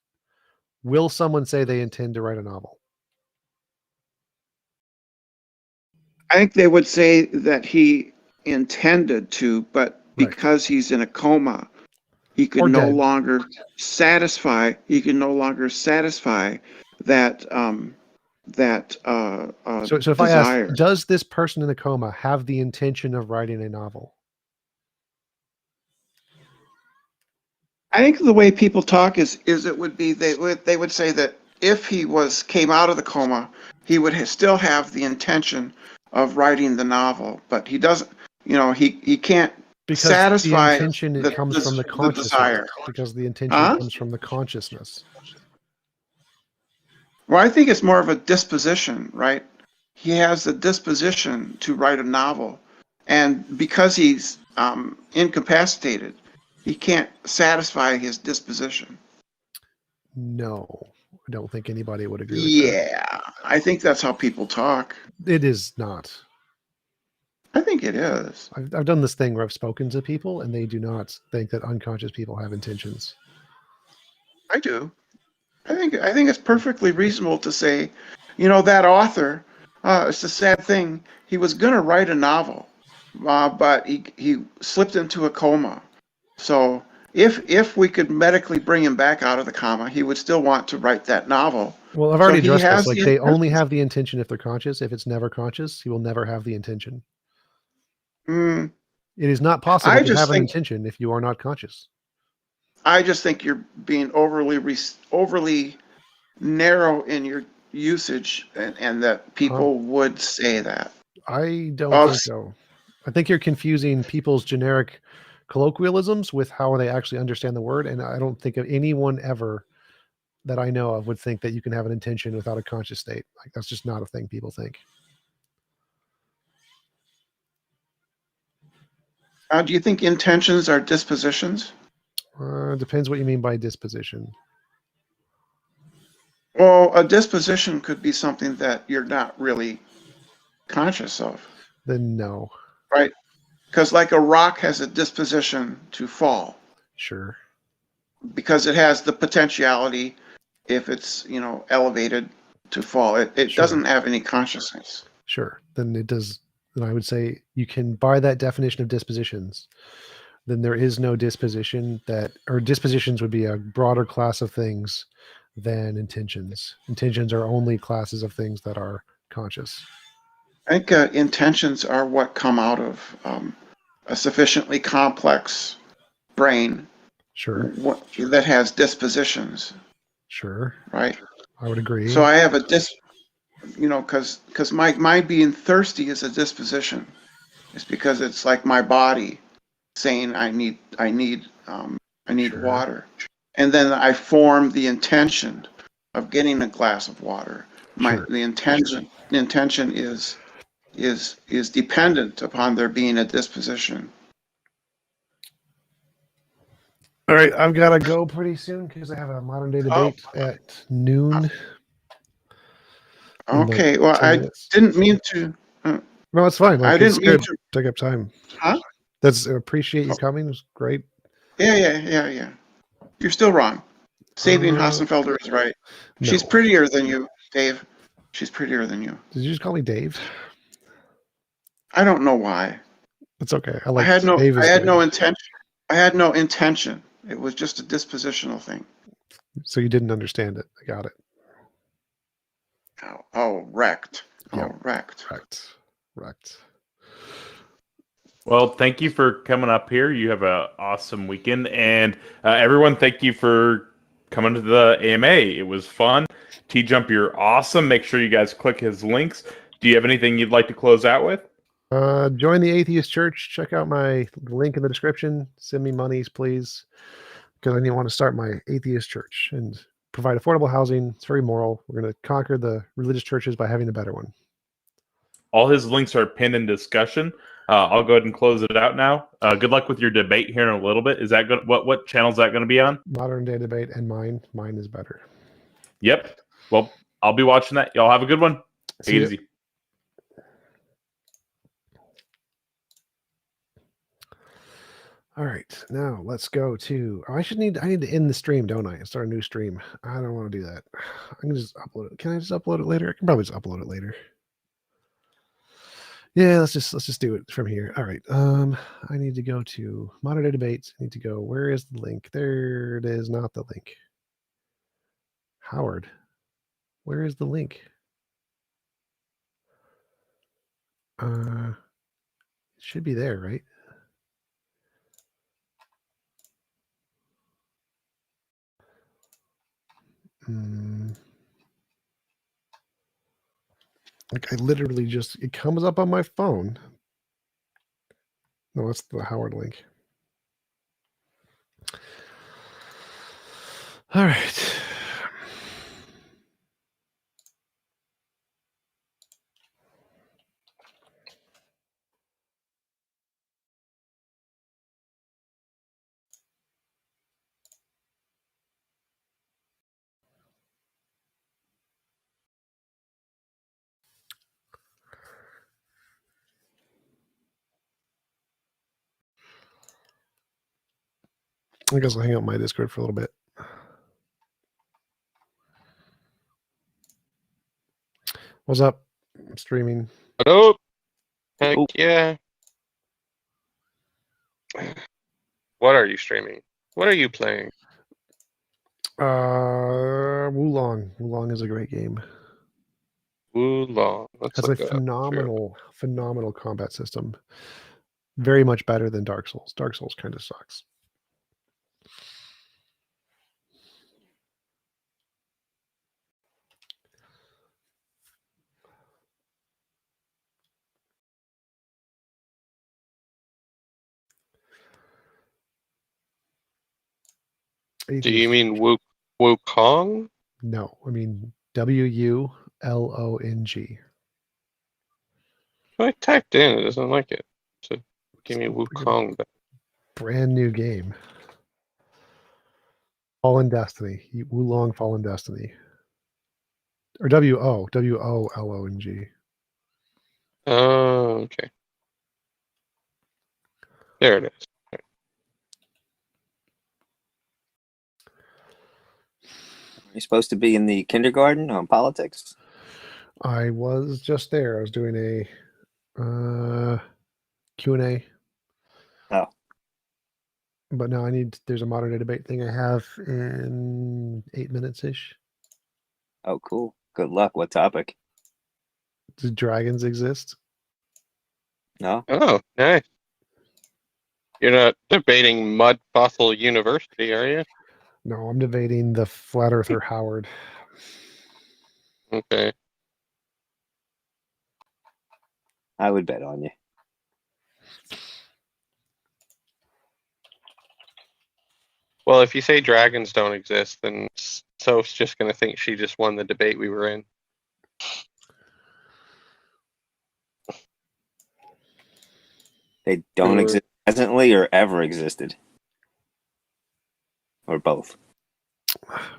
Speaker 1: will someone say they intend to write a novel?
Speaker 14: I think they would say that he intended to, but because he's in a coma, he could no longer satisfy. He can no longer satisfy that
Speaker 1: So if I ask, does this person in a coma have the intention of writing a novel?
Speaker 14: I think the way people talk is it would be they would say that if he came out of the coma, he would still have the intention of writing the novel, but he doesn't. He can't
Speaker 1: because
Speaker 14: satisfy
Speaker 1: the intention it comes from the consciousness.
Speaker 14: desire.
Speaker 1: Because the intention comes from the consciousness.
Speaker 14: Well, I think it's more of a disposition, right? He has the disposition to write a novel, and because he's incapacitated, he can't satisfy his disposition.
Speaker 1: No, I don't think anybody would agree with that.
Speaker 14: Yeah, I think that's how people talk.
Speaker 1: It is not.
Speaker 14: I think it is.
Speaker 1: I've done this thing where I've spoken to people, and they do not think that unconscious people have intentions.
Speaker 14: I do. I think it's perfectly reasonable to say, that author. It's a sad thing. He was going to write a novel, but he slipped into a coma. So if we could medically bring him back out of the coma, he would still want to write that novel.
Speaker 1: Well, I've already addressed this. Like, they only have the intention if they're conscious. If it's never conscious, he will never have the intention. It is not possible to have an intention if you are not conscious.
Speaker 14: I just think you're being overly narrow in your usage, and that people would say that.
Speaker 1: I don't think so. I think you're confusing people's generic colloquialisms with how they actually understand the word, and I don't think of anyone ever that I know of would think that you can have an intention without a conscious state. Like, that's just not a thing people think.
Speaker 14: Do you think intentions are dispositions?
Speaker 1: Depends what you mean by disposition.
Speaker 14: Well, a disposition could be something that you're not really conscious of.
Speaker 1: Then no.
Speaker 14: Right? Because like a rock has a disposition to fall.
Speaker 1: Sure.
Speaker 14: Because it has the potentiality, if it's, elevated, to fall. It
Speaker 1: Sure.
Speaker 14: doesn't have any consciousness.
Speaker 1: Sure. Then it does. Then I would say you can, by that definition of dispositions, then there is no disposition or dispositions would be a broader class of things than intentions. Intentions are only classes of things that are conscious.
Speaker 14: I think intentions are what come out of a sufficiently complex brain.
Speaker 1: Sure.
Speaker 14: That has dispositions.
Speaker 1: Sure.
Speaker 14: Right.
Speaker 1: I would agree.
Speaker 14: So I have a because my being thirsty is a disposition. It's because it's like my body saying I need water, and then I form the intention of getting a glass of water. The intention is dependent upon there being a disposition.
Speaker 1: All right, I've got to go pretty soon because I have a modern day debate at noon.
Speaker 14: Okay, well, I didn't mean to.
Speaker 1: No, it's fine.
Speaker 14: I didn't mean to
Speaker 1: take up time.
Speaker 14: Huh?
Speaker 1: Appreciate you coming. It was great.
Speaker 14: Yeah. You're still wrong. Sabine Hassenfelder is right. No. She's prettier than you, Dave. She's prettier than you.
Speaker 1: Did you just call me Dave?
Speaker 14: I don't know why.
Speaker 1: It's okay.
Speaker 14: I had no intention. I had no intention. It was just a dispositional thing.
Speaker 1: So you didn't understand it. I got it.
Speaker 14: Wrecked.
Speaker 1: Wrecked.
Speaker 2: Well, thank you for coming up here. You have an awesome weekend. And everyone, thank you for coming to the AMA. It was fun. TJump, you're awesome. Make sure you guys click his links. Do you have anything you'd like to close out with?
Speaker 1: Join the Atheist Church. Check out my link in the description. Send me monies, please, because I want to start my Atheist Church and provide affordable housing. It's very moral. We're going to conquer the religious churches by having a better one.
Speaker 2: All his links are pinned in discussion. I'll go ahead and close it out now. Good luck with your debate here in a little bit. Is that good? What channel is that going to be on?
Speaker 1: Modern Day Debate and mine. Mine is better.
Speaker 2: Yep. Well, I'll be watching that. Y'all have a good one. Take it easy.
Speaker 1: All right, now let's go to. I need to end the stream, don't I? And start a new stream. I don't want to do that. I can just upload it. Can I just upload it later? I can probably just upload it later. Yeah, let's just do it from here. All right. I need to go to Modern Day Debates. I need to go. Where is the link? There it is. Not the link. Howard, where is the link? It should be there, right? Like I literally just, it comes up on my phone. No, that's the Howard link. All right. I guess I'll hang out my Discord for a little bit. What's up? I'm streaming.
Speaker 15: Hello. Heck yeah. What are you streaming? What are you playing?
Speaker 1: Wulong. Wulong is a great game.
Speaker 15: Wulong. Let's
Speaker 1: Has
Speaker 15: look
Speaker 1: a
Speaker 15: it up.
Speaker 1: phenomenal combat system. Very much better than Dark Souls. Dark Souls kind of sucks.
Speaker 15: Do you mean Wukong?
Speaker 1: No, I mean WULONG.
Speaker 15: I typed in, it doesn't like it. So give me Wukong back.
Speaker 1: Brand new game. Fallen Destiny. Wulong Fallen Destiny. Or WOLONG.
Speaker 15: Oh, okay. There it is.
Speaker 16: You're supposed to be in the kindergarten on politics?
Speaker 1: I was just there. I was doing a Q&A.
Speaker 16: Oh.
Speaker 1: But now there's a modern day debate thing I have in 8 minutes-ish.
Speaker 16: Oh, cool. Good luck. What topic?
Speaker 1: Do dragons exist?
Speaker 16: No.
Speaker 15: Oh, nice. You're not debating Mud Fossil University, are you?
Speaker 1: No, I'm debating the flat earther Howard.
Speaker 15: Okay.
Speaker 16: I would bet on you.
Speaker 15: Well, if you say dragons don't exist, then Soph's just going to think she just won the debate we were in.
Speaker 16: They don't exist presently or ever existed? Or both?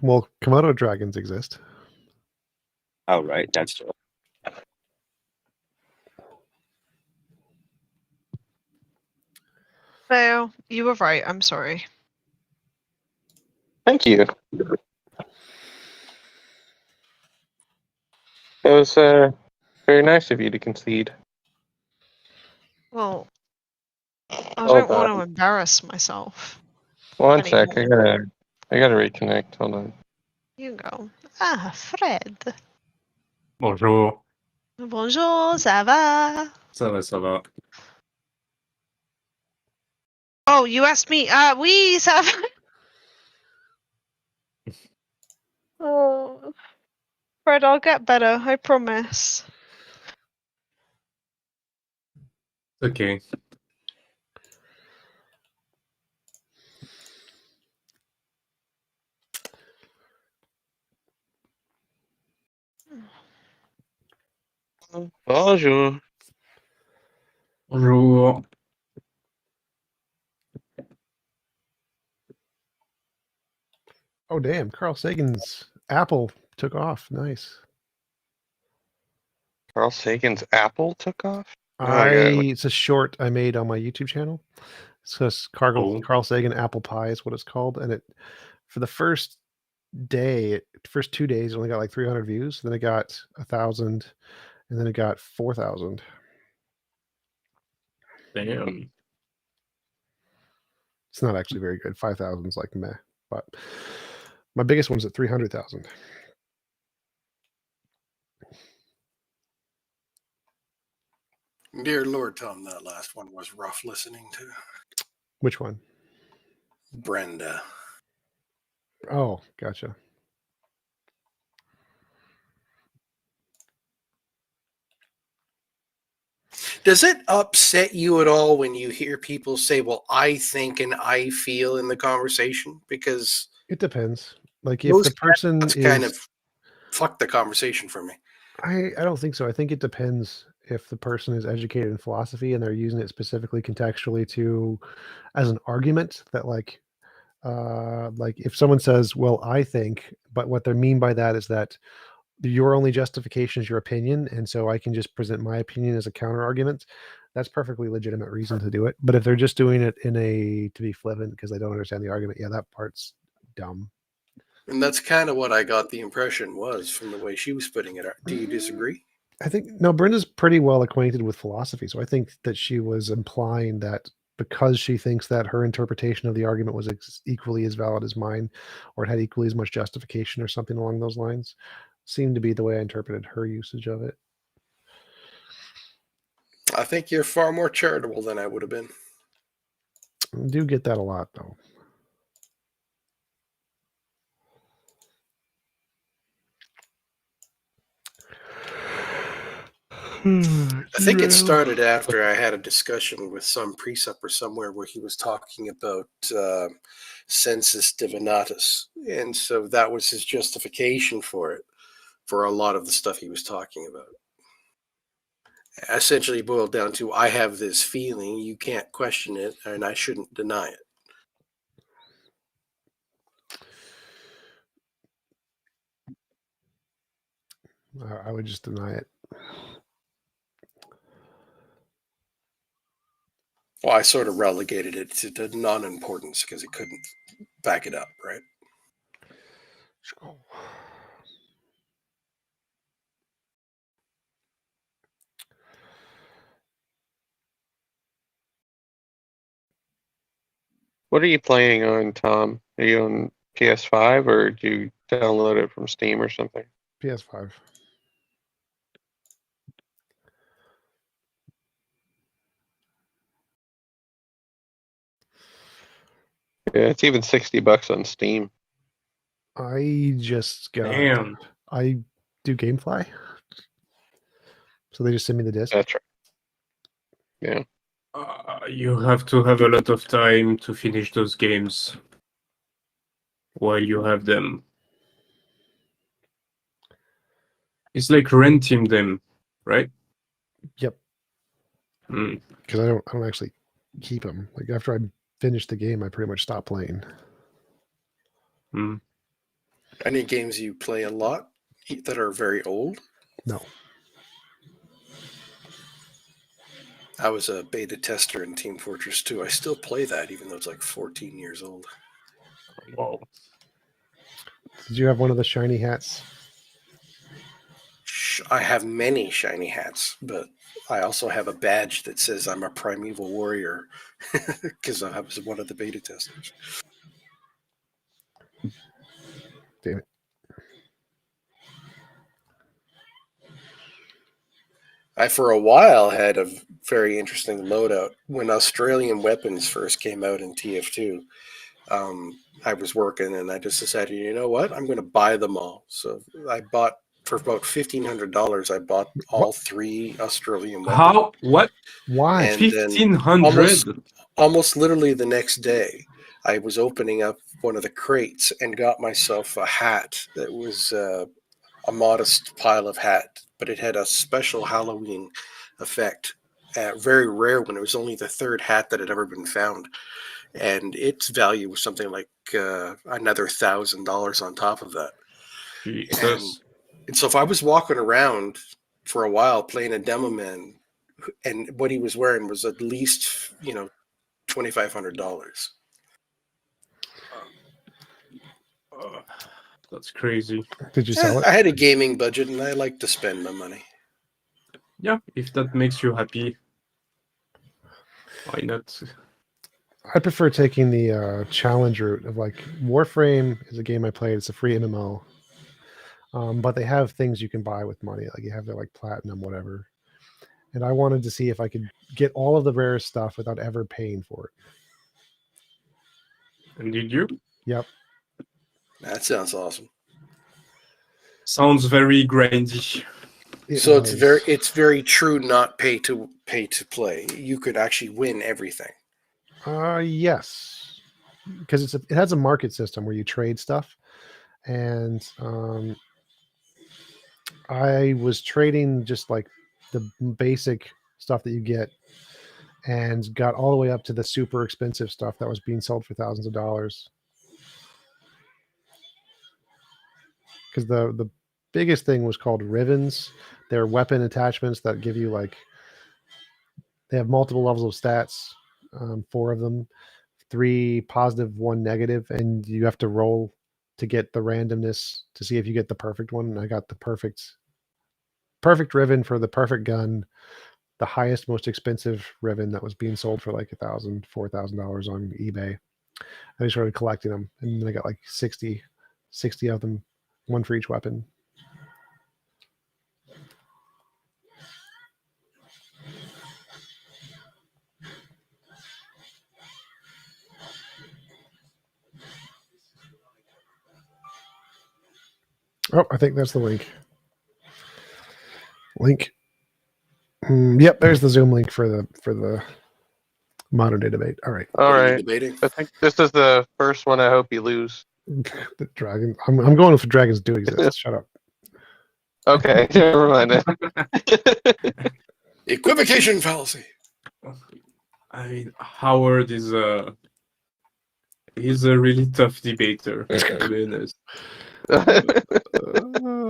Speaker 1: Well, Komodo dragons exist.
Speaker 16: Oh, right. That's true.
Speaker 17: Theo, you were right. I'm sorry.
Speaker 15: Thank you. It was very nice of you to concede.
Speaker 17: Well, I
Speaker 15: Well
Speaker 17: don't want to
Speaker 15: done.
Speaker 17: embarrass myself.
Speaker 15: One sec, I
Speaker 17: anymore.
Speaker 15: gotta reconnect. Hold on.
Speaker 17: You go. Ah, Fred.
Speaker 18: Bonjour.
Speaker 17: Bonjour, ça va?
Speaker 18: Ça va, ça va.
Speaker 17: Oh, you asked me. Oui, ça va. Oh, Fred, I'll get better. I promise.
Speaker 18: Okay.
Speaker 15: Bonjour.
Speaker 18: Bonjour.
Speaker 1: Oh, damn. Carl Sagan's Apple took off. Nice.
Speaker 15: Carl Sagan's Apple took off?
Speaker 1: It's a short I made on my YouTube channel. It says Carl Sagan Apple Pie is what it's called. And it, for the first 2 days, it only got like 300 views. Then it got 1,000. And then it got 4,000.
Speaker 18: Damn.
Speaker 1: It's not actually very good. 5,000 is like meh. But my biggest one's at 300,000.
Speaker 19: Dear Lord, Tom, that last one was rough listening to.
Speaker 1: Which one?
Speaker 19: Brenda.
Speaker 1: Oh, gotcha.
Speaker 19: Does it upset you at all when you hear people say, "Well, I think and I feel" in the conversation? Because
Speaker 1: it depends. Like if the person is
Speaker 19: kind of fuck the conversation for me.
Speaker 1: I don't think so. I think it depends if the person is educated in philosophy and they're using it specifically contextually to as an argument that like if someone says, well, I think, but what they mean by that is that your only justification is your opinion, and so I can just present my opinion as a counter argument. That's perfectly legitimate reason to do it. But if they're just doing it in a to be flippant because they don't understand the argument, yeah, that part's dumb.
Speaker 19: And that's kind of what I got the impression was from the way she was putting it. Do you disagree?
Speaker 1: I think no, Brenda's pretty well acquainted with philosophy, so I think that she was implying that because she thinks that her interpretation of the argument was equally as valid as mine, or it had equally as much justification or something along those lines, seemed to be the way I interpreted her usage of it.
Speaker 19: I think you're far more charitable than I would have been.
Speaker 1: I do get that a lot, though.
Speaker 19: I think it started after I had a discussion with some preceptor somewhere where he was talking about sensus divinatus. And so that was his justification for it, for a lot of the stuff he was talking about. Essentially boiled down to, I have this feeling, you can't question it, and I shouldn't deny it.
Speaker 1: I would just deny it.
Speaker 19: Well, I sort of relegated it to non-importance because it couldn't back it up, right?
Speaker 15: What are you playing on, Tom? Are you on PS5 or do you download it from Steam or something?
Speaker 1: PS5.
Speaker 15: Yeah, it's even $60 on Steam.
Speaker 1: I just got.
Speaker 18: Damn.
Speaker 1: I do GameFly, so they just send me the disc.
Speaker 15: That's right. Yeah.
Speaker 18: You have to have a lot of time to finish those games while you have them. It's like renting them, right?
Speaker 1: Yep. Because I don't actually keep them. Like after I finish the game, I pretty much stop playing.
Speaker 19: Any games you play a lot that are very old?
Speaker 1: No.
Speaker 19: I was a beta tester in Team Fortress 2. I still play that, even though it's like 14 years old.
Speaker 18: Wow.
Speaker 1: Did you have one of the shiny hats?
Speaker 19: I have many shiny hats, but I also have a badge that says I'm a primeval warrior because I was one of the beta testers.
Speaker 1: Damn it.
Speaker 19: I, for a while, had a very interesting loadout. When Australian weapons first came out in TF2, I was working and I just decided, you know what? I'm going to buy them all. So I bought, for about $1,500, I bought all 3 Australian weapons.
Speaker 18: How? What?
Speaker 1: Why?
Speaker 19: And
Speaker 18: 1,500?
Speaker 19: almost literally the next day, I was opening up one of the crates and got myself a hat that was a modest pile of hat, but it had a special Halloween effect. Very rare one. It was only the 3rd hat that had ever been found. And its value was something like another $1,000 on top of that. And so if I was walking around for a while playing a demo man, and what he was wearing was at least, $2,500.
Speaker 18: That's crazy.
Speaker 1: Did you sell it?
Speaker 19: I had a gaming budget and I like to spend my money.
Speaker 18: Yeah, if that makes you happy, why not?
Speaker 1: I prefer taking the challenge route of like Warframe is a game I played. It's a free MMO. But they have things you can buy with money. Like you have their like platinum, whatever. And I wanted to see if I could get all of the rarest stuff without ever paying for it.
Speaker 18: And did you?
Speaker 1: Yep.
Speaker 19: That sounds awesome.
Speaker 18: Sounds very grindy.
Speaker 19: So it's very true, not pay to play. You could actually win everything.
Speaker 1: Yes, because it has a market system where you trade stuff, and I was trading just like the basic stuff that you get, and got all the way up to the super expensive stuff that was being sold for thousands of dollars. Because the biggest thing was called Rivens. They're weapon attachments that give you like, they have multiple levels of stats, 4 of them, 3 positive, 1 negative, and you have to roll to get the randomness to see if you get the perfect one. And I got the perfect Riven for the perfect gun, the highest, most expensive Riven that was being sold for like $1,000, $4,000 on eBay. I just started collecting them, and then I got like 60 of them, 1 for each weapon. Oh, I think that's the link. Yep, there's the Zoom link for the modern day debate. All right.
Speaker 15: All right. I think this is the first one. I hope you lose.
Speaker 1: The dragon. I'm going if dragons do exist. Shut up.
Speaker 15: Okay, never mind.
Speaker 19: Equivocation fallacy.
Speaker 18: I mean, Howard is he's a really tough debater, to be honest.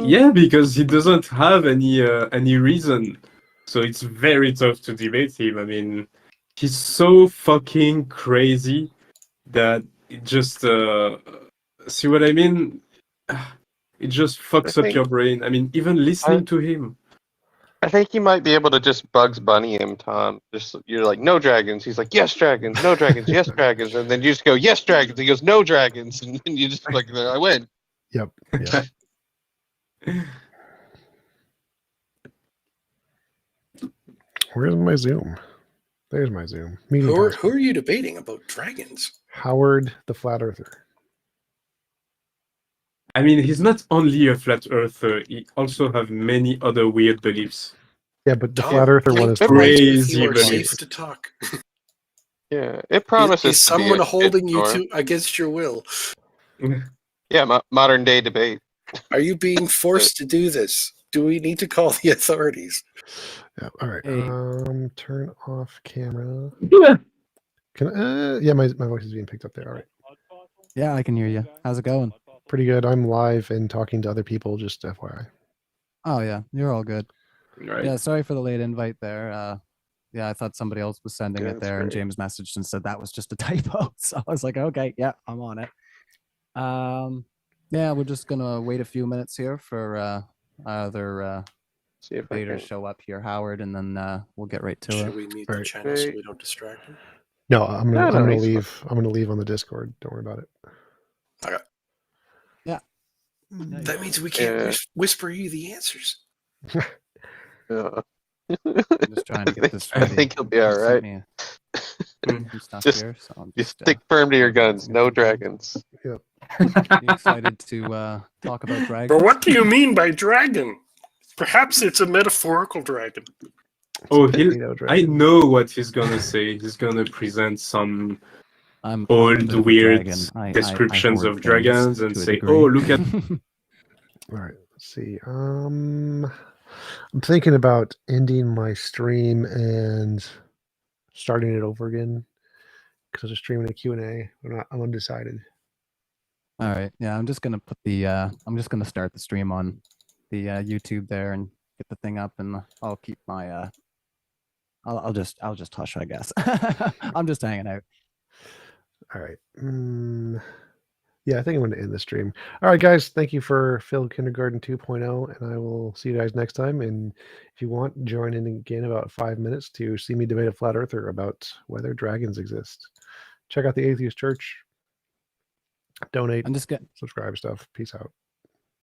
Speaker 18: Yeah, because he doesn't have any reason, so it's very tough to debate him. I mean, he's so fucking crazy that it just see what I mean? It just fucks up your brain. I mean, even listening to him.
Speaker 15: I think you might be able to just Bugs Bunny him, Tom. Just you're like, no dragons. He's like, yes dragons, no dragons, yes dragons, and then you just go, yes dragons. He goes, no dragons, and then you just like, I win.
Speaker 1: Yep. Yeah. Where's my Zoom? There's my Zoom.
Speaker 19: Who are you debating about dragons?
Speaker 1: Howard the Flat Earther.
Speaker 18: I mean, he's not only a flat earther; he also have many other weird beliefs.
Speaker 1: Yeah, but the Flat Earther one is
Speaker 18: crazy.
Speaker 19: You are safe to talk.
Speaker 15: Yeah, it promises.
Speaker 19: Is someone holding you to against your will?
Speaker 15: Yeah, modern day debate.
Speaker 19: Are you being forced to do this? Do we need to call the authorities?
Speaker 1: Yeah. All right.
Speaker 19: Hey.
Speaker 1: Turn off camera. Can yeah, my voice is being picked up there. All right.
Speaker 20: Yeah, I can hear you. How's it going?
Speaker 1: Pretty good. I'm live and talking to other people, just FYI.
Speaker 20: Oh yeah, you're all good.
Speaker 18: Right.
Speaker 20: Yeah, sorry for the late invite there. Yeah, I thought somebody else was sending
Speaker 15: Yeah,
Speaker 20: it there, and
Speaker 15: great.
Speaker 20: James messaged and said that was just a typo. So I was like, okay, yeah, I'm on it. Yeah, we're just gonna wait a few minutes here for other
Speaker 15: See if I
Speaker 20: debaters
Speaker 15: can-
Speaker 20: show up here, Howard, and then we'll get right to
Speaker 19: Should
Speaker 20: it.
Speaker 19: we mute the channel so we don't distract him?
Speaker 1: No, I'm
Speaker 15: No,
Speaker 1: gonna
Speaker 15: he's
Speaker 1: leave. I'm gonna leave on the Discord. Don't worry about it.
Speaker 19: Okay.
Speaker 20: Yeah.
Speaker 19: That means we can't
Speaker 15: Yeah.
Speaker 19: whisper you the answers.
Speaker 15: Yeah.
Speaker 20: I'm just trying to get this
Speaker 15: I
Speaker 20: ready.
Speaker 15: think he'll be all
Speaker 20: He sent
Speaker 15: right.
Speaker 20: me some stuff
Speaker 15: Just,
Speaker 20: here, so I'm
Speaker 15: just
Speaker 20: just
Speaker 15: stick firm to your guns. No dragons.
Speaker 1: Yep.
Speaker 20: pretty excited to talk about dragons.
Speaker 19: But what do you mean by dragon? Perhaps it's a metaphorical dragon.
Speaker 18: Oh,
Speaker 1: Potato
Speaker 18: I
Speaker 1: dragon.
Speaker 18: know what he's gonna say. He's gonna present some
Speaker 20: I'm
Speaker 18: old,
Speaker 20: a bit of a
Speaker 18: weird
Speaker 20: dragon. I
Speaker 18: descriptions
Speaker 20: hoard
Speaker 18: of dragons
Speaker 20: things
Speaker 18: and
Speaker 20: to a
Speaker 18: say,
Speaker 20: degree.
Speaker 18: "Oh, look at."
Speaker 1: All right. Let's see. I'm thinking about ending my stream and starting it over again because I was just streaming a Q&A. I'm undecided.
Speaker 20: All right. Yeah, I'm just gonna put the I'm just gonna start the stream on the YouTube there and get the thing up, and I'll keep my I'll just hush, I guess. I'm just hanging out.
Speaker 1: All right. Yeah, I think I'm going to end the stream. All right, guys. Thank you for Phil Kindergarten 2.0, and I will see you guys next time. And if you want, join in again about 5 minutes to see me debate a flat earther about whether dragons exist. Check out the Atheist Church. Donate.
Speaker 20: I'm just getting
Speaker 1: subscribe stuff. Peace out.